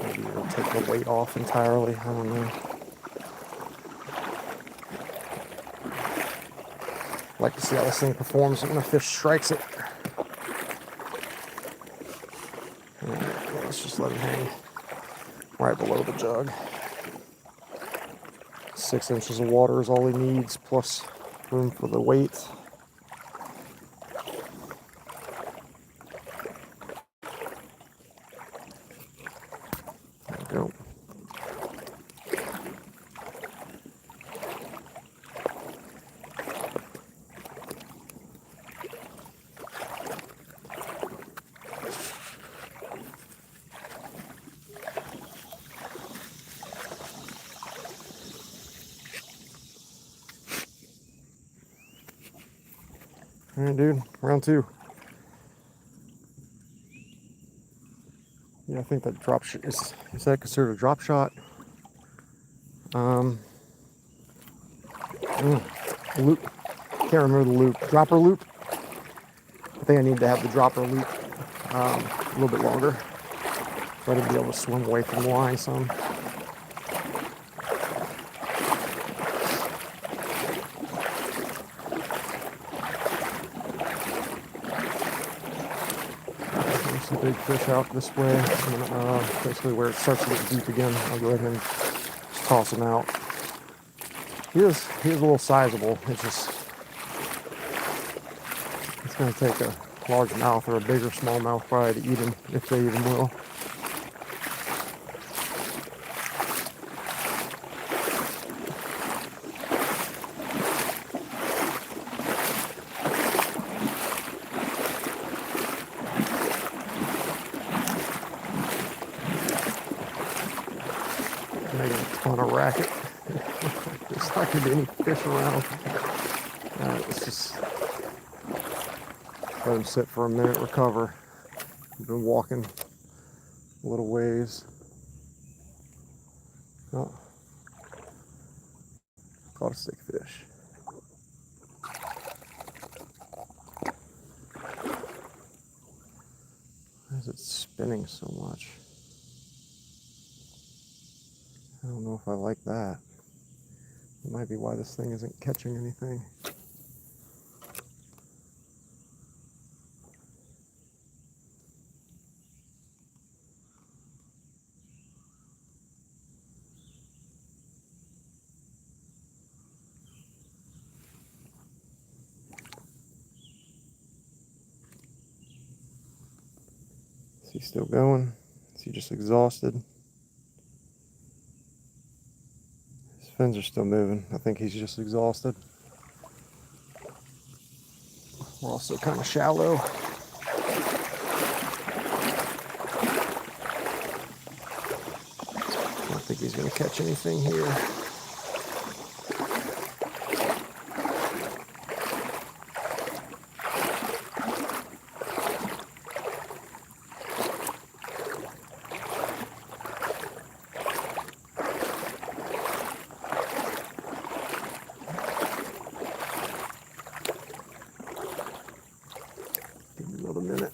S1: Maybe we'll take the weight off entirely. I don't know. Like to see how this thing performs when a fish strikes it. Let's just let him hang right below the jug. 6 inches of water is all he needs, plus room for the weight. There we go. All right, dude, round 2. Yeah, I think that drop shot is that considered a drop shot? Loop. Can't remember the loop. Dropper loop. I think I need to have the dropper loop a little bit longer, so I'd be able to swim away from the line some. Big fish out this way, and basically where it starts to get deep again, I'll go ahead and just toss him out. He is a little sizable. It's going to take a largemouth or a bigger smallmouth probably to eat him, if they even will. Making a ton of racket. There's not going to be any fish around. Let's just let him sit for a minute, recover. We've been walking a little ways. Oh, caught a sick fish. Why is it spinning so much? I don't know if I like that. It might be why this thing isn't catching anything. Is he still going? Is he just exhausted? His fins are still moving. I think he's just exhausted. We're also kind of shallow. I don't think he's going to catch anything here. Give him another minute.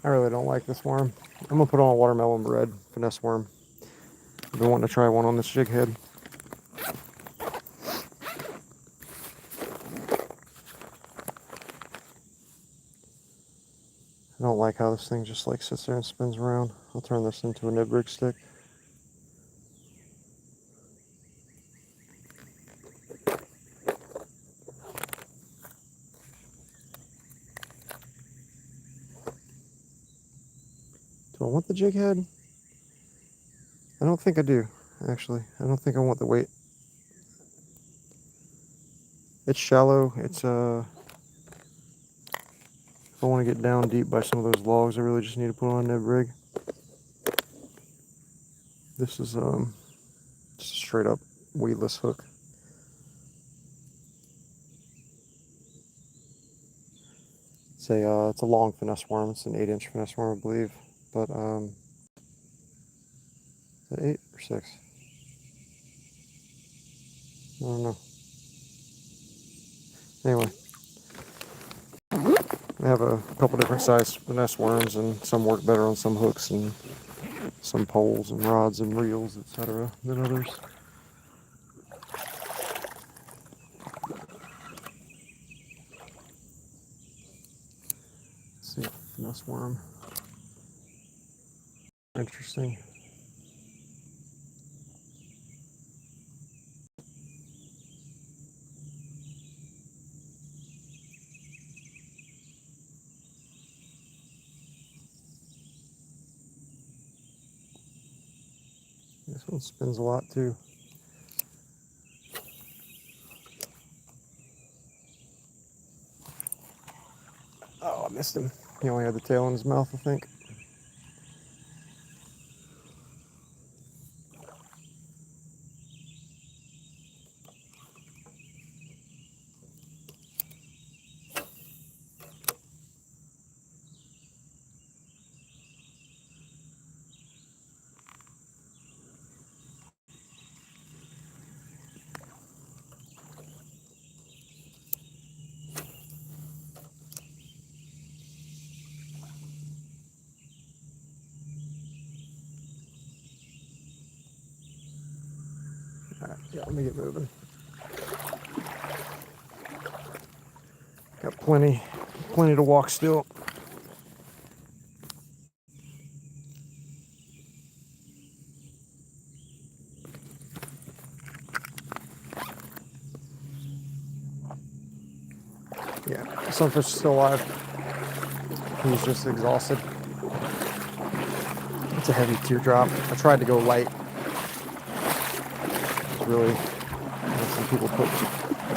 S1: I really don't like this worm. I'm gonna put on a watermelon red finesse worm. I've been wanting to try one on this jig head. I don't like how this thing just like sits there and spins around. I'll turn this into a nib rig stick. Do I want the jig head? I don't think I do, actually. I don't think I want the weight. It's shallow. It's if I want to get down deep by some of those logs, I really just need to put on a nib rig. This is just a straight up weedless hook. It's a long finesse worm. It's an 8-inch finesse worm, I believe. But is that 8 or 6? I don't know. Anyway, I have a couple different size finesse worms, and some work better on some hooks and some poles and rods and reels, etc., than others. Let's see, finesse worm. Interesting. This one spins a lot too. Oh, I missed him. He only had the tail in his mouth, I think. All right, yeah, let me get moving. Got plenty to walk still. Yeah, Sunfish is still alive. He's just exhausted. It's a heavy teardrop. I tried to go light. It's really, some people put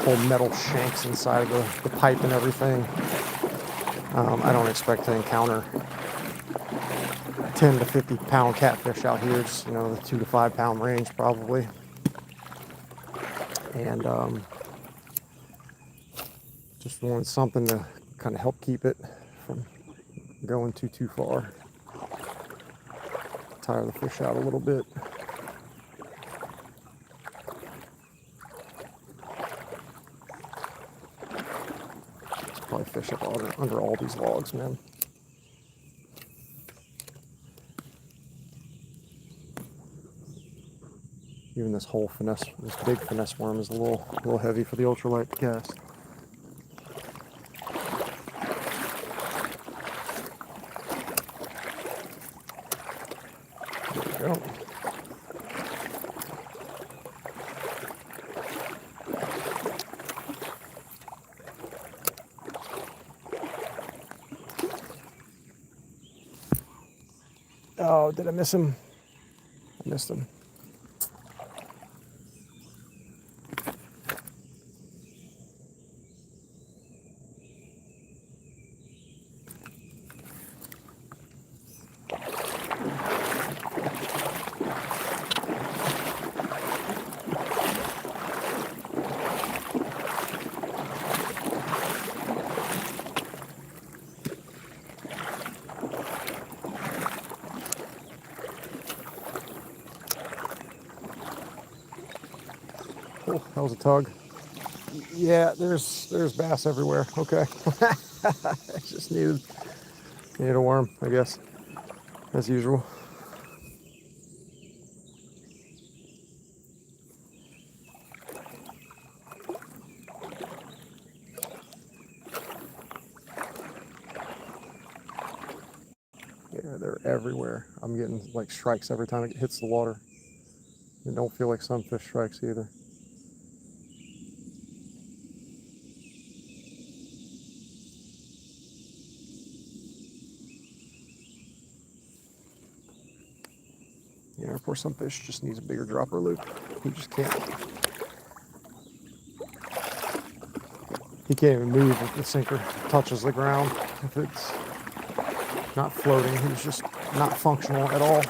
S1: whole metal shanks inside of the pipe and everything. I don't expect to encounter 10 to 50 pound catfish out here. It's, the 2 to 5 pound range probably. And just wanted something to kind of help keep it from going too far. Tire the fish out a little bit. There's probably fish up under all these logs, man. Even this whole this big finesse worm is a little heavy for the ultralight cast. There we go. Oh, did I miss him? I missed him. Oh, that was a tug. Yeah, there's bass everywhere. Okay. I just needed You need a worm, I guess, as usual. Yeah, they're everywhere. I'm getting like strikes every time it hits the water. They don't feel like sunfish strikes either. Yeah, poor sunfish just needs a bigger dropper loop. He just can't. He can't even move if the sinker touches the ground. If it's not floating, he's just not functional at all.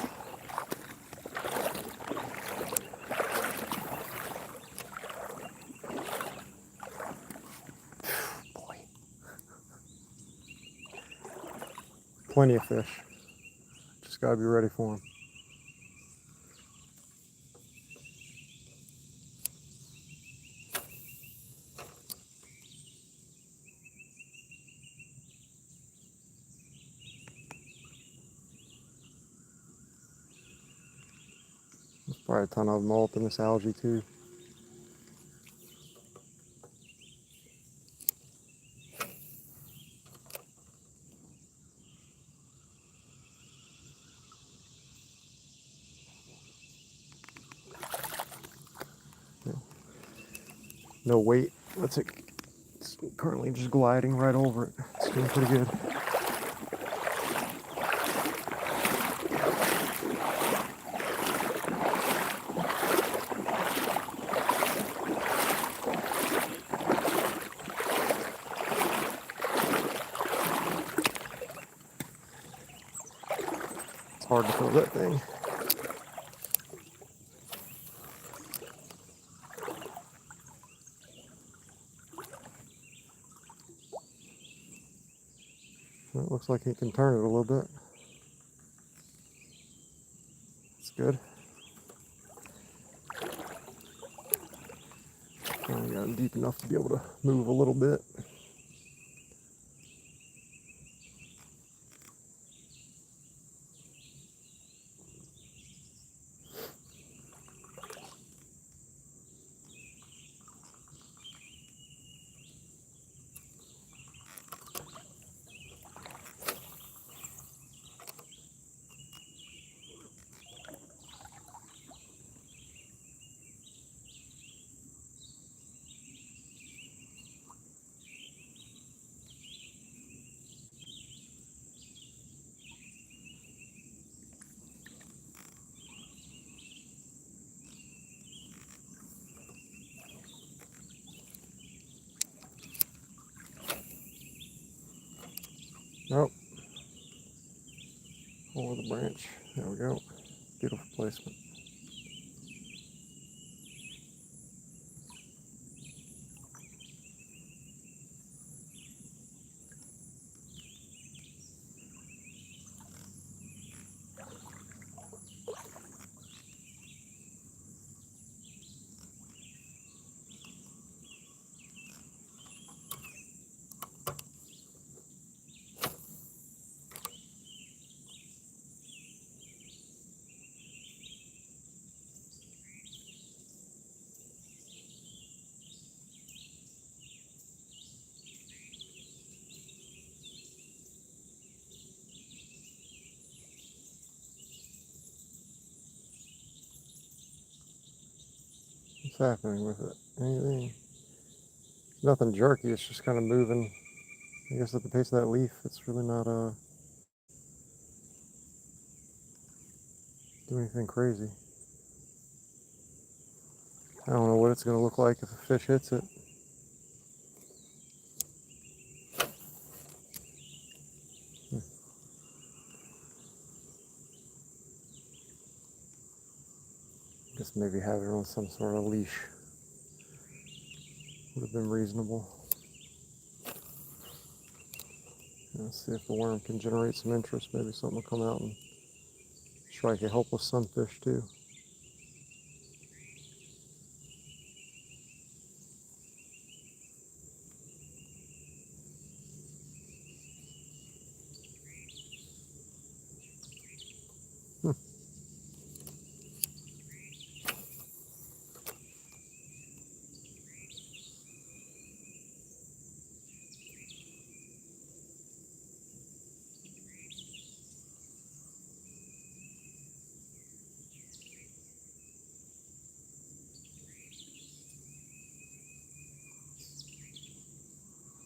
S1: Boy. Plenty of fish. Just gotta be ready for them. There's probably a ton of them all up in this algae too. No weight. It's currently just gliding right over it. It's doing pretty good. It's hard to throw that thing. It looks like he can turn it a little bit. It's good. Finally got him deep enough to be able to move a little bit. Nope. Over the branch. There we go. Beautiful placement. What's happening with it? Anything? Nothing jerky. It's just kind of moving. I guess at the pace of that leaf, it's really not doing anything crazy. I don't know what it's going to look like if a fish hits it. Guess maybe have it on some sort of leash would have been reasonable. Let's see if the worm can generate some interest. Maybe something will come out and strike a helpless sunfish too.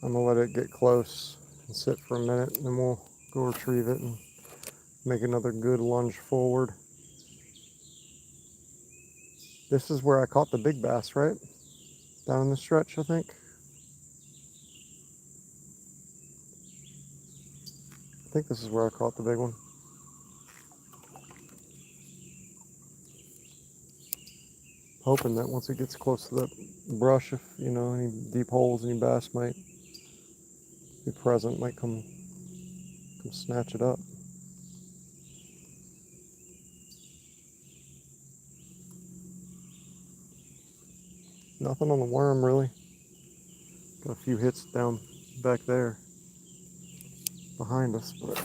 S1: I'm gonna let it get close and sit for a minute, and then we'll go retrieve it and make another good lunge forward. This is where I caught the big bass, right? Down the stretch, I think. I think this is where I caught the big one. Hoping that once it gets close to the brush, if you know any deep holes, any bass might be present, might come snatch it up. Nothing on the worm really. Got a few hits down back there behind us, but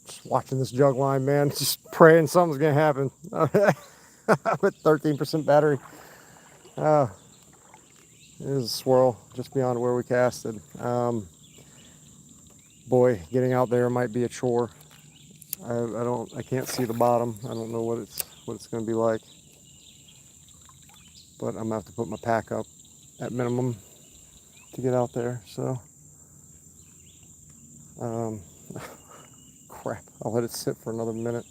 S1: just watching this jug line, man, just praying something's gonna happen. I'm at 13% battery. It is a swirl just beyond where we casted. Boy, getting out there might be a chore. I can't see the bottom. I don't know what it's going to be like. But I'm gonna have to put my pack up at minimum to get out there. So, crap. I'll let it sit for another minute.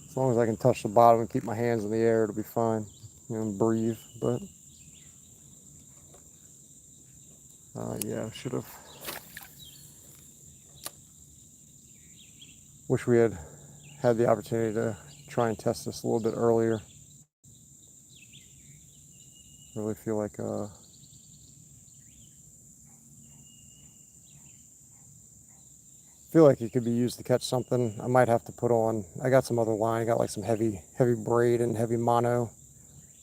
S1: As long as I can touch the bottom and keep my hands in the air, it'll be fine. You know, and breathe. But yeah, I should have. Wish we had had the opportunity to try and test this a little bit earlier. Really feel like it could be used to catch something. I might have to put on. I got some other line. I got like some heavy braid and heavy mono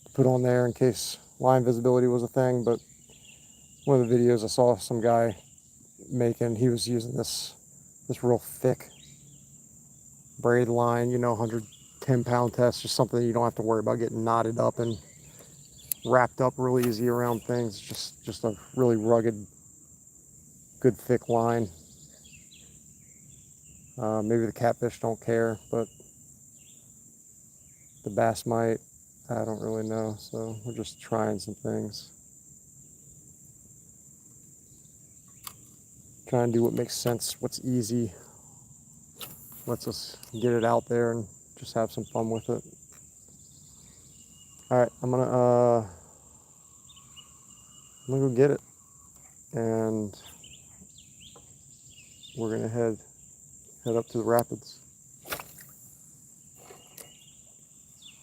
S1: to put on there in case line visibility was a thing. But one of the videos I saw some guy making, he was using this real thick braid line, you know, 110-pound test, just something you don't have to worry about getting knotted up and wrapped up real easy around things. Just a really rugged, good thick line. Maybe the catfish don't care, but the bass might. I don't really know. So we're just trying some things. Trying to do what makes sense, what's easy, lets us get it out there and just have some fun with it. All right, I'm gonna go get it, and we're gonna head up to the rapids.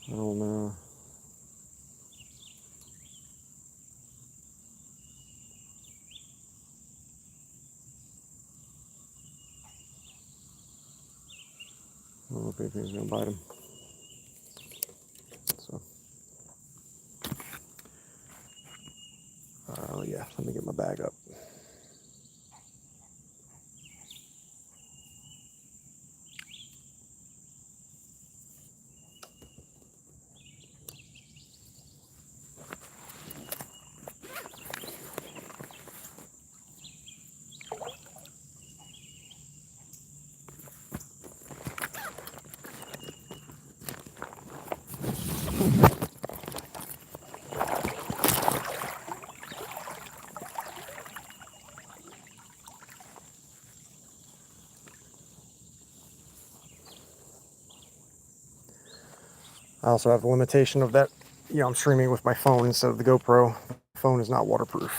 S1: I don't know. I don't know if anything's gonna bite him. So, yeah, let me get my bag up. I also have the limitation of that, you know, I'm streaming with my phone instead of the GoPro. The phone is not waterproof.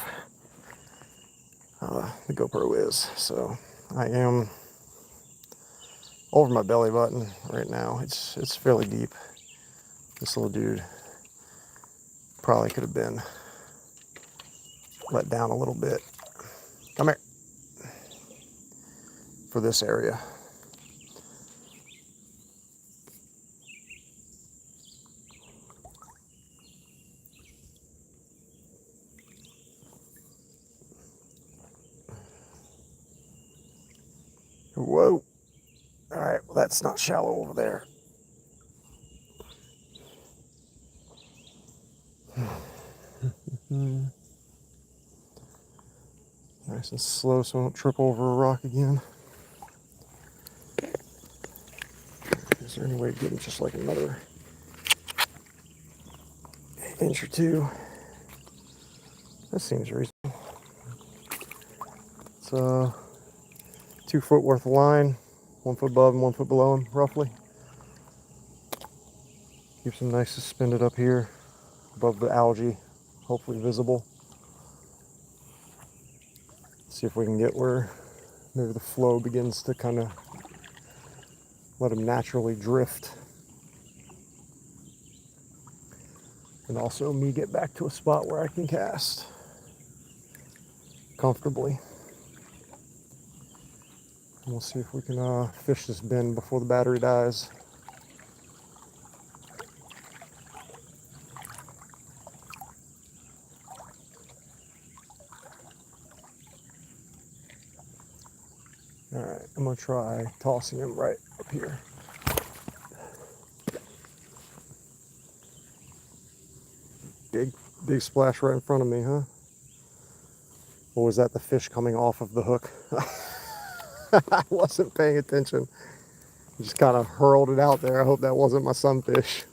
S1: The GoPro is, so I am over my belly button right now. It's fairly deep. This little dude probably could have been let down a little bit. Come here. For this area. Whoa. All right, well, that's not shallow over there. Nice and slow so I don't trip over a rock again. Is there any way to get him just like another inch or two? That seems reasonable. It's 2 foot worth of line, 1 foot above and 1 foot below him, roughly. Keeps him nice suspended up here above the algae, hopefully visible. See if we can get where maybe the flow begins to kind of let him naturally drift. And also me get back to a spot where I can cast comfortably. And we'll see if we can fish this bin before the battery dies. All right, I'm gonna try tossing him right up here. Big splash right in front of me, huh? Or was that the fish coming off of the hook? I wasn't paying attention. Just kind of hurled it out there. I hope that wasn't my sunfish.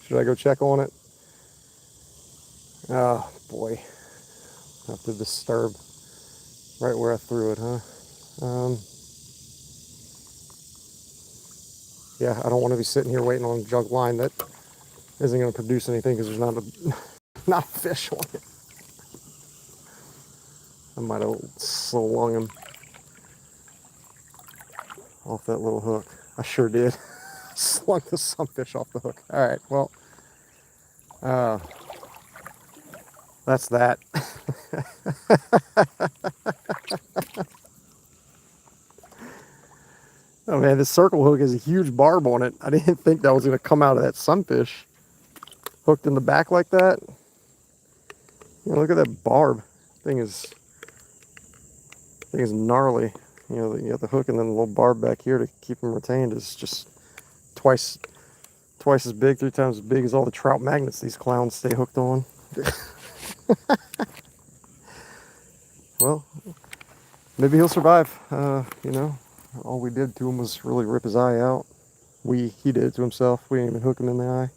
S1: Should I go check on it? Oh boy, have to disturb right where I threw it, huh? Yeah, I don't want to be sitting here waiting on a jug line that isn't going to produce anything because there's not a fish on it. I might have slung him off that little hook. I sure did. Slung the sunfish off the hook. All right, well, that's that. Oh man, this circle hook has a huge barb on it. I didn't think that was going to come out of that sunfish. Hooked in the back like that. You know, look at that barb. Thing is gnarly. You know, the hook and then the little barb back here to keep them retained is just twice as big, 3 times as big as all the trout magnets these clowns stay hooked on. Well, maybe he'll survive. You know, all we did to him was really rip his eye out. He did it to himself. We didn't even hook him in the eye.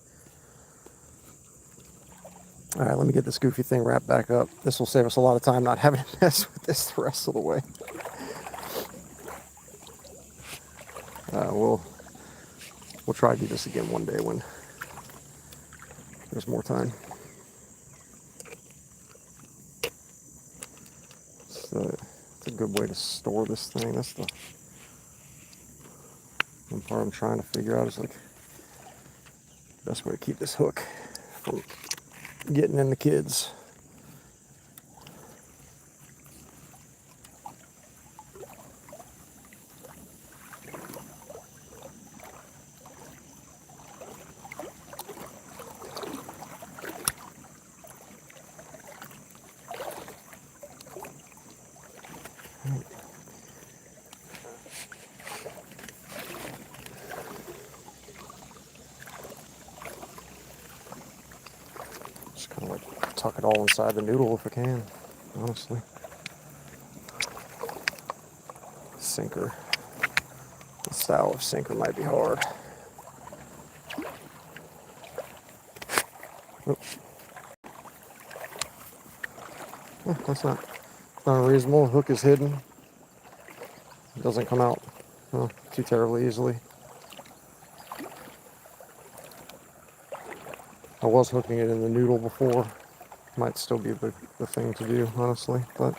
S1: All right, let me get this goofy thing wrapped back up. This will save us a lot of time not having to mess with this the rest of the way. We'll try to do this again one day when there's more time. So it's a good way to store this thing. That's the one part I'm trying to figure out is like the best way to keep this hook from getting in the kids. Just kind of like tuck it all inside the noodle if I can, honestly. Sinker. The style of sinker might be hard. Oops. Oh, that's not unreasonable. The hook is hidden. It doesn't come out too terribly easily. I was hooking it in the noodle before. Might still be the thing to do, honestly, but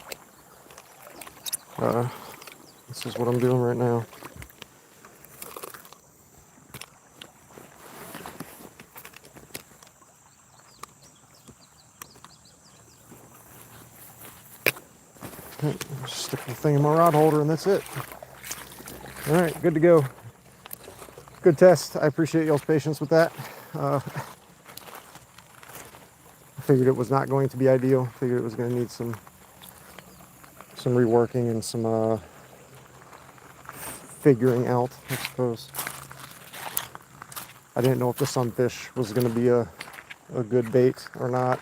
S1: this is what I'm doing right now. Just stick the thing in my rod holder and that's it. All right, good to go. Good test. I appreciate y'all's patience with that. I figured it was not going to be ideal. Figured it was going to need some reworking and some figuring out, I suppose. I didn't know if the sunfish was going to be a good bait or not.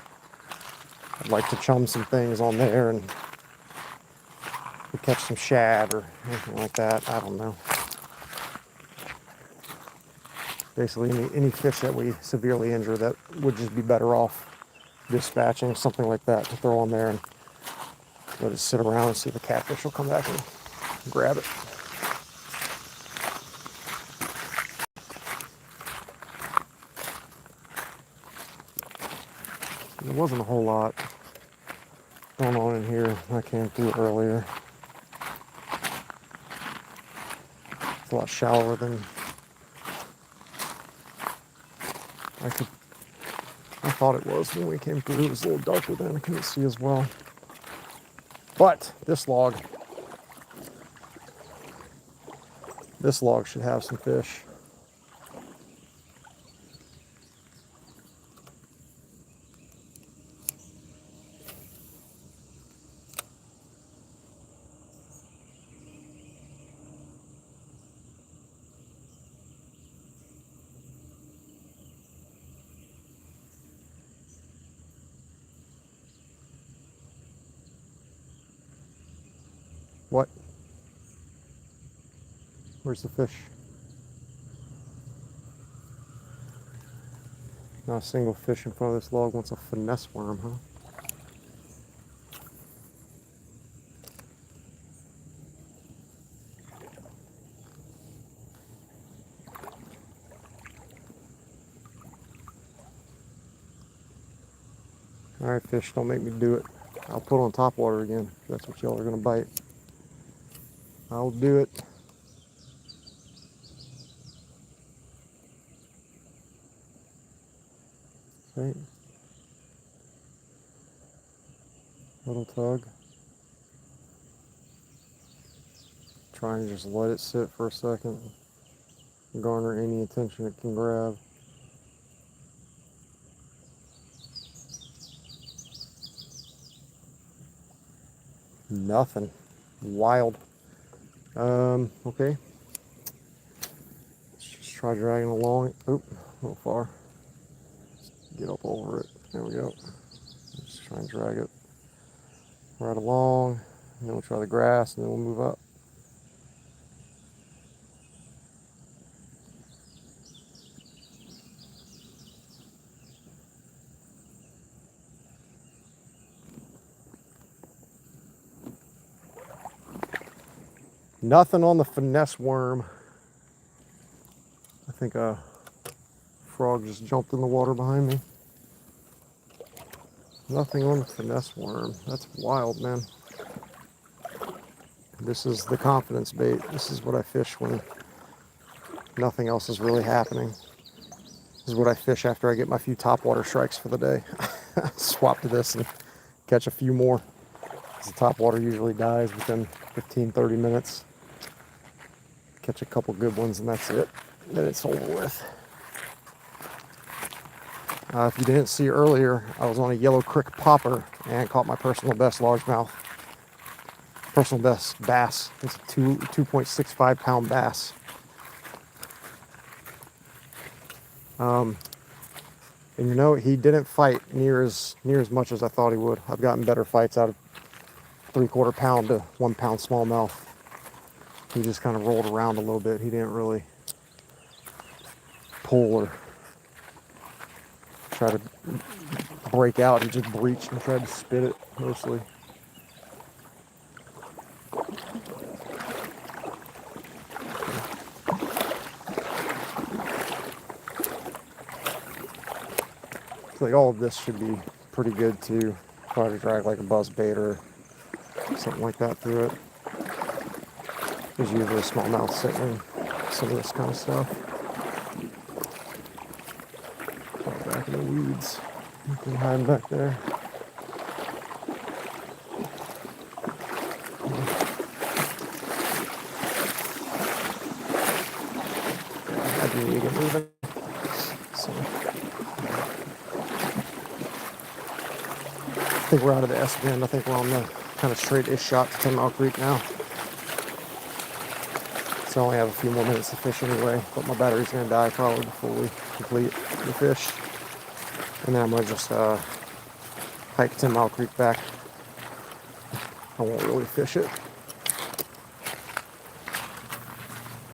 S1: I'd like to chum some things on there and catch some shad or anything like that. I don't know. Basically, any fish that we severely injure that would just be better off dispatching, something like that to throw on there and let it sit around and see if the catfish will come back and grab it. There wasn't a whole lot going on in here. I came through earlier. It's a lot shallower than I thought it was when we came through. It was a little darker than I couldn't see as well. But this log should have some fish. What? Where's the fish? Not a single fish in front of this log wants a finesse worm, huh? Alright, fish, don't make me do it. I'll put on topwater again, if that's what y'all are gonna bite. I'll do it. Right. Little tug. Try and just let it sit for a second. Garner any attention it can grab. Nothing. Wild. Okay. Let's just try dragging along. Oop, a little far. Get up over it. There we go. Just try and drag it right along. And then we'll try the grass and then we'll move up. Nothing on the finesse worm. I think a frog just jumped in the water behind me. Nothing on the finesse worm. That's wild, man. This is the confidence bait. This is what I fish when nothing else is really happening. This is what I fish after I get my few topwater strikes for the day. Swap to this and catch a few more. The topwater usually dies within 15-30 minutes. Catch a couple good ones and that's it. Then it's over with. If you didn't see earlier, I was on a yellow crick popper and caught my personal best largemouth. Personal best bass. It's a 2.65 pound bass. And you know, he didn't fight near as much as I thought he would. I've gotten better fights out of 3/4 pound to 1 pound smallmouth. He just kind of rolled around a little bit. He didn't really pull or try to break out. He just breached and tried to spit it mostly. like all of this should be pretty good to try to drag like a buzz bait or something like that through it. There's usually smallmouth sitting in some of this kind of stuff. Fall back in the weeds. You can hide back there. I do need to get moving. So I think we're out of the S bend. I think we're on the kind of straight-ish shot to Tenmile Creek now. So I only have a few more minutes to fish anyway, but my battery's going to die probably before we complete the fish. And then I'm going to just hike Tenmile Creek back. I won't really fish it.